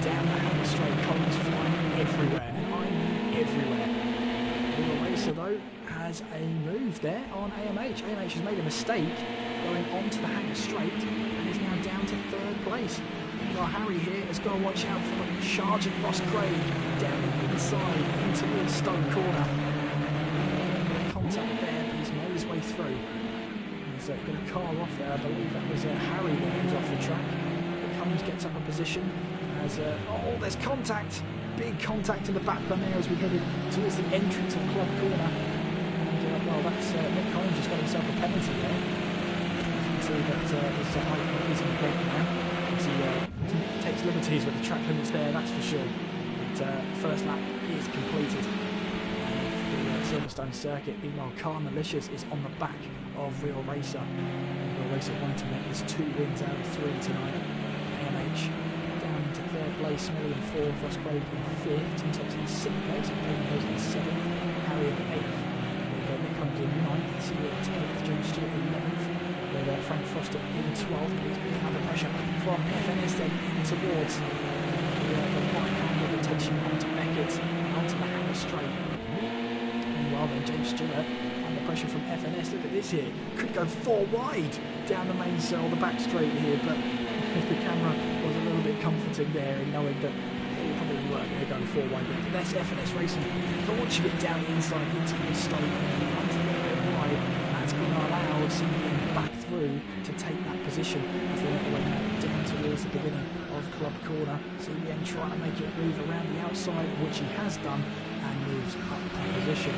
down the hammer straight. Collins flying everywhere, and I'm everywhere. The racer though has a move there on AMH. AMH has made a mistake going onto the hanger straight and is now down to 3rd place. Well, Harry here has got to watch out for charging Ross Craig down the inside in towards Stoke Corner. Contact there, but he's made his way through. He's going to car off there. I believe that was Harry there who's off the track. Cummins gets up a position as oh, there's contact, big contact in the background there as we headed towards the entrance of Club Corner. And well, that's Nick Collins just got himself a penalty there. You can see that there's a high penalty in the break now. He takes liberties with the track limits there, that's for sure. But first lap is completed. Silverstone circuit. Meanwhile, Car Malicious is on the back of Real Racer. Real Racer wanting to make this 2 wins out of 3 tonight. AMH down into 3rd place, Smelly in 4th, Ross Craig in 5th, Tim Thompson in 6th place, Aidan Hills in 7th, Harry in 8th, with Nick Holmes in 9th, Celia in 10th, James Stewart in 11th, with Frank Foster in 12th, but he's being under pressure from FNS then in towards the right hand that takes you onto Beckett, onto the hammer straight. Then James Stewart under pressure from FNS. Look at this here, could go 4 wide down the main cell, the back straight here, but the camera was a little bit comforting there in knowing that they probably weren't going to go 4 wide. But that's FNS Racing launching it down the inside into the Stoke, runs a little bit wide. That's going to allow CBN back through to take that position as they make their way down towards the beginning of Club Corner. CBN trying to make it move around the outside, which he has done, and moves up a position.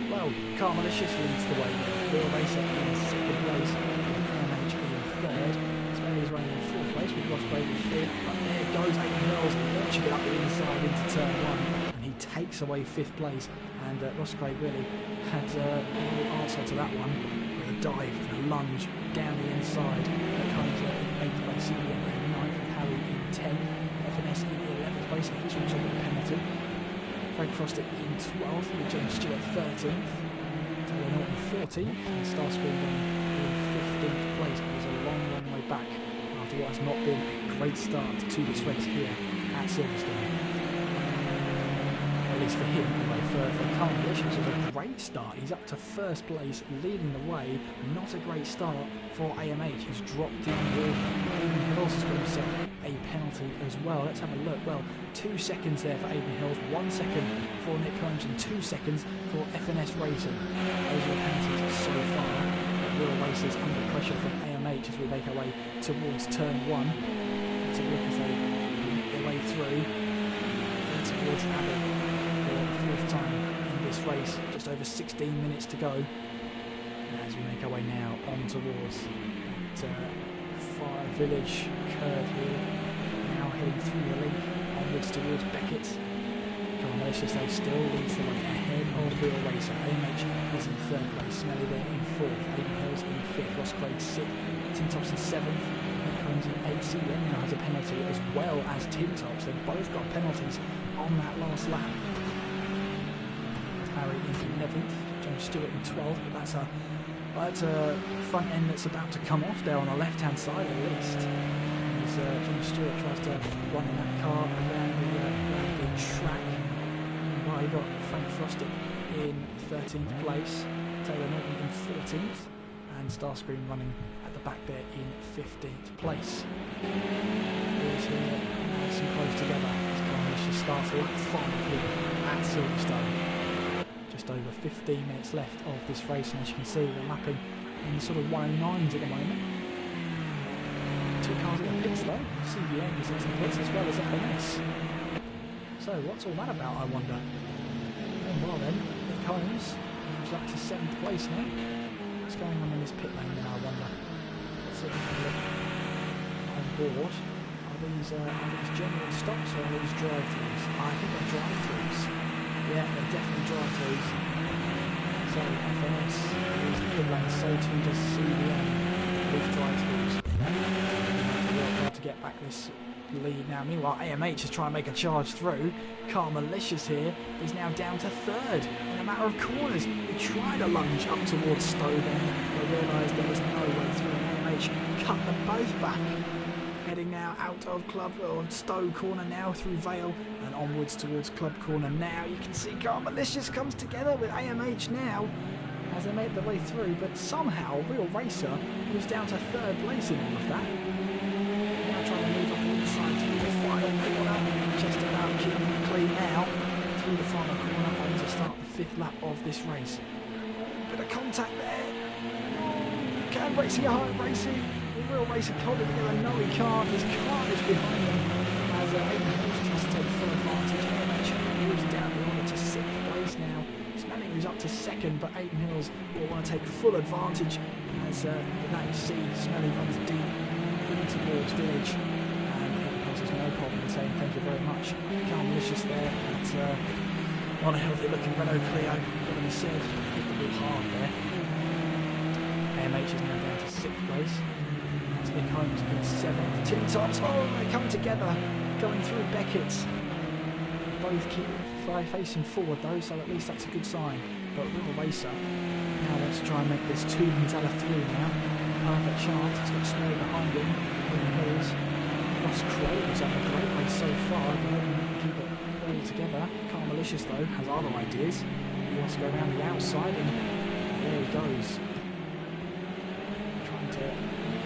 Well, Car Malicious leads the way. Real Racer in 2nd place, AMH in 3rd. Smelly's running in 4th place with Ross Craig in 5th. But there goes Aidan Hills, launching it up the inside into turn 1, and he takes away 5th place. And Ross Craig really had a little answer to that one with a dive and a lunge down the inside. Comes in 8th place, CBN in 9th, Harry in 10th, FNS in 11th place, and he's also got a penalty. Frank Foster in 12th, with James Stewart 13th, Taylor Norton 14th, and Starscream in 15th place. It was a long, long way back after what has not been a great start to this race here at Silverstone. At least for him, anyway. For Car Malicious, it was a great start. He's up to 1st place, leading the way. Not a great start for AMH. He's dropped down the wall. Aidan Hills has got himself a penalty as well. Let's have a look. Well, 2 seconds there for Aidan Hills, 1 second for Nick Holmes, and 2 seconds for FNS Racing. Those are the penalties so far. Real Racers under pressure from AMH as we make our way towards turn 1. Let's have a look as they make their way through towards Abbott. 4th time in this race, just over 16 minutes to go as we make our way now on towards that Fire Village curve here, now heading through the link onwards towards Beckett. Car Malicious though still leads the way ahead of Real Racer. AMH is in 3rd place, Smelly there in 4th, Aidan Hills in 5th, Ross Craig 6th, Tim Thompson 7th, Nick Holmes in 8th. CBN now has a penalty as well as Tim Tops. They've both got penalties on that last lap. Harry in 11th, James Stewart in 12th, but that's a But front end that's about to come off there on the left-hand side at least. As Jim Stewart tries to run in that car around the track. Meanwhile, you got Frank Frostick in 13th place, Taylor Norton in 14th, and Starscream running at the back there in 15th place. Boys here nice and close together. She starts lap 5 here at Silverstone. Just over 15 minutes left of this race, and as you can see, we're lapping in sort of 109s at the moment. 2 cars in the pits though. CBM is in the pits as well as FMS. So what's all that about, I wonder? And well then, Nick Holmes moves up to 7th place now. What's going on in this pit lane now, I wonder? Let's see if we can look on board. Are these genuine stops or are these drive-throughs? I think they're drive-throughs. Yeah, they're definitely drive-throughs. So FMS is the pit lane, so too does CBM with drive-throughs. Work hard to get back this lead now. Meanwhile, AMH is trying to make a charge through. Carl Malicious here is now down to 3rd in a matter of corners. He tried a lunge up towards Stowe then, but realised there was no way through, and AMH cut them both back. Heading now out of Club or Stowe corner now through Vale and onwards towards Club corner now. You can see Carl Malicious comes together with AMH now as they make their way through, but somehow Real Racer moves down to 3rd place in all of that. Now trying to move up inside through the final corner, just about keeping it clean now through the final corner and to start the 5th lap of this race. Bit of contact there. Can Racing High Racing. Real Racer holding together, no he can't, his carnage behind him as Aidan Hills tries to take full advantage. AMH moves down the order to 6th place now. Smelling moves up to 2nd, but Aidan Hills will want to take full advantage as now you see Smelling runs deep in towards Village, and Aidan Hills has no problem in saying thank you very much. Carl Malicious there, that's not a healthy looking Renault Clio, but he said hit the wheel hard there. AMH is now down to 6th place. Nick Holmes in 7th. Tim Tops, oh, they come together, going through Beckett's. Both keep facing forward though, so at least that's a good sign. But Real Racer now wants to try and make this 2 Montella through now. Perfect chance, it's got Snow behind him. Hills. Ross Crow was on a great race so far, but hoping to keep it all together. Carl Malicious though has other ideas. He wants to go around the outside, and there he goes. Trying to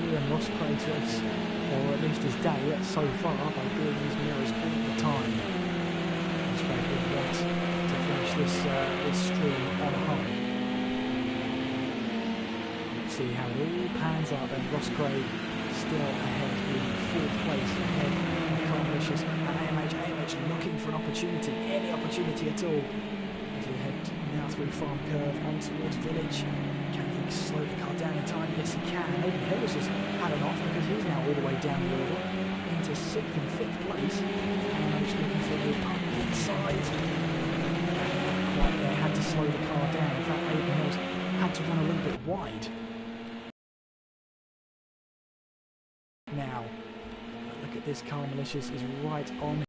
ruin Ross Crater's, or at least his day so far, by being his mirrors all the time. Ross Crater wants to finish this stream on high. Let's see how it all pans out then. Ross Craig still ahead in 4th place, ahead of Carl Malicious and AMH looking for an opportunity, any opportunity at all. As we head now through Farm Curve on towards Village. Can he slow the car down in time? Yes, he can. Aidan Hills has had an off because he's now all the way down the order into 6th and 5th place. AMH looking for a move up inside. Quite there, had to slow the car down. In fact, Aidan Hills had to run a little bit wide. Now, look at this, Carl Malicious is right on.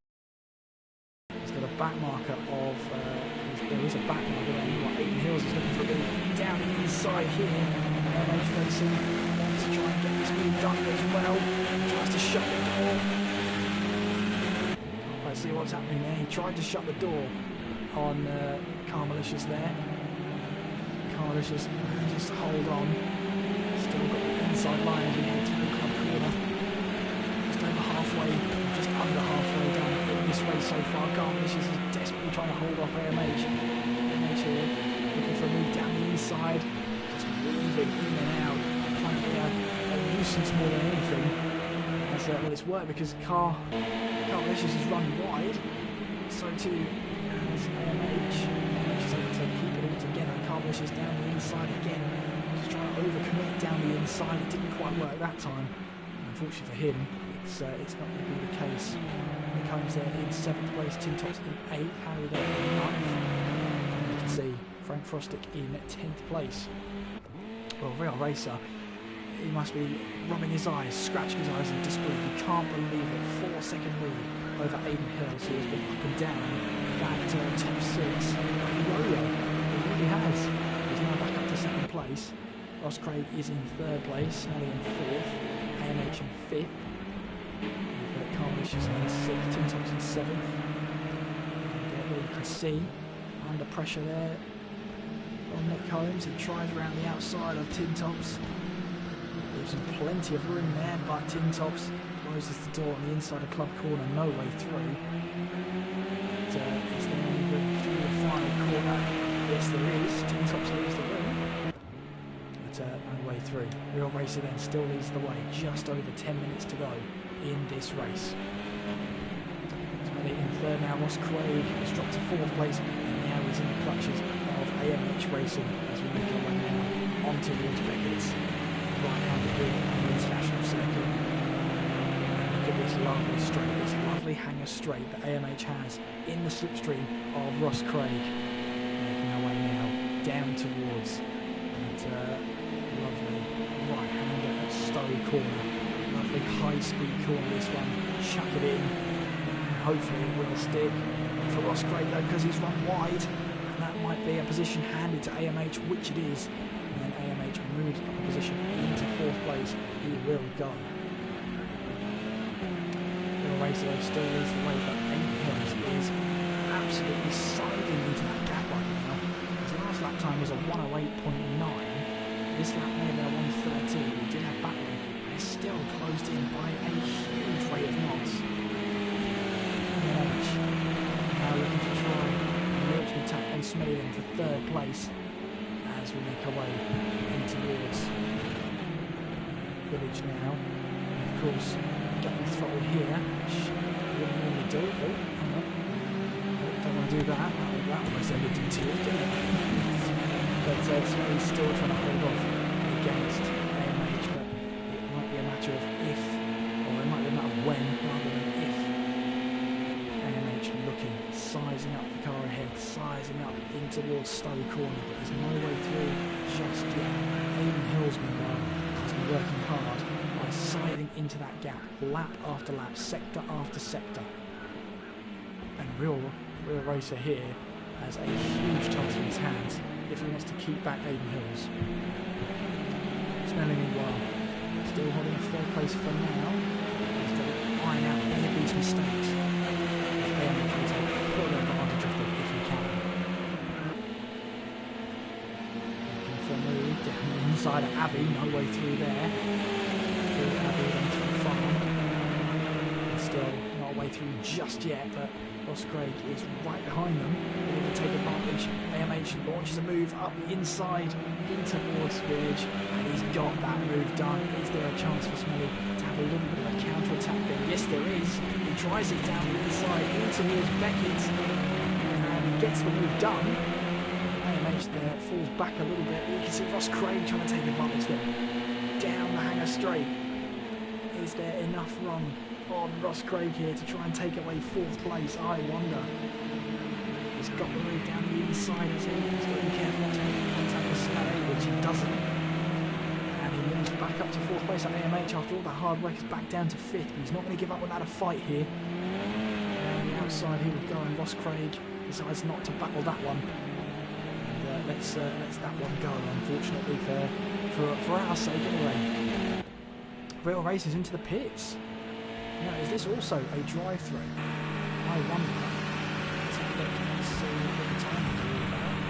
He's got a back marker of, there is a back marker there. Aidan Hills is looking for a bit down the inside here. AMH Racing wants to try and get this move done as well. Tries to shut the door. Let's see what's happening there. He tried to shut the door on Carl Malicious there. Carl Malicious, just hold on. Still got the inside line as we head to the club corner. Just under halfway down in this race so far. Carl Malicious is desperately trying to hold off AMH. AMH here looking for a move down the inside, just moving in and out, trying to be a nuisance more than anything. As, well, it's worked because Carl Malicious has run wide, so too has AMH. AMH is able to keep it all together. Carl Malicious down the inside again, just trying to overcommit down the inside. It didn't quite work that time. Unfortunately for him, it's not going to be the case. Nick Holmes there in 7th place, Tim Tops in 8th, Harry there in 9th. And you can see Frank Frostick in 10th place. Well, Real Racer, he must be rubbing his eyes, scratching his eyes in disbelief. He can't believe it. 4-second lead over Aidan Hills, who has been up and down that top 6. Yo-yo, he really has. He's now back up to 2nd place. Ross Craig is in 3rd place, Smelly in 4th, AMH in 5th. Carl Malicious in 6th, Tin Tops in 7th. And there you can see, under pressure there on Nick Holmes. He tries around the outside of Tin Tops. Gives him plenty of room there, but Tin Tops closes the door on the inside of Club Corner, no way through. Is there any room through the final corner? Yes, there is. Tin Tops leaves the room. But no way through. Real Racer then still leads the way. Just over 10 minutes to go in this race. Smelly in 3rd now. Ross Craig has dropped to 4th place, and now he's in the clutches of AMH Racing as we make our way now on towards Beckett's right-handed wheel on the International Circuit. And look at this lovely straight, this lovely hanger straight that AMH has in the slipstream of Ross Craig. Making our way now down towards that lovely right-hander at Stowe Corner. Lovely high-speed corner this one. Chuck it in. And hopefully it will stick for Ross Craig though, because he's run wide. And that might be a position handed to AMH, which it is. And then AMH moves up a position into 4th place. He will go. Real Racer though still leads the way, but Aiden Hills is absolutely sliding into that gap right now. His last lap time was a 1:08.9. This lap may have been a 1:13. We did have battling, but it's still closed in by a huge rate of knots. AMH now looking to try and launch an attack on Smelly then for 3rd place as we make our way in towards Village now. And of course, getting throttle here, which I wouldn't normally do. Oh, hang on. Don't want to do that. That almost ended in tears, didn't it? But Smelly's still trying to hold off against AMH, but it might be a matter of if, or it might be a matter of when, rather than if. AMH looking, sizing up the car ahead, sizing up in towards Stowe Corner, but there's no way through just yet. Aiden Hills, meanwhile, has been working hard by siding into that gap, lap after lap, sector after sector. And Real Racer here has a huge task in his hands if he wants to keep back Aiden Hills. Smelly meanwhile, still holding 3rd place for now. He's got to iron out any of these mistakes. AMH will take full advantage of them if he can. Looking for a move down the inside of Abbey, no way through there. Through Abbey then to the farm. And still not a way through just yet, but Ross Craig is right behind them, able to take advantage. AMH launches a move up the inside in towards Village, and he's got that move done. Is there a chance for Smelly to have a little bit of a counter-attack there? Yes, there is. He tries it down the inside in towards Beckett, and he gets the move done. AMH there falls back a little bit. You can see Ross Craig trying to take advantage there. Down the hanger straight. Is there enough run on Ross Craig here to try and take away 4th place? I wonder. He's got the move down the inside of him. He's got to be careful not to make contact with Smelly, which he doesn't. And he moves back up to 4th place at AMH after all that hard work. He's back down to 5th. He's not going to give up without a fight here. And the outside he would go, and Ross Craig decides not to battle that one. And lets that one go, unfortunately, for our sake anyway. Real Racers into the pits. Now, is this also a drive-through? I wonder. Let's have a look and see what the time is all about.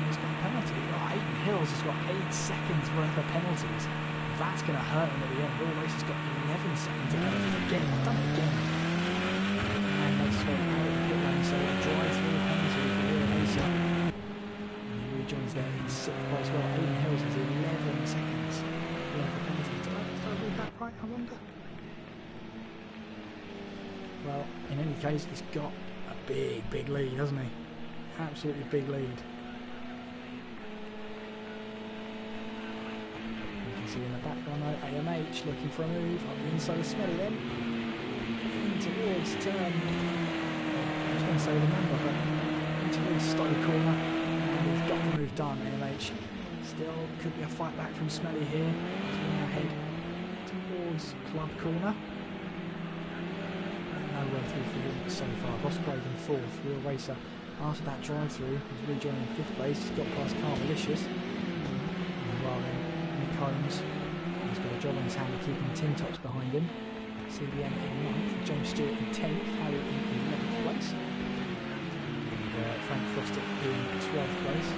He's got a penalty. Oh, Aiden Hills has got 8 seconds worth of penalties. That's going to hurt him at the end. Real Racers got 11 seconds of penalties. Again, I've done it again. And let's go out of the pit lane, so a drive-through penalty for Real Racer. And he rejoins there in 6th place. Well, Aiden Hills has 11 seconds. Did I read that right, I wonder? Well, in any case, he's got a big lead, hasn't he? Absolutely big lead. You can see in the background now, AMH looking for a move up the inside of Smelly then. In towards turn, I was going to say the number, but in towards Stowe Corner. And we've got the move done, AMH. Still could be a fight back from Smelly here. As we now head towards Club Corner. And no way through for him so far. Ross Craig in 4th. Real Racer after that drive through. He's rejoining 5th place. He's got past Carl Malicious. Tops. He's got a job on his hand of keeping Tin Tops behind him. CBM in 9th, James Stewart in 10th, Harry in 11th place. Frank Frostick in 12th place.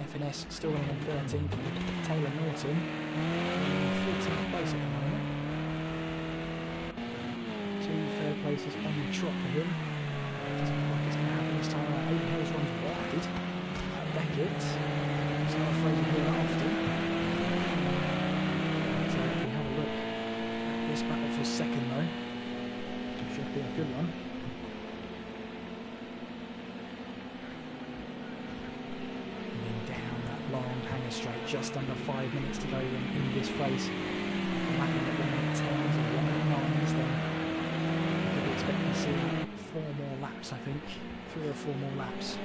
FNS still running in 13th, and Taylor Norton in 14th place at the moment. 2 third places on the trot for him. Doesn't look like it's going to happen this time around. Aiden Hills runs wide. Beckett. He's not afraid of doing that often. So if we have a look at this battle for second though, it should be a good one. And then down that long hanger straight, just under 5 minutes to go in this race. Back in at 1 minute 10s and 1 minute 9s, then we could expect to see 4 more laps, I think. 3 or 4 more laps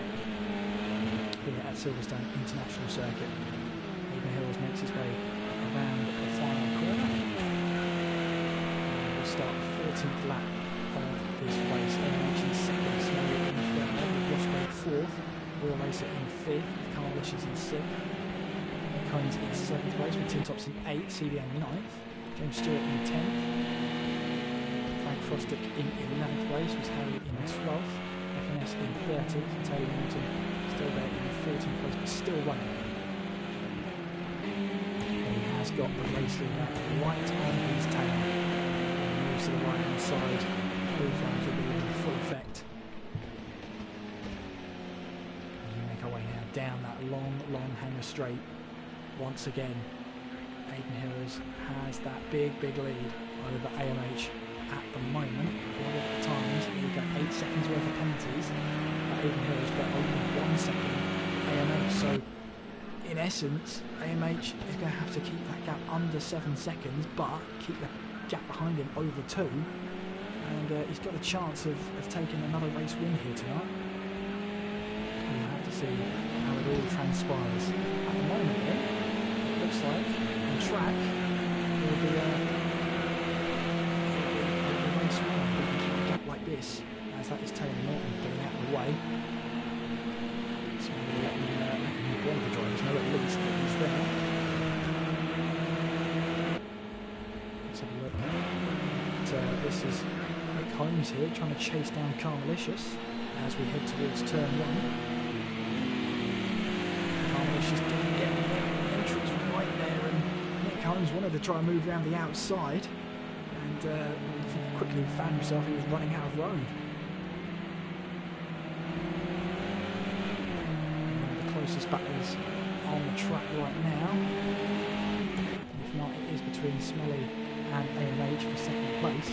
here at Silverstone International Circuit. Aiden Hills makes his way around the final corner. We'll start the 14th lap of this race. AMH in second, Smelly in third, with Roscoe 4th, Will Racer in 5th, Carl Licious in 6th, Nick Holmes in 7th place, with Tin Tops in 8th, CBN 9th, James Stewart in 10th, Frank Frostick in 11th place, with Harry in 12th, FNS in 13th, Taylor Newton still there in 14th place, but still running. And he has got the race leader right on his tail. He moves to the right hand side. Blue flags will be in full effect. As we make our way now down that long hanger straight. Once again, Aiden Hills has that big lead over AMH at the moment. If you look at the times, we've got 8 seconds worth of penalties. Aiden Hills got only 1 second AMH, so in essence AMH is going to have to keep that gap under 7 seconds but keep the gap behind him over 2, and he's got a chance of taking another race win here tonight. We'll have to see how it all transpires. At the moment then, it looks like on track will be a race winner who can keep a gap like this, as that is Taylor Norton getting out of the way. So we'll let one of the drivers know at least that he's there. Let's have a look. But, this is Nick Holmes here trying to chase down Carmelicious as we head towards turn 1. Carmelicious didn't get the entrance right there, and Nick Holmes wanted to try and move around the outside, and quickly found himself he was running out of road. Closest battles on the track right now. If not, it is between Smelly and AMH for second place.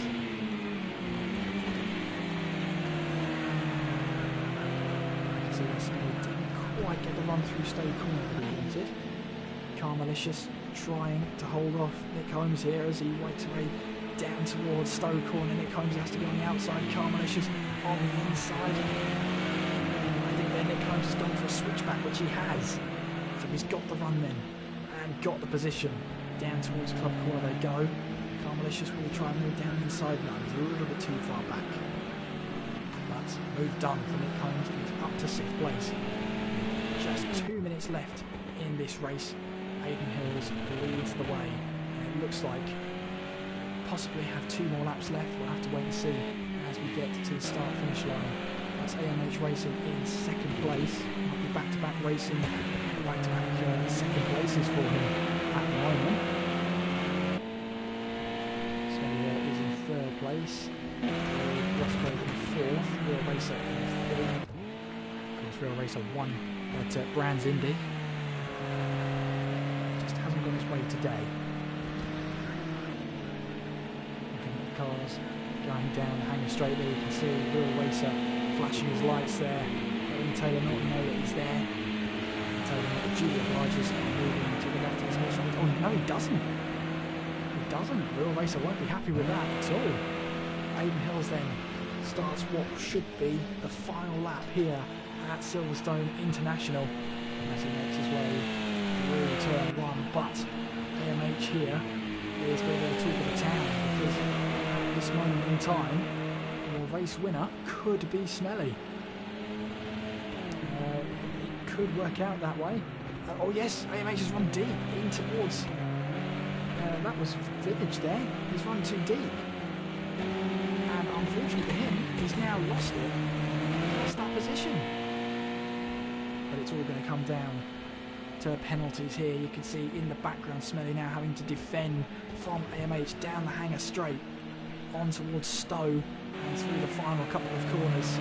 So Smelly didn't quite get the run through Stowe Corner that he wanted. Carmelicious trying to hold off Nick Holmes here as he works away down towards Stowe Corner. Nick Holmes has to be on the outside, Carmelicious on the inside. Nick Holmes has gone for a switchback, which he has. So he's got the run then and got the position. Down towards Club Corner they go. Carmelicious will try and move down the inside now. He's a little bit too far back. But move done for Nick Holmes. He's up to 6th place. Just 2 minutes left in this race. Aiden Hills leads the way. And it looks like possibly have 2 more laps left. We'll have to wait and see as we get to the start-finish line. That's AMH Racing in 2nd place. Might be back-to-back racing, back-to-back second places for him at the moment. So is in 3rd place. Roscoe in 4th. Real Racer in 3rd. Of course, Real Racer won at Brands Indy. Just hasn't gone his way today. Looking at the cars going down the hanger straight there, you can see Real Racer flashing his lights there, letting Taylor Norton know that he's there. And Taylor Norton duly obliges and moving to the left of his horse. Oh no, he doesn't. He doesn't. Real Racer won't be happy with that at all. Aiden Hills then starts what should be the final lap here at Silverstone International as he makes his way through turn 1. But AMH here is going to be the talk of the town, because at this moment in time the race winner could be Smelly. It could work out that way. Oh yes, AMH has run deep in towards that was Village there. He's run too deep. And unfortunately for him, he's now lost it. Lost that position. But it's all going to come down to penalties here. You can see in the background Smelly now having to defend from AMH down the hanger straight on towards Stowe and through the final couple of corners.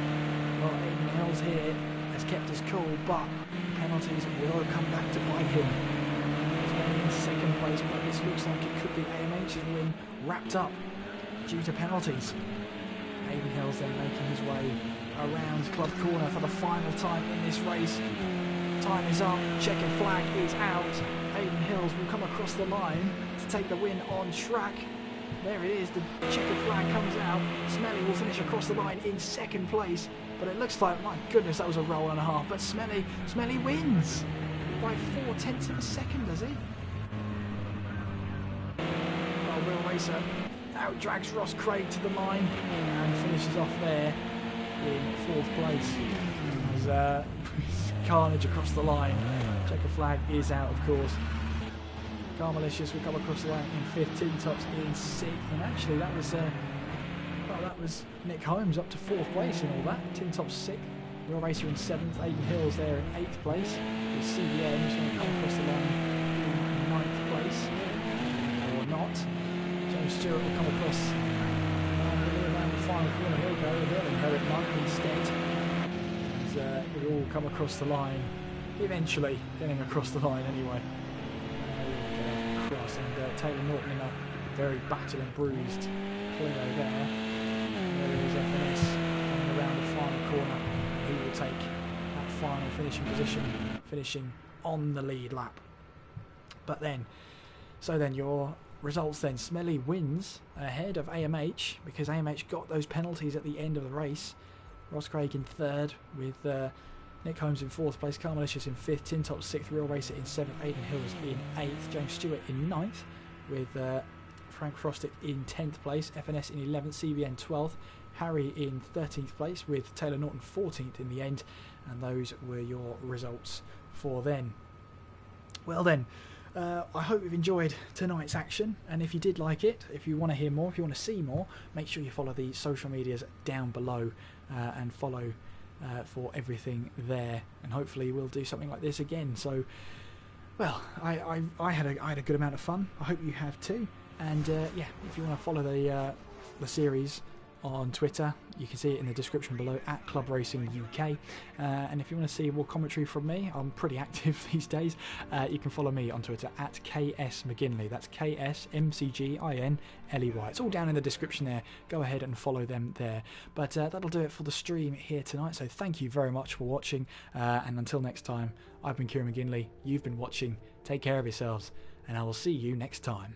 Well, Aiden Hills here has kept his cool, but penalties will come back to bite him. Smelly in second place, but this looks like it could be AMH's win wrapped up due to penalties. Aiden Hills then making his way around Club Corner for the final time in this race. Time is up, checkered flag is out. Aiden Hills will come across the line to take the win on track. There it is, the checkered flag comes out. Smelly will finish across the line in second place, but it looks like, my goodness, that was a roll and a half. But Smelly wins by 0.4 of a second, does he? Well, Real Racer out drags Ross Craig to the line and finishes off there in fourth place. As carnage across the line. Checker flag is out, of course. Carmalicious will come across the line in fifth. Tin Tops in sixth, and actually that was Nick Holmes up to fourth place in all that. Tin Tops sixth. Real Racer in seventh. Aiden Hills there in eighth place. With CBM who's going to come across the line in ninth place, or not. James Stewart will come across around the final corner. He'll go. He'll inherit ninth instead. It all come across the line, eventually getting across the line anyway. Across, and Taylor Norton in a very battered and bruised Clio there. There is FNS coming around the final corner. He will take that final finishing position, finishing on the lead lap. But then, your results then. Smelly wins ahead of AMH because AMH got those penalties at the end of the race. Ross Craig in third with Nick Holmes in fourth place, Carmalicious in fifth, Tin Top sixth, Real Racer in seventh, Aiden Hills in eighth, James Stewart in ninth with Frank Frosted in 10th place, FNS in 11th, CVN 12th, Harry in 13th place with Taylor Norton 14th in the end, and those were your results for then. Well then, I hope you've enjoyed tonight's action, and if you did like it, if you want to hear more, if you want to see more, make sure you follow the social medias down below and follow for everything there, and hopefully we'll do something like this again. So, well, I had a good amount of fun. I hope you have too. And yeah, if you want to follow the series on Twitter, you can see it in the description below at Club Racing UK. And if you want to see more commentary from me, I'm pretty active these days. You can follow me on Twitter at KS McGinley. That's KSMCGINLEY. It's all down in the description there. Go ahead and follow them there. But that'll do it for the stream here tonight. So thank you very much for watching. And until next time, I've been Kieran McGinley. You've been watching. Take care of yourselves, and I will see you next time.